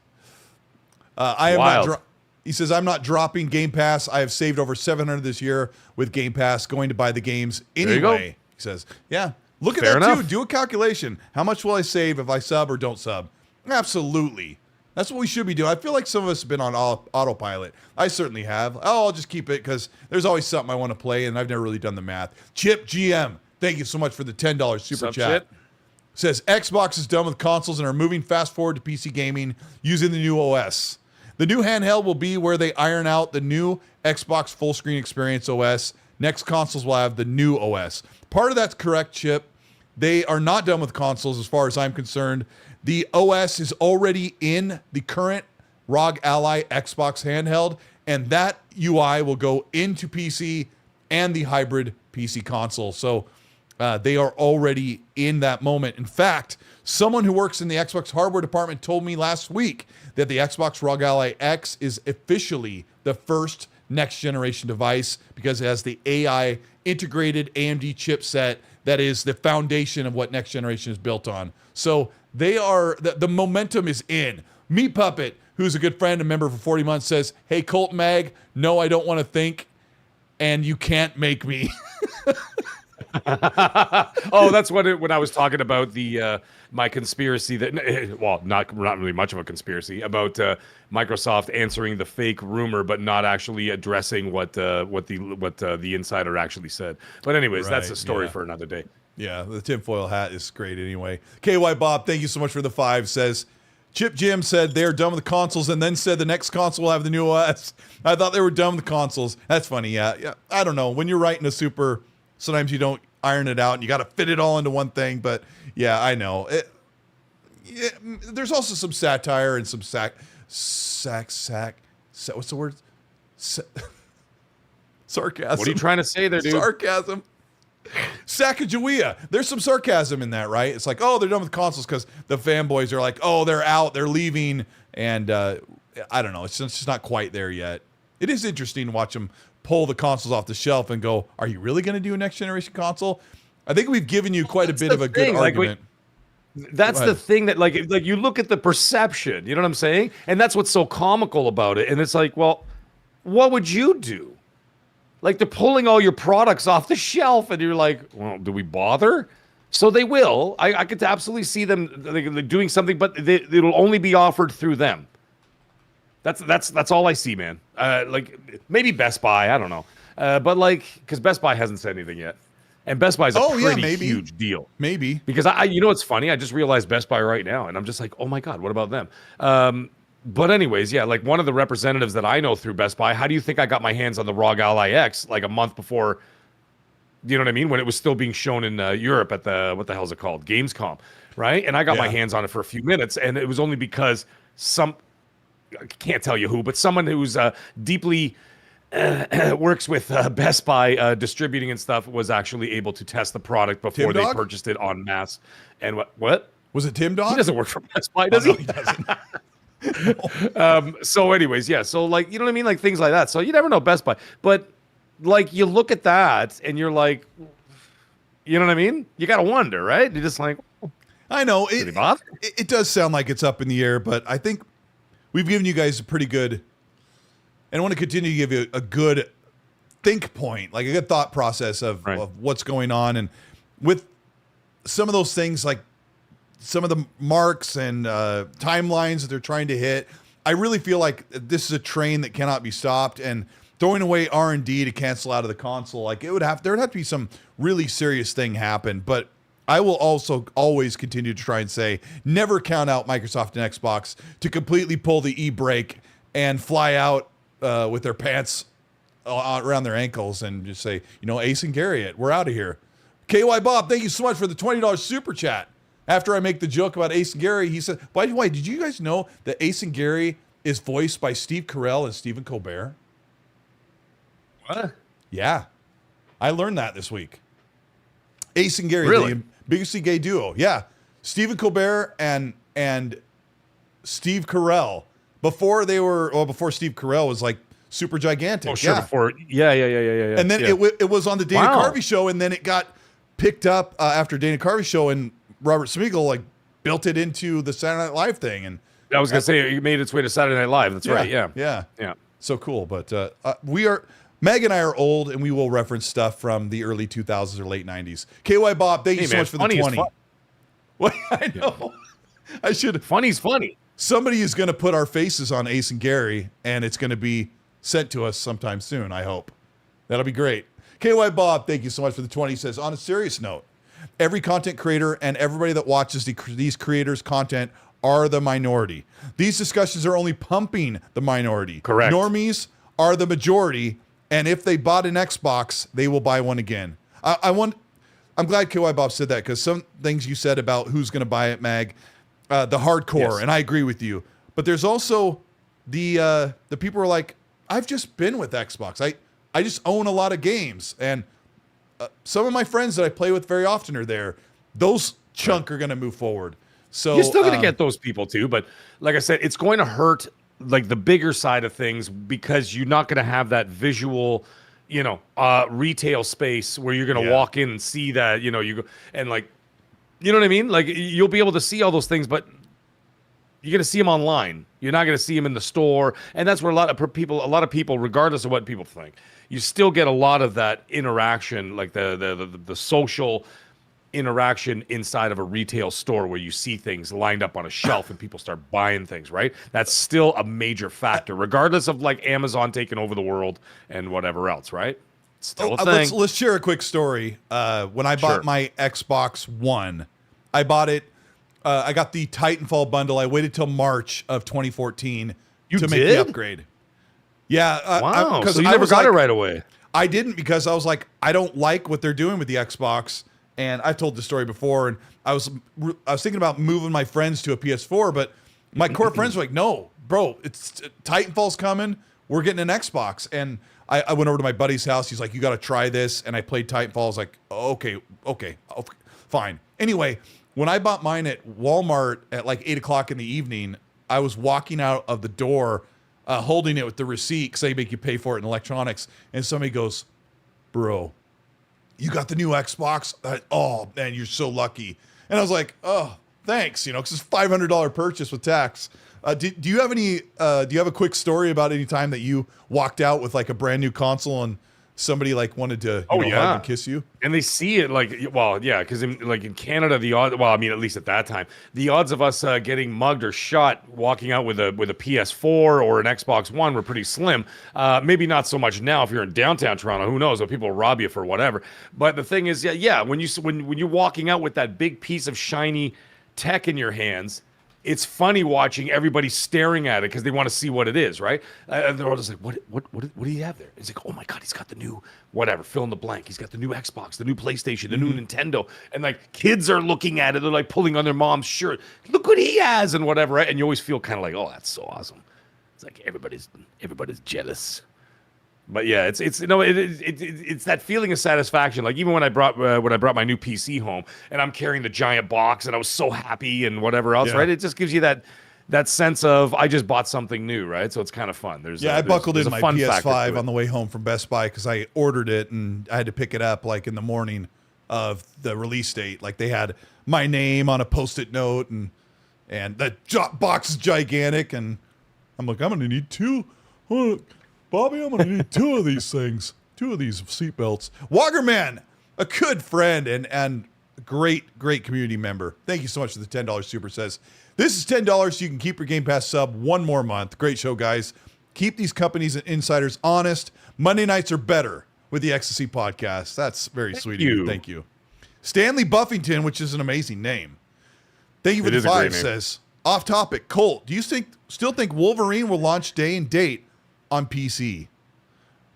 S1: I am not. He says, I'm not dropping Game Pass. I have saved over $700 this year with Game Pass, going to buy the games anyway. He says, yeah, look at that too. Do a calculation. How much will I save if I sub or don't sub? Absolutely. That's what we should be doing. I feel like some of us have been on autopilot. I certainly have. Oh, I'll just keep it because there's always something I want to play, and I've never really done the math. Chip GM, thank you so much for the $10 super chat. Says, Xbox is done with consoles and are moving fast forward to PC gaming using the new OS. The new handheld will be where they iron out the new Xbox full screen experience OS. Next consoles will have the new OS. Part of that's correct, Chip. They are not done with consoles as far as I'm concerned. The OS is already in the current ROG Ally Xbox handheld, and that UI will go into PC and the hybrid PC console. So they are already in that moment. In fact, someone who works in the Xbox hardware department told me last week that the Xbox ROG Ally X is officially the first next generation device because it has the AI integrated AMD chipset that is the foundation of what next generation is built on. So they are, the momentum is in. Meat Puppet, who's a good friend and member for 40 months, says, hey, Colt Mag, no, I don't want to think, and you can't make me.
S2: Oh, that's when I was talking about the my conspiracy that, well, not really much of a conspiracy about Microsoft answering the fake rumor, but not actually addressing what the insider actually said. But anyways, that's a story for another day.
S1: Yeah, the tinfoil hat is great anyway. KY Bob, thank you so much for the 5. Says, Chip Jim said they're done with the consoles and then said the next console will have the new OS. I thought they were done with the consoles. That's funny, yeah. I don't know. When you're writing a super, sometimes you don't iron it out and you got to fit it all into one thing. But yeah, I know. There's also some satire and some what's the word? Sarcasm.
S2: What are you trying to say there, dude?
S1: Sarcasm. Sacagawea. There's some sarcasm in that, right? It's like, oh, they're done with consoles because the fanboys are like, oh, they're out, they're leaving, and I don't know. It's just not quite there yet. It is interesting to watch them pull the consoles off the shelf and go, are you really going to do a next generation console? I think we've given you quite a bit of a good argument.
S2: That's the thing that like you look at the perception, you know what I'm saying? And that's what's so comical about it. And it's like, well, what would you do? Like, they're pulling all your products off the shelf, and you're like, well, do we bother? So they will. I could absolutely see them doing something, but it'll only be offered through them. That's all I see, man. Like, maybe Best Buy, I don't know. But like, because Best Buy hasn't said anything yet. And Best Buy is a pretty huge deal.
S1: Maybe.
S2: Because you know what's funny? I just realized Best Buy right now, and I'm just like, oh my God, what about them? But anyways, yeah, like one of the representatives that I know through Best Buy, how do you think I got my hands on the ROG Ally X like a month before, you know what I mean? When it was still being shown in Europe at the, what the hell is it called? Gamescom, right? And I got my hands on it for a few minutes, and it was only because I can't tell you who, but someone who's deeply works with Best Buy distributing and stuff was actually able to test the product before they purchased it en masse. And what?
S1: Was it Tim Dog?
S2: He doesn't work for Best Buy, does he?
S1: No, he doesn't.
S2: So anyways, yeah, so like, you know what I mean, like things like that. So you never know Best Buy, but like you look at that and you're like, you know what I mean, you gotta wonder, right? You're just like,
S1: I know it does sound like it's up in the air, but I think we've given you guys a pretty good, and I want to continue to give you a good think point, like a good thought process of what's going on. And with some of those things, like some of the marks and timelines that they're trying to hit, I really feel like this is a train that cannot be stopped. And throwing away R&D to cancel out of the console, like there'd have to be some really serious thing happen. But I will also always continue to try and say, never count out Microsoft and Xbox to completely pull the e-brake and fly out with their pants around their ankles and just say, Ace and Gary, we're out of here. KY Bob, thank you so much for the $20 super chat. After I make the joke about Ace and Gary, he said, by the way, did you guys know that Ace and Gary is voiced by Steve Carell and Stephen Colbert?
S2: What?
S1: Yeah. I learned that this week. Ace and Gary,
S2: really?
S1: The biggest gay duo. Yeah. Stephen Colbert and Steve Carell. Before Steve Carell was like super gigantic.
S2: Oh, sure.
S1: Yeah.
S2: Before. Yeah.
S1: And then it was on the Dana Carvey show, and then it got picked up after Dana Carvey show, and Robert Smigel like built it into the Saturday Night Live thing. And
S2: I was going to say, it made its way to Saturday Night Live. That's right. Yeah.
S1: Yeah. So cool. But Meg and I are old, and we will reference stuff from the early 2000s or late 90s. KY Bob, thank you so much for the 20. Well, I know. I should.
S2: Funny's funny.
S1: Somebody is going to put our faces on Ace and Gary, and it's going to be sent to us sometime soon, I hope. That'll be great. KY Bob, thank you so much for the 20. He says, on a serious note, every content creator and everybody that watches these creators' content are the minority. These discussions are only pumping the minority.
S2: Correct.
S1: Normies are the majority, and if they bought an Xbox, they will buy one again. I'm glad KY Bob said that, because some things you said about who's going to buy it, Mag, the hardcore, yes. And I agree with you. But there's also the people who are like, I've just been with Xbox. I just own a lot of games, and some of my friends that I play with very often are there. Those chunk are going to move forward. So
S2: you're still going to get those people too, but like I said, it's going to hurt like the bigger side of things, because you're not going to have that visual, retail space where you're going to walk in and see that, you go and like, you know what I mean? Like you'll be able to see all those things, but you're going to see them online. You're not going to see them in the store. And that's where a lot of people, regardless of what people think, you still get a lot of that interaction, like the social interaction inside of a retail store where you see things lined up on a shelf and people start buying things, right? That's still a major factor, regardless of like Amazon taking over the world and whatever else, right? It's still a thing.
S1: Let's share a quick story. When I bought my Xbox One, I bought it. I got the Titanfall bundle. I waited till March of 2014 to make the upgrade. Yeah.
S2: Wow. So you never got it right away.
S1: I didn't, because I was like, I don't like what they're doing with the Xbox. And I've told the story before, and I was thinking about moving my friends to a PS4, but my core friends were like, no, bro, it's Titanfall's coming. We're getting an Xbox. And I went over to my buddy's house. He's like, you got to try this. And I played Titanfall. I was like, okay, fine. Anyway, when I bought mine at Walmart at like 8 o'clock in the evening, I was walking out of the door holding it with the receipt, because they make you pay for it in electronics. And somebody goes, bro, you got the new Xbox? Oh, man, you're so lucky. And I was like, oh, thanks, because it's a $500 purchase with tax. Do you have a quick story about any time that you walked out with like a brand new console and somebody like wanted to hug and kiss you?
S2: And they see it like, well, yeah, because in Canada, at least at that time, the odds of us getting mugged or shot walking out with a PS4 or an Xbox One were pretty slim. Maybe not so much now if you're in downtown Toronto. Who knows? People rob you for whatever. But the thing is, when you're walking out with that big piece of shiny tech in your hands, it's funny watching everybody staring at it because they want to see what it is, right? And they're all just like, what do you have there? It's like, oh my God, he's got the new whatever, fill in the blank. He's got the new Xbox, the new PlayStation, the new Nintendo. And like kids are looking at it. They're like pulling on their mom's shirt. Look what he has and whatever, right? And you always feel kind of like, oh, that's so awesome. It's like everybody's jealous. But yeah, it's that feeling of satisfaction. Like even when I brought my new PC home and I'm carrying the giant box and I was so happy and whatever else, right? It just gives you that sense of I just bought something new, right? So it's kind of fun.
S1: I buckled in my PS5 on the way home from Best Buy because I ordered it and I had to pick it up like in the morning of the release date. Like they had my name on a Post-it note and the box is gigantic and I'm like, I'm gonna need two. Bobby, I'm going to need two of these things, two of these seatbelts. Woggerman, a good friend and great community member. Thank you so much for the $10 super says. This is $10 so you can keep your Game Pass sub one more month. Great show, guys. Keep these companies and insiders honest. Monday nights are better with the Ecstasy podcast. That's very sweet of you. Thank you. Stanley Buffington, which is an amazing name. Thank you for
S2: It
S1: the
S2: is a great
S1: 5,
S2: name.
S1: says. Off topic, Colt, do you still think Wolverine will launch day and date on PC?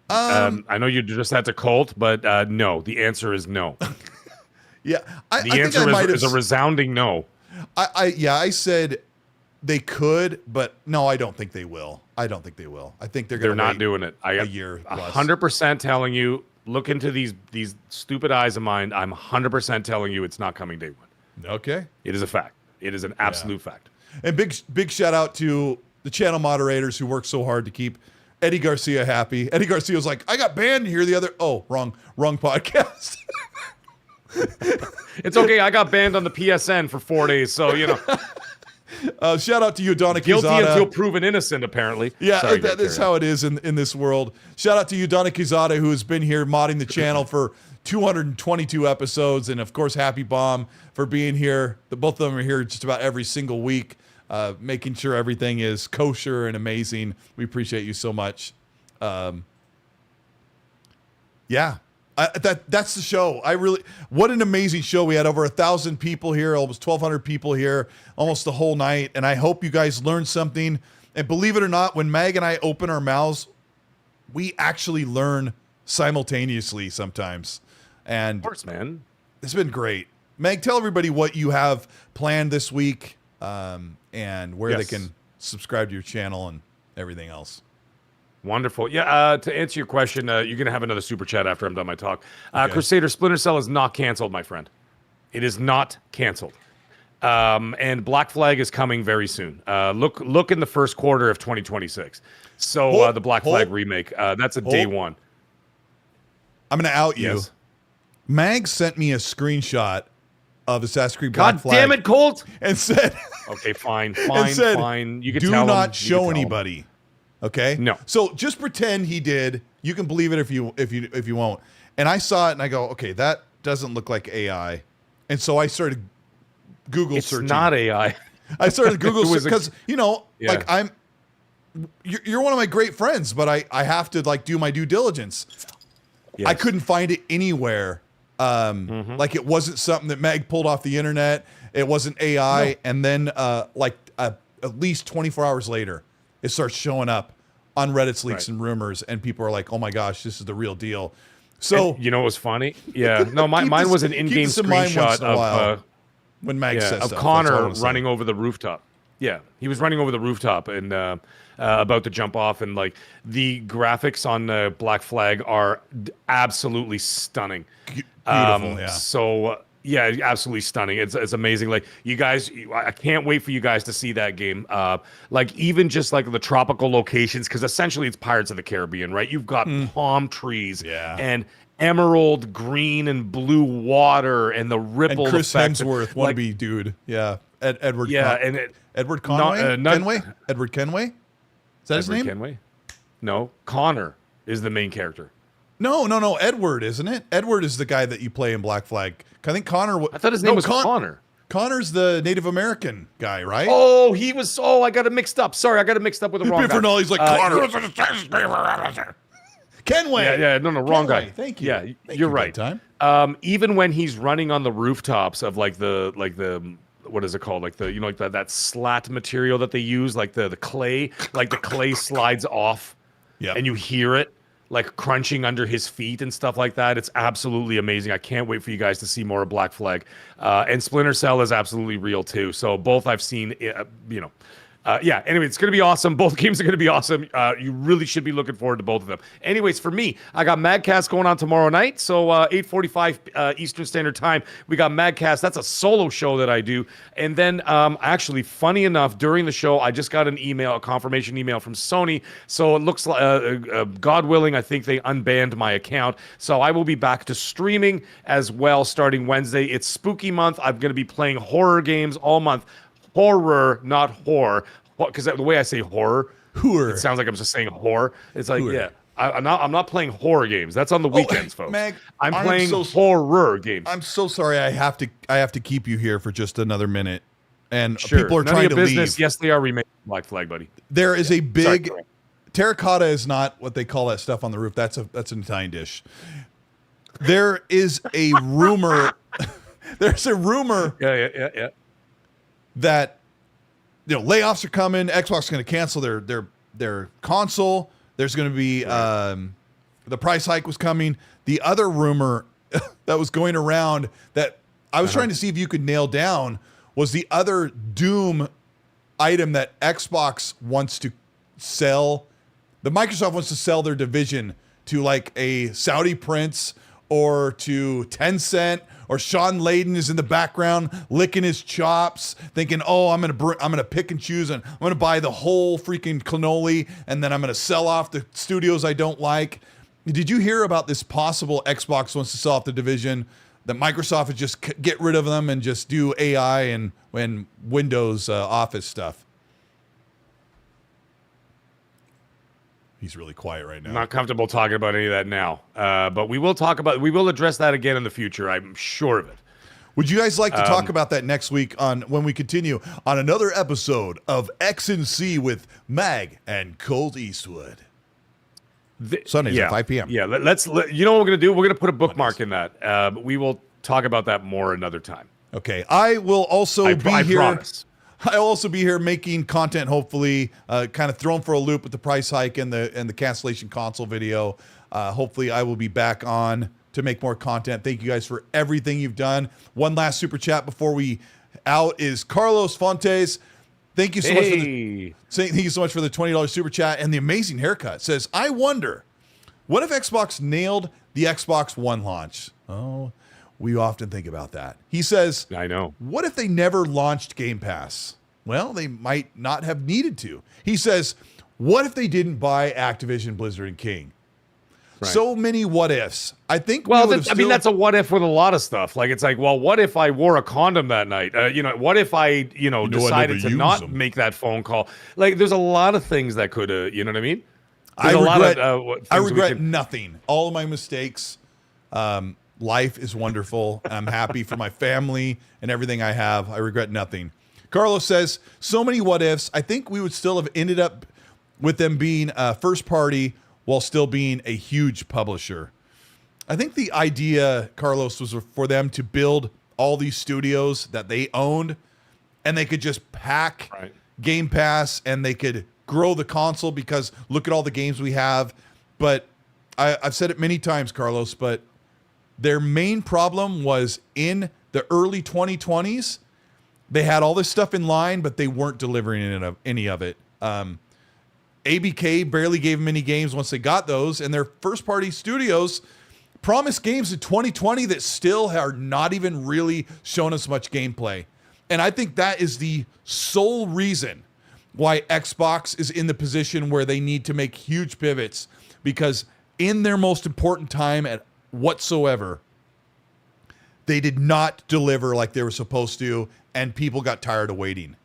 S2: I know you just had to Colt, but no. The answer is no.
S1: Yeah, I
S2: The
S1: think
S2: answer
S1: I might
S2: is a
S1: have.
S2: resounding no.
S1: I said they could, but no, I don't think they will. I don't think they will. I think they're
S2: They're
S1: going to
S2: not doing it.
S1: a year plus.
S2: 100% telling you. Look into these stupid eyes of mine. I'm 100% telling you it's not coming day one.
S1: Okay.
S2: It is a fact. It is an absolute fact.
S1: And big shout out to the channel moderators who work so hard to keep Eddie Garcia happy. Eddie Garcia was like, I got banned here the other. Oh, wrong podcast.
S2: It's okay. I got banned on the PSN for 4 days, so
S1: Shout out to you, Donna
S2: guilty
S1: Quezada.
S2: until proven innocent. Apparently,
S1: Yeah,
S2: Sorry,
S1: that is how it is in this world. Shout out to you, Donna Quezada, who has been here modding the channel for 222 episodes, and of course, Happy Bomb for being here. Both of them are here just about every single week, making sure everything is kosher and amazing. We appreciate you so much. That's the show. What an amazing show. We had over 1,000 people here, almost 1,200 people here, almost the whole night. And I hope you guys learned something. And believe it or not, when Mag and I open our mouths, we actually learn simultaneously sometimes. And
S2: Of course, man.
S1: it's been great. Meg, tell everybody what you have planned this week, and where they
S2: Yes.
S1: can subscribe to your channel and everything else.
S2: Wonderful. Yeah, to answer your question, you're going to have another super chat after I'm done my talk.
S1: Okay.
S2: Crusader Splinter Cell is not canceled, my friend. It is not canceled. And Black Flag is coming very soon. Look in the first quarter of 2026. So the Black Flag remake, that's a day one.
S1: I'm going to out you.
S2: Yes.
S1: Mag sent me a screenshot of Assassin's Creed Black
S2: God
S1: Flag
S2: damn it, Colt!
S1: and said,
S2: Okay, fine. You can
S1: do
S2: tell
S1: not
S2: him,
S1: show anybody. Okay?
S2: No.
S1: So just pretend he did. You can believe it if you won't. And I saw it and I go, okay, that doesn't look like AI. And so I started Google
S2: It's
S1: searching.
S2: not AI.
S1: I started Google
S2: It was
S1: because
S2: Yeah.
S1: like you're one of my great friends, but I have to like do my due diligence. I
S2: Yes.
S1: couldn't find it anywhere. Like it wasn't something that Meg pulled off the internet. It wasn't AI.
S2: No.
S1: And then at least 24 hours later, it starts showing up on Reddit's leaks
S2: Right.
S1: and rumors, and people are like, "Oh my gosh, this is the real deal." So
S2: And you know what was funny? Yeah. No, mine
S1: this-
S2: was an
S1: keep
S2: in-game
S1: this in mind once
S2: screenshot
S1: in a while
S2: of
S1: when Meg says
S2: of
S1: stuff, that's all
S2: Connor
S1: I'm saying.
S2: running over the rooftop. Yeah, he was running over the rooftop and about to jump off, and like the graphics on Black Flag are absolutely stunning.
S1: Beautiful, yeah.
S2: So yeah, absolutely stunning. It's amazing. Like you guys, I can't wait for you guys to see that game. Like even just like the tropical locations, because essentially it's Pirates of the Caribbean, right? You've got palm trees,
S1: Yeah.
S2: and emerald green and blue water, and the ripple
S1: And Chris
S2: effect.
S1: Hemsworth,
S2: Like,
S1: wannabe dude. Yeah. Edward.
S2: yeah,
S1: Con-
S2: and
S1: Edward Conway?
S2: not-
S1: Kenway? Edward Kenway? Is that his
S2: Edward
S1: name?
S2: Kenway? No, Connor is the main character.
S1: No. Edward, isn't it? Edward is the guy that you play in Black Flag. I think Connor.
S2: I thought his name was Connor.
S1: Connor's the Native American guy, right?
S2: Oh, he was. Oh, I got it mixed up. Sorry, I got it mixed up with the wrong
S1: Biffer
S2: guy.
S1: he's like Connor. Kenway.
S2: Yeah, no, wrong
S1: Kenway,
S2: guy.
S1: Thank you.
S2: Yeah,
S1: Thank
S2: you're
S1: you,
S2: right.
S1: Bedtime.
S2: Even when he's running on the rooftops of like the what is it called? Like the like that slat material that they use, like the clay, like the clay slides off,
S1: Yeah.
S2: and you hear it like crunching under his feet and stuff like that. It's absolutely amazing. I can't wait for you guys to see more of Black Flag. And Splinter Cell is absolutely real too. So both I've seen, yeah, anyway, it's going to be awesome. Both games are going to be awesome. You really should be looking forward to both of them. Anyways, for me, I got Madcast going on tomorrow night. So 8:45 Eastern Standard Time, we got Madcast. That's a solo show that I do. And then actually, funny enough, during the show, I just got a confirmation email from Sony. So it looks like, God willing, I think they unbanned my account. So I will be back to streaming as well starting Wednesday. It's spooky month. I'm going to be playing horror games all month. Horror, not horror, because the way I say horror, it sounds like I'm just saying whore. It's like, yeah, I'm not playing horror games. That's on the weekends, folks.
S1: Meg,
S2: I'm playing horror games.
S1: I'm so sorry. I have to keep you here for just another minute. And
S2: Sure.
S1: people are
S2: None
S1: trying
S2: of
S1: to
S2: your business.
S1: leave.
S2: Yes, they are remaking Black Flag, buddy.
S1: There is a big
S2: Sorry.
S1: terracotta is not what they call that stuff on the roof. That's an Italian dish. there is a rumor. There's a rumor.
S2: Yeah.
S1: That layoffs are coming. Xbox is going to cancel their console. There's going to be the price hike was coming. The other rumor that was going around that I was trying to see if you could nail down was the other Doom item that Xbox wants to sell. The Microsoft wants to sell their division to like a Saudi prince or to Tencent, or Sean Layden is in the background licking his chops, thinking, "Oh, I'm gonna pick and choose, and I'm gonna buy the whole freaking cannoli, and then I'm gonna sell off the studios I don't like." Did you hear about this possible Xbox wants to sell off the division? That Microsoft would just get rid of them and just do AI and Windows Office stuff. He's really quiet right now.
S2: I'm not comfortable talking about any of that now, but we will address that again in the future. I'm sure of it.
S1: Would you guys like to talk about that next week when we continue on another episode of X and C with Mag and Colteastwood? Sundays at 5 p.m.
S2: Yeah, let's. You know what we're gonna do? We're gonna put a bookmark in that. We will talk about that more another time.
S1: Okay, I will also be here.
S2: Promise.
S1: I'll also be here making content, hopefully, kind of thrown for a loop with the price hike and the cancellation console video. Hopefully, I will be back on to make more content. Thank you guys for everything you've done. One last super chat before we out is Carlos Fontes. Thank you so much thank you so much for the $20 super chat and the amazing haircut. Says, I wonder, what if Xbox nailed the Xbox One launch? Oh, we often think about that. He says,
S2: I know.
S1: What if they never launched Game Pass? Well, they might not have needed to. He says, what if they didn't buy Activision, Blizzard, and King? Right. So many what ifs. I think.
S2: Well, I mean, that's a what if with a lot of stuff. Like, it's like, well, what if I wore a condom that night? What if I, decided to not make that phone call? Like, there's a lot of things that could, you know what I mean?
S1: I regret nothing. All of my mistakes. Life is wonderful. I'm happy for my family and everything I have. I regret nothing. Carlos says, so many what ifs. I think we would still have ended up with them being first party while still being a huge publisher. I think the idea, Carlos, was for them to build all these studios that they owned, and they could just pack Game Pass and they could grow the console because look at all the games we have. But I've said it many times, Carlos, but their main problem was in the early 2020s. They had all this stuff in line, but they weren't delivering any of it. ABK barely gave them any games once they got those, and their first-party studios promised games in 2020 that still are not even really shown us much gameplay. And I think that is the sole reason why Xbox is in the position where they need to make huge pivots, because in their most important time at whatsoever, they did not deliver like they were supposed to, and people got tired of waiting.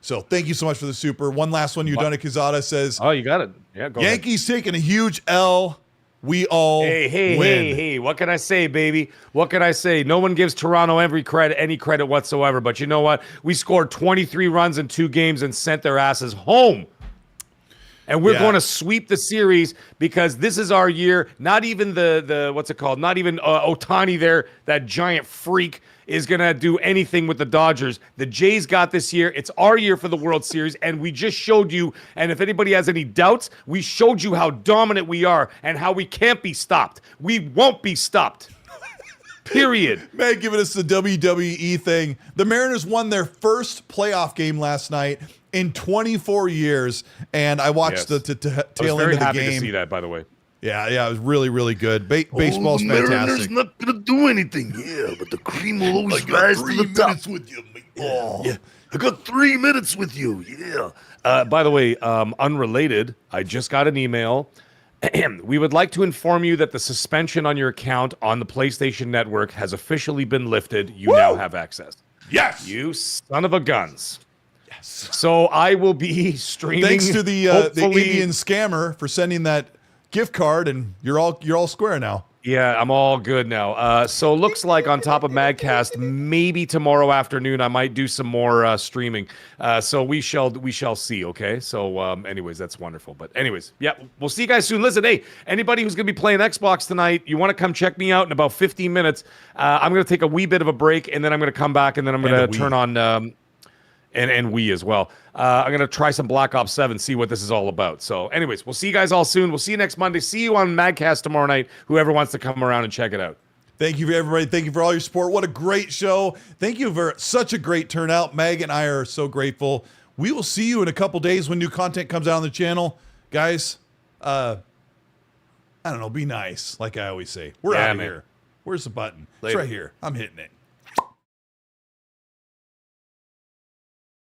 S1: So thank you so much for the super. One last one. Udana Kizada says,
S2: oh, you got it. Yeah, go
S1: Yankees taking a huge L. We all win.
S2: Hey, what can I say, baby? What can I say? No one gives Toronto any credit whatsoever. But you know what? We scored 23 runs in 2 games and sent their asses home. And we're going to sweep the series because this is our year. Not even the what's it called? Not even Ohtani there, that giant freak, is going to do anything with the Dodgers. The Jays got this year. It's our year for the World Series, and we just showed you, and if anybody has any doubts, we showed you how dominant we are and how we can't be stopped. We won't be stopped. Period.
S1: Man, giving us the WWE thing. The Mariners won their first playoff game last night in 24 years, and I watched the tail end of the game. I was very happy to
S2: see that, by the way.
S1: Yeah, it was really, really good. Baseball's fantastic.
S3: Mariners not gonna do anything, but the cream will always rise to the top.
S1: With you,
S3: I got 3 minutes with you.
S2: By the way, unrelated, I just got an email. We would like to inform you that the suspension on your account on the PlayStation Network has officially been lifted. You now have access.
S1: Yes,
S2: you son of a guns.
S1: Yes.
S2: So I will be streaming.
S1: Thanks to the Indian scammer for sending that gift card, and you're all square now.
S2: Yeah, I'm all good now. So looks like on top of Madcast, maybe tomorrow afternoon I might do some more streaming. So we shall see. Okay. So anyways, that's wonderful. But anyways, yeah, we'll see you guys soon. Listen, hey, anybody who's gonna be playing Xbox tonight, you want to come check me out in about 15 minutes. I'm gonna take a wee bit of a break, and then I'm gonna come back, and then I'm gonna turn on. And we as well. I'm going to try some Black Ops 7, see what this is all about. So anyways, we'll see you guys all soon. We'll see you next Monday. See you on Madcast tomorrow night, whoever wants to come around and check it out.
S1: Thank you for everybody. Thank you for all your support. What a great show. Thank you for such a great turnout. Meg and I are so grateful. We will see you in a couple days when new content comes out on the channel. Guys, I don't know, be nice, like I always say. We're out of here. Where's the button? Later. It's right here. I'm hitting it.